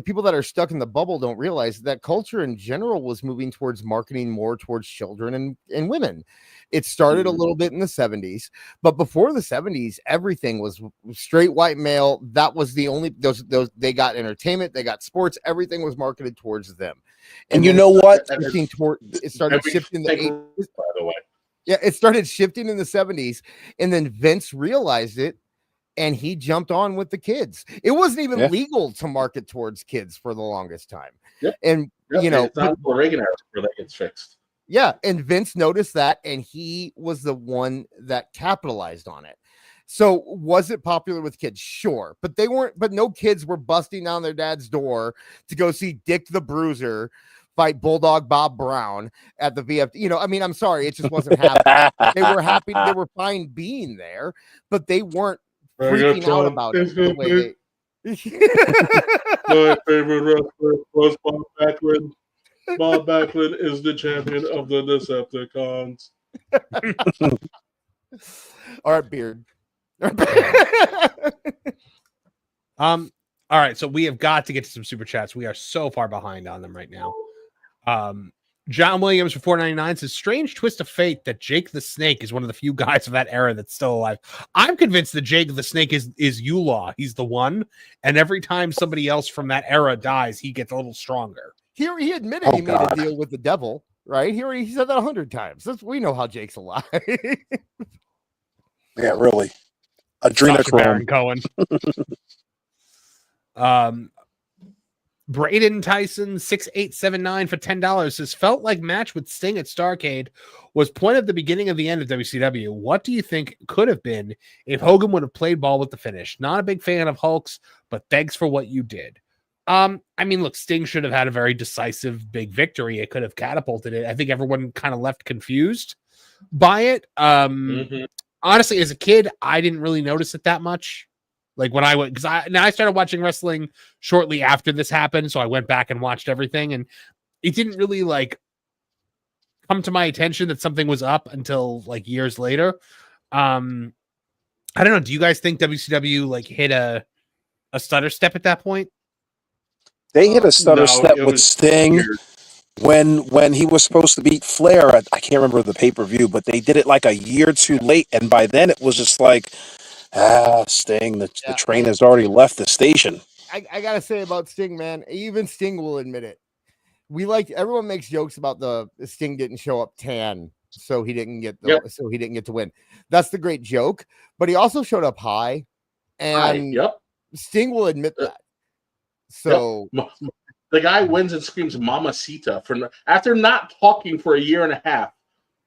people that are stuck in the bubble don't realize that culture in general was moving towards marketing more towards children and women. It started a little bit in the 70s, but before the 70s, everything was straight white male. That was the only, those they got entertainment, they got sports, everything was marketed towards them. And you know what? It started shifting the 80s. By the way. Yeah, it started shifting in the 70s, and then Vince realized it, and he jumped on with the kids. It wasn't even legal to market towards kids for the longest time. And you know, it's not until Reagan era where that gets fixed. Yeah, and Vince noticed that, and he was the one that capitalized on it. So was it popular with kids? Sure, but they weren't. But no kids were busting down their dad's door to go see Dick the Bruiser fight Bulldog Bob Brown at the VFW. You know, I mean, I'm sorry, it just wasn't happening. They were happy, they were fine being there, but they weren't freaking out about it the way My favorite wrestler was Bob Backlund. Bob Backlund is the champion of the Decepticons. All right, Beard. All right, so we have got to get to some super chats. We are so far behind on them right now. John Williams for $4.99 says, strange twist of fate that Jake the Snake is one of the few guys of that era that's still alive. I'm convinced that Jake the Snake is Eulaw. He's the one, and every time somebody else from that era dies, he gets a little stronger. He admitted he made a deal with the devil, right? He said that 100 times. We know how Jake's alive. Yeah, really. Adrenochrome. Cohen. Braden Tyson 6879 for $10 says, felt like match with Sting at Starrcade was point of the beginning of the end of WCW. What do you think could have been if Hogan would have played ball with the finish? Not a big fan of Hulk's, but thanks for what you did. I mean, look, Sting should have had a very decisive big victory. It could have catapulted it. I think everyone kind of left confused by it. Honestly, as a kid, I didn't really notice it that much. Like when I went, because I started watching wrestling shortly after this happened, so I went back and watched everything, and it didn't really like come to my attention that something was up until like years later. I don't know. Do you guys think WCW like hit a stutter step at that point? They hit a stutter step with Sting when he was supposed to beat Flair. I can't remember the pay-per-view, but they did it like a year too late, and by then it was just like, Sting, the train has already left the station. I gotta say about Sting, man, even Sting will admit it. Everyone makes jokes about the Sting didn't show up tan, so he didn't get to win. That's the great joke, but he also showed up high, and Sting will admit that. So the guy wins and screams "Mamacita" after not talking for a year and a half.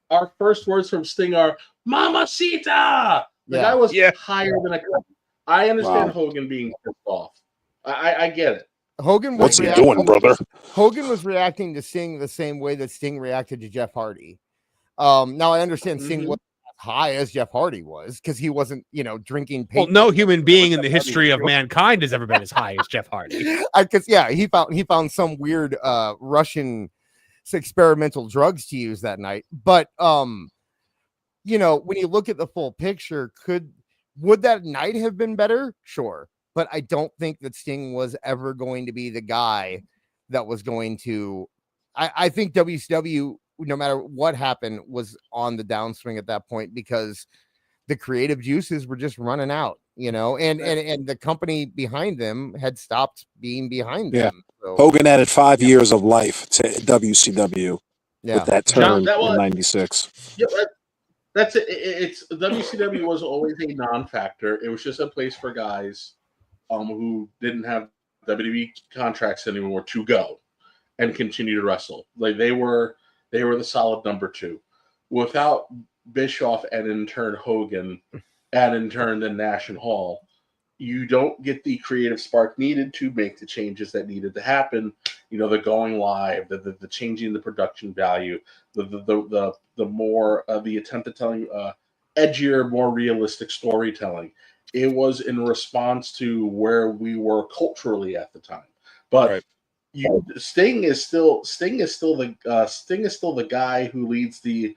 Our first words from Sting are "Mamacita." The guy was higher than a cup. I understand Hogan being pissed off. I get it. What's he doing, brother? Hogan was reacting to Sting the same way that Sting reacted to Jeff Hardy. Now I understand Sting wasn't as high as Jeff Hardy was because he wasn't, drinking. Well, no human being in the history of mankind has ever been as high as Jeff Hardy. Because he found some weird Russian experimental drugs to use that night, but when you look at the full picture, would that night have been better? Sure. But I don't think that Sting was ever going to be the guy that was going to, I think WCW, no matter what happened, was on the downswing at that point because the creative juices were just running out, and the company behind them had stopped being behind them. So, Hogan added 5 years of life to WCW with that turn in 96. Yeah, that's it. It's WCW was always a non-factor. It was just a place for guys who didn't have WWE contracts anymore to go and continue to wrestle. Like they were the solid number two. Without Bischoff and in turn Hogan and in turn the Nash and Hall, you don't get the creative spark needed to make the changes that needed to happen. The going live, the changing the production value, the more the attempt at telling edgier, more realistic storytelling. it was in response to where we were culturally at the time. But Sting is still the guy who leads the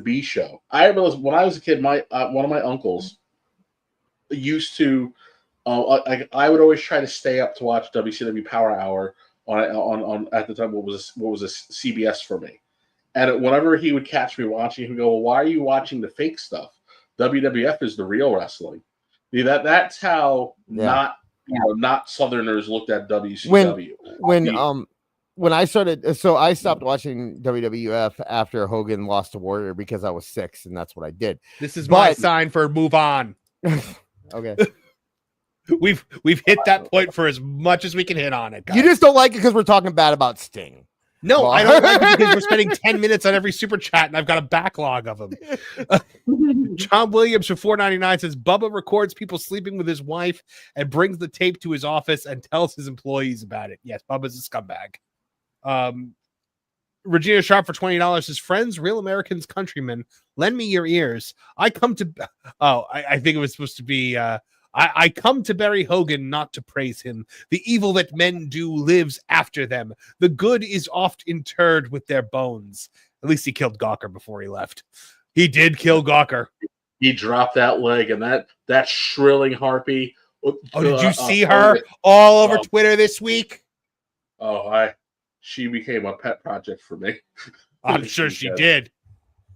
B show. I remember when I was a kid, my one of my uncles used to. I would always try to stay up to watch WCW Power Hour on at the time what was a CBS for me, and whenever he would catch me watching, he would go, "Well, why are you watching the fake stuff? WWF is the real wrestling." That's how not Southerners looked at WCW. When I started, so I stopped watching WWF after Hogan lost to Warrior because I was 6, and that's what I did. This is my sign for move on. Okay. We've hit that point for as much as we can hit on it, guys. You just don't like it because we're talking bad about Sting. No, I don't like it because we're spending 10 minutes on every super chat and I've got a backlog of them. John Williams for $4.99 says Bubba records people sleeping with his wife and brings the tape to his office and tells his employees about it. Yes, Bubba's a scumbag. Regina Sharp for $20 says, friends, real Americans, countrymen, lend me your ears. I think it was supposed to be I come to bury Hogan, not to praise him. The evil that men do lives after them. The good is oft interred with their bones. At least he killed Gawker before he left. He did kill Gawker. He dropped that leg, and that shrilling harpy. Oh, did you see her all over Twitter this week? She became a pet project for me. I'm sure she did.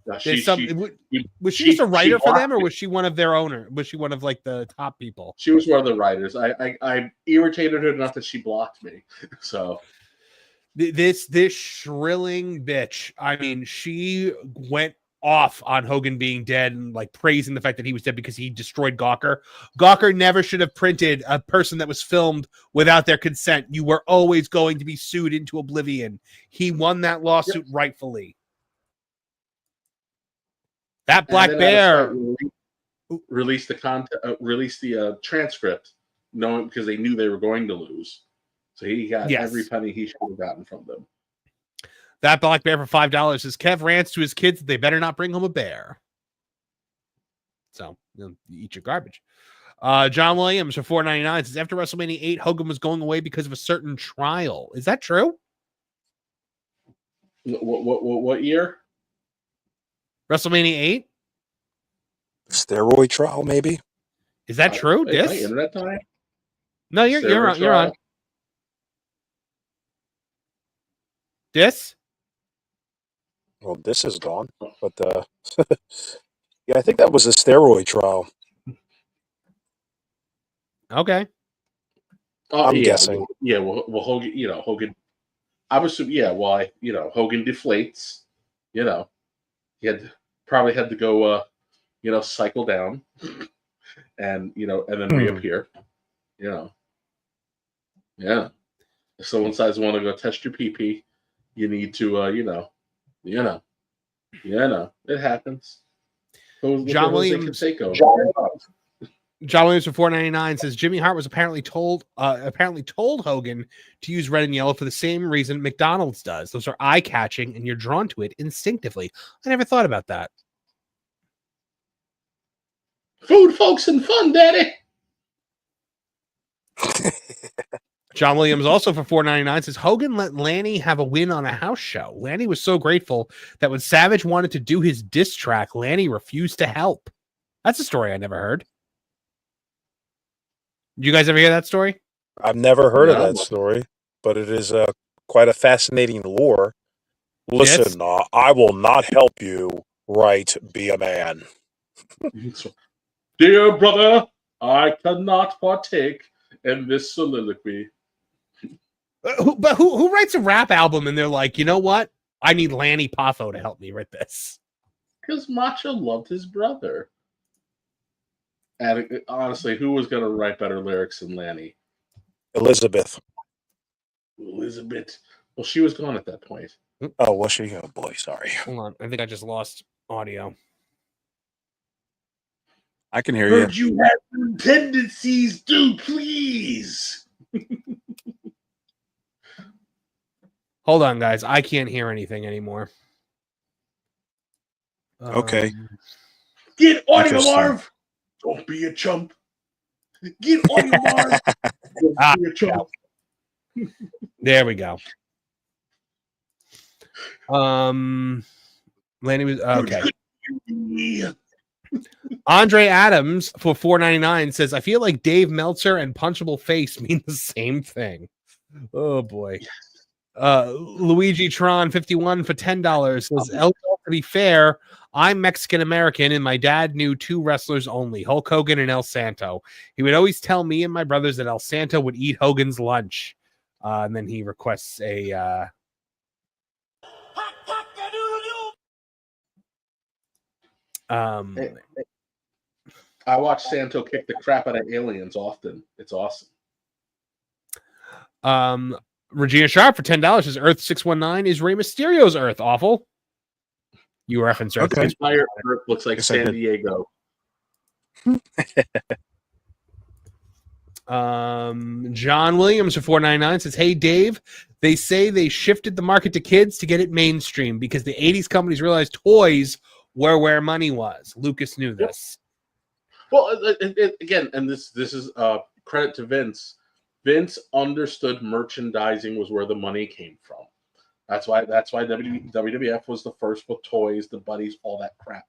Was she she just a writer for them, or was she one of their owner? Was she one of like the top people? She was one of the writers. I irritated her enough that she blocked me. So this shrilling bitch. I mean, she went off on Hogan being dead and like praising the fact that he was dead because he destroyed Gawker. Gawker never should have printed a person that was filmed without their consent. You were always going to be sued into oblivion. He won that lawsuit rightfully. That Black Bear released the transcript, knowing because they knew they were going to lose. So he got every penny he should have gotten from them. That Black Bear for $5 says Kev rants to his kids that they better not bring home a bear. So you eat your garbage. John Williams for $4.99 says after WrestleMania 8, Hogan was going away because of a certain trial. Is that true? What year? WrestleMania 8? Steroid trial, maybe. Is that true? This internet time? No, you're on. This? Well, this is gone, but yeah, I think that was a steroid trial. Okay. I'm guessing. Well, Hogan. Hogan. I was. Hogan deflates. He probably had to go. Cycle down, and then reappear. Yeah. If someone decides want to go test your pee-pee, you need to. It happens. John Williams. John Williams for $4.99 says Jimmy Hart was apparently told Hogan to use red and yellow for the same reason McDonald's does. Those are eye-catching, and you're drawn to it instinctively. I never thought about that. Food, folks, and fun, Daddy. John Williams also for $4.99 says Hogan let Lanny have a win on a house show. Lanny was so grateful that when Savage wanted to do his diss track, Lanny refused to help. That's a story I never heard. Did you guys ever hear that story? I've never heard of that story, but it is quite a fascinating lore. Listen, I will not help you. Right, be a man. Dear brother, I cannot partake in this soliloquy. But who writes a rap album and they're like, you know what? I need Lanny Poffo to help me write this. Because Macho loved his brother. And honestly, who was going to write better lyrics than Lanny? Elizabeth. Well, she was gone at that point. Oh, was she? Oh, boy, sorry. Hold on. I think I just lost audio. I can hear Heard you have some tendencies, do please. Hold on, guys. I can't hear anything anymore. Okay. Get audio, Marv. Don't be a chump. Get on your mark. Your chump. There we go. Lanny was okay. Andre Adams for $4.99 says, I feel like Dave Meltzer and punchable face mean the same thing. Oh boy. Luigi Tron 51 for $10 says, to be fair, I'm Mexican American and my dad knew two wrestlers only, Hulk Hogan and El Santo. He would always tell me and my brothers that El Santo would eat Hogan's lunch. And then he requests a I watch Santo kick the crap out of aliens often. It's awesome. Regina Sharp for $10 says Earth 619 is Rey Mysterio's Earth. Awful. You reference Earth. Okay. My Earth looks like San Diego. John Williams for $4.99 says, hey Dave, they say they shifted the market to kids to get it mainstream because the 80s companies realized toys were where money was. Lucas knew this. Well, again, and this is credit to Vince. Vince understood merchandising was where the money came from. That's why WWF was the first with toys, the buddies, all that crap.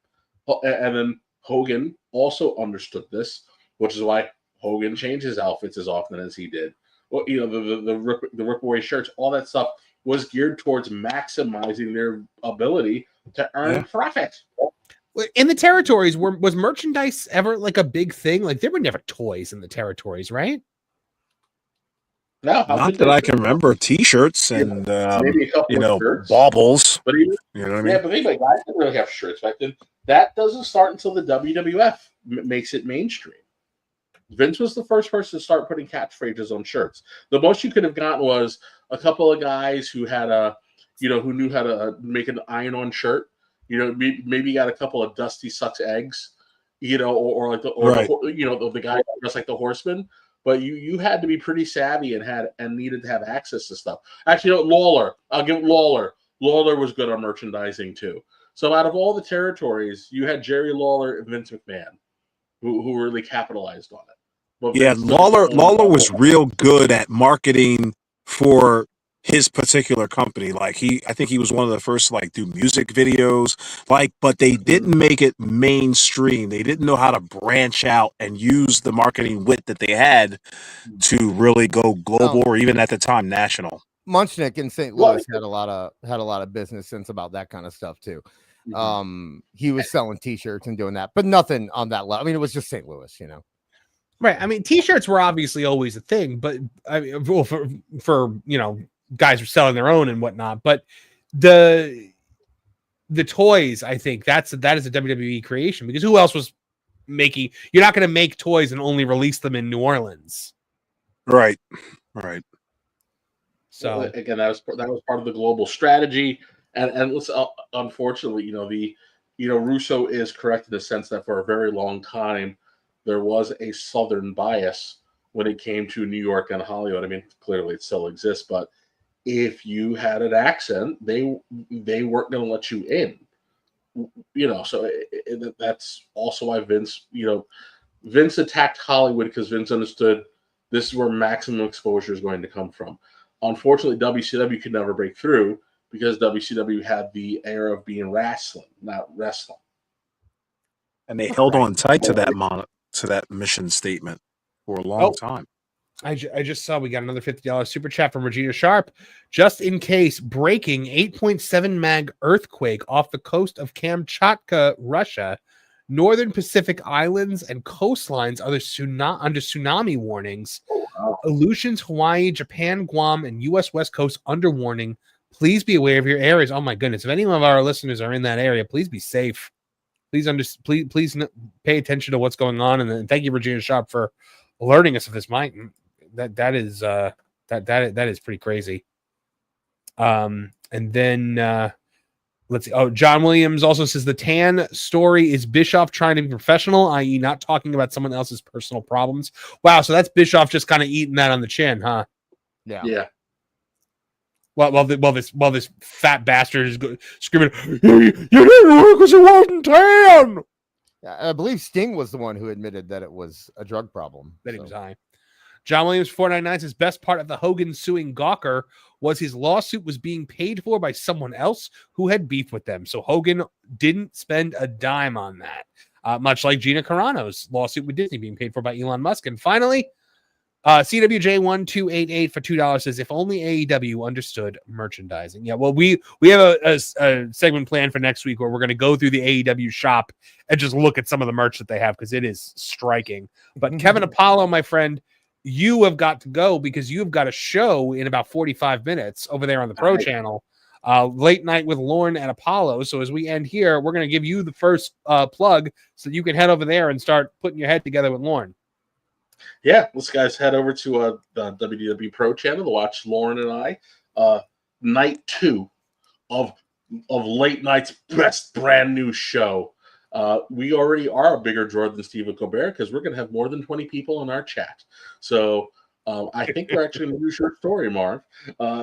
And then Hogan also understood this, which is why Hogan changed his outfits as often as he did. Well, you know, the Rip Away shirts, all that stuff was geared towards maximizing their ability to earn profit. In the territories, was merchandise ever like a big thing? Like there were never toys in the territories, right? No, not that I can remember. T-shirts and maybe a couple of shirts. baubles. But even, you know what I mean? Yeah, but anyway, guys didn't really have shirts back then. That doesn't start until the WWF makes it mainstream. Vince was the first person to start putting catchphrases on shirts. The most you could have gotten was a couple of guys who had who knew how to make an iron-on shirt. You know, maybe got a couple of Dusty Sucks eggs, you know, or like the guy dressed like the Horseman. But you had to be pretty savvy and needed to have access to stuff. Actually, Lawler. I'll give Lawler. Lawler was good on merchandising too. So out of all the territories, you had Jerry Lawler and Vince McMahon, who really capitalized on it. But yeah, Lawler was real good at marketing for his particular company. Like I think he was one of the first to like do music videos, but they didn't make it mainstream. They didn't know how to branch out and use the marketing wit that they had to really go global or even at the time national. Munchnick in St. Louis had a lot of business sense about that kind of stuff too. He was selling T-shirts and doing that, but nothing on that level. I mean, it was just St. Louis, you know. Right. I mean, T-shirts were obviously always a thing, but I mean, for you know, guys were selling their own and whatnot. But the toys, I think that is a WWE creation, because who else was making? You're not going to make toys and only release them in New Orleans, right? So again, that was part of the global strategy, and unfortunately, Russo is correct in the sense that for a very long time there was a Southern bias when it came to New York and Hollywood. I mean, clearly it still exists, but if you had an accent, they weren't going to let you in. So that's also why Vince attacked Hollywood, because Vince understood this is where maximum exposure is going to come from. Unfortunately, WCW could never break through because WCW had the air of being wrestling, not wrestling. And they held on tight to that mission statement for a long time. I just saw we got another $50 super chat from Regina Sharp. Just in case, breaking 8.7 mag earthquake off the coast of Kamchatka, Russia. Northern Pacific Islands and coastlines are under tsunami warnings. Aleutians, Hawaii, Japan, Guam, and U.S. West Coast under warning. Please be aware of your areas. Oh my goodness! If any of our listeners are in that area, please be safe. Please pay attention to what's going on. And thank you, Regina Sharp, for alerting us of this. That is pretty crazy. And then let's see. Oh, John Williams also says the tan story is Bischoff trying to be professional, i.e., not talking about someone else's personal problems. Wow, so that's Bischoff just kind of eating that on the chin, huh? Yeah. While this fat bastard is screaming, "You didn't work because you wasn't tan." I believe Sting was the one who admitted that it was a drug problem. That he was high. John Williams 499 says best part of the Hogan suing Gawker was his lawsuit was being paid for by someone else who had beef with them. So Hogan didn't spend a dime on that. Much like Gina Carano's lawsuit with Disney being paid for by Elon Musk. And finally, CWJ1288 for $2 says if only AEW understood merchandising. Yeah, well, we have a segment planned for next week where we're going to go through the AEW shop and just look at some of the merch that they have because it is striking. But Kevin Apollo, my friend, you have got to go because you've got a show in about 45 minutes over there on the Pro Channel. Late night with Lorne and Apollo. So as we end here, we're going to give you the first plug so you can head over there and start putting your head together with Lorne. Yeah, let's guys head over to the WWE Pro Channel to watch Lauren and I. Night 2 of late night's best brand new show. We already are a bigger draw than Stephen Colbert because we're going to have more than 20 people in our chat. So I think we're actually going to do a short story, Marv.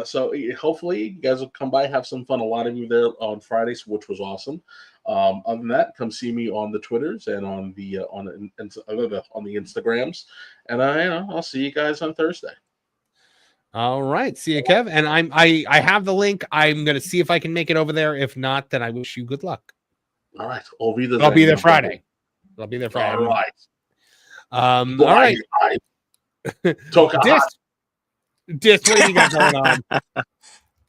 So hopefully you guys will come by, have some fun. A lot of you there on Fridays, which was awesome. Other than that, come see me on the Twitters and on the Instagrams, and I'll see you guys on Thursday. All right, see you, Kev. And I have the link. I'm gonna see if I can make it over there. If not, then I wish you good luck. All right, I'll be there Friday. I'll be there Friday. All right. All right. Dis, what do you got going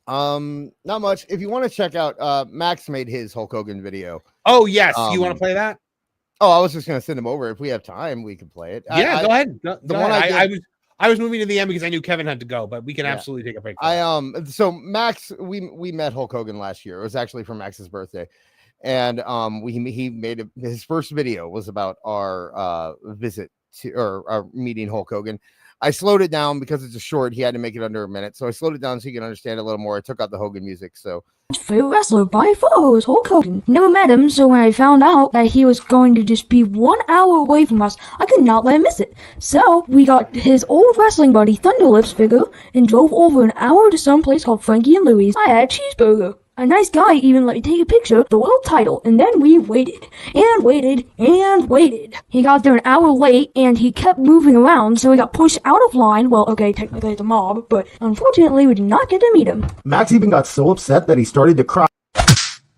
on? Not much. If you want to check out, Max made his Hulk Hogan video. Oh yes, you want to play that? Oh, I was just gonna send him over. If we have time, we can play it. Yeah, go ahead. Go ahead. I was moving to the end because I knew Kevin had to go, but we can absolutely take a break. So Max, we met Hulk Hogan last year. It was actually for Max's birthday, and he made his first video was about our visit to or our meeting Hulk Hogan. I slowed it down because it's a short. He had to make it under a minute, so I slowed it down so you can understand a little more. I took out the Hogan music, so. Favorite wrestler by far was Hulk Hogan. Never met him, so when I found out that he was going to just be 1 hour away from us, I could not let him miss it. So we got his old wrestling buddy Thunderlips figure and drove over an hour to some place called Frankie and Louie's. I had a cheeseburger. A nice guy even let me take a picture of the world title, and then we waited, and waited, and waited. He got there an hour late, and he kept moving around, so he got pushed out of line. Well, okay, technically it's a mob, but unfortunately we did not get to meet him. Max even got so upset that he started to cry.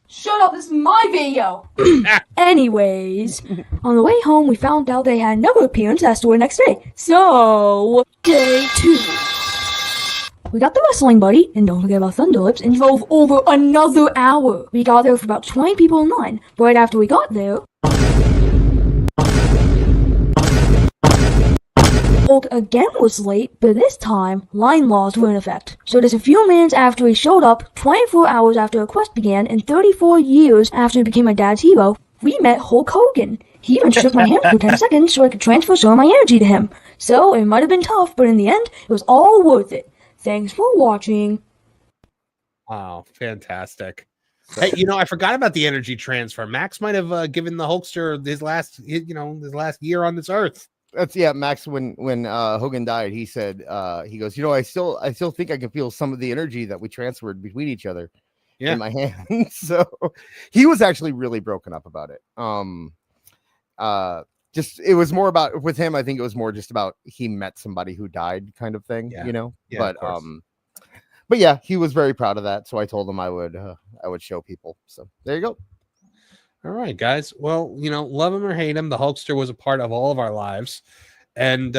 Shut up, this is my video! Anyways, on the way home we found out they had another appearance as to the next day. So, day 2. We got the wrestling buddy, and don't forget about Thunderlips, and drove over another hour. We got there for about 20 people in line. Right after we got there, Hulk again was late, but this time, line laws were in effect. So just a few minutes after he showed up, 24 hours after a quest began, and 34 years after he became my dad's hero, we met Hulk Hogan. He even shook my hand for 10 seconds so I could transfer some of my energy to him. So it might have been tough, but in the end, it was all worth it. Thanks for watching. Wow, fantastic. Hey, I forgot about the energy transfer. Max might have given the Hulkster his last year on this earth. That's Max. When Hogan died, he said, he goes, I still think I can feel some of the energy that we transferred between each other in my hands. So he was actually really broken up about it. Just it was more about with him. I think it was more just about he met somebody who died, kind of thing. Yeah, but yeah, he was very proud of that. So I told him I would show people. So there you go. All right, guys. Well, love him or hate him, the Hulkster was a part of all of our lives, and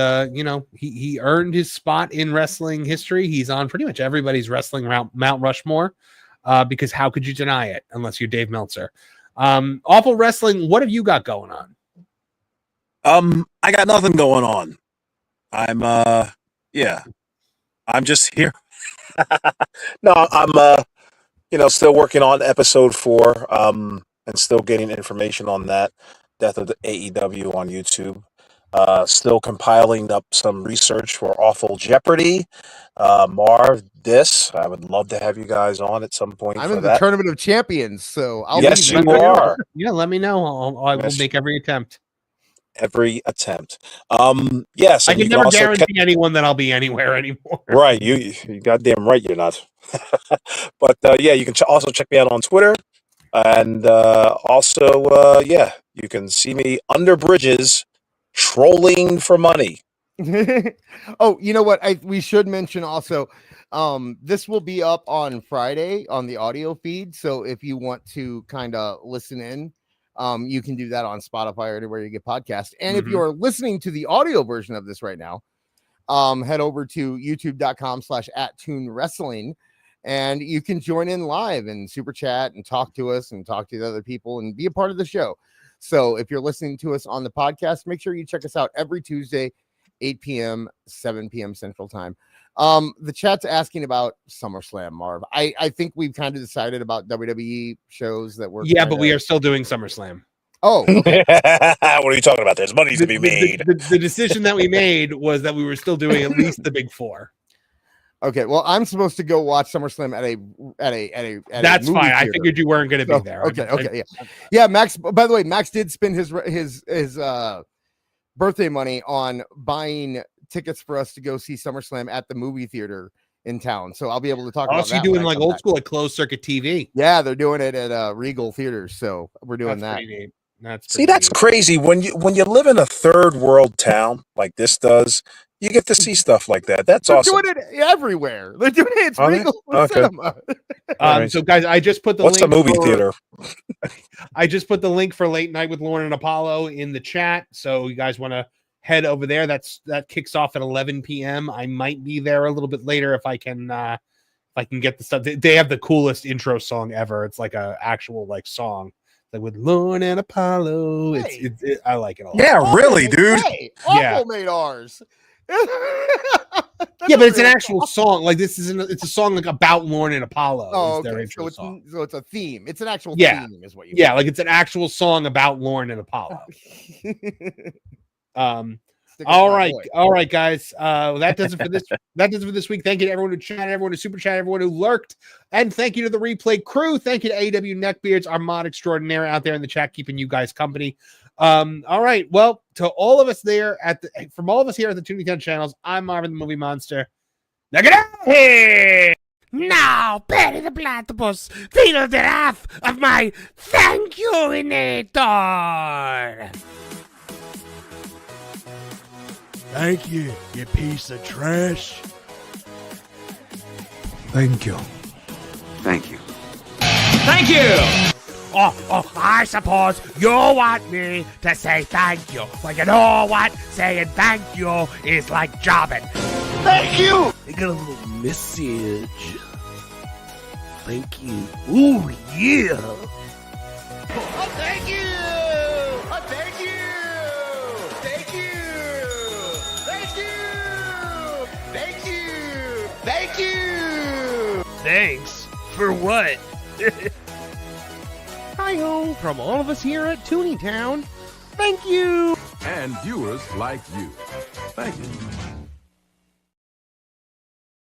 he earned his spot in wrestling history. He's on pretty much everybody's wrestling Mount Rushmore, because how could you deny it unless you're Dave Meltzer? Awful Wrestling. What have you got going on? I got nothing going on. I'm just here. No, I'm still working on episode 4, and still getting information on that Death of the AEW on YouTube. Still compiling up some research for Awful Jeopardy. Marv, I would love to have you guys on at some point. I'm in the Tournament of Champions, so I'll yes, you are. Yeah, let me know. I will make every attempt. Yes, I can never guarantee anyone that I'll be anywhere anymore. Right, you goddamn right you're not. But you can also check me out on Twitter, and also You can see me under bridges trolling for money. Oh, you know what? We should mention also, this will be up on Friday on the audio feed. So if you want to kind of listen in, you can do that on Spotify or anywhere you get podcasts. And if you're listening to the audio version of this right now, head over to youtube.com/@toonwrestling, and you can join in live and super chat and talk to us and talk to the other people and be a part of the show. So if you're listening to us on the podcast, make sure you check us out every Tuesday, 8 p.m., 7 p.m. Central Time. The chat's asking about SummerSlam, Marv. I think we've kind of decided about WWE shows that we're but we are still doing SummerSlam. Oh, okay. What are you talking about? There's money to be made. The decision that we made was that we were still doing at least the big four. Okay, well, I'm supposed to go watch SummerSlam at a That's movie fine. I theater. figured you weren't going to be there. Okay, yeah. Max. By the way, Max did spend his birthday money on buying tickets for us to go see SummerSlam at the movie theater in town. So I'll be able to talk about so that. you're doing like old school, like closed circuit TV. Yeah, they're doing it at Regal Theaters. So we're doing That's that. That's crazy. When you live in a third world town like this does, you get to see stuff like that. That's They're awesome. doing it everywhere. They're doing it. It's Regal Cinema. So guys, I just put the What's link a movie theater? I just put the link for Late Night with Lauren and Apollo in the chat. So you guys want to head over there. That kicks off at 11 p.m. I might be there a little bit later if I can get the stuff. They have the coolest intro song ever. It's like a actual like song. Like with Lauren and Apollo. I like it a lot. Yeah, really, dude. Hey, Awful made ours. Yeah, but it's an actual song. Like it's a song like about Lauren and Apollo. Oh, is their okay. intro So song. it's a theme. It's an actual Yeah. theme, is what you Yeah, like it's an actual song about Lauren and Apollo. All right, guys. That does it for this. That does it for this week. Thank you to everyone who chatted, everyone who super chatted, everyone who lurked, and thank you to the replay crew. Thank you to AW Neckbeards, our mod extraordinaire out there in the chat, keeping you guys company. All right. Well, to all of us there from all of us here at the Tooney Talk channels, I'm Marvin the Movie Monster. Now get out here. Now, Perry the Platypus, feel the wrath of my thank you-inator. Thank you, you piece of trash. Thank you. Thank you. Thank you! Oh, I suppose you want me to say thank you. Well, you know what? Saying thank you is like jobbing. Thank you! I got a little message. Thank you. Ooh, yeah. Oh, thank you! Oh, thank you! Thank you! Thank you! Thank you! Thank you! Thanks? For what? Hi-ho from all of us here at Tooney Town. Thank you! And viewers like you. Thank you.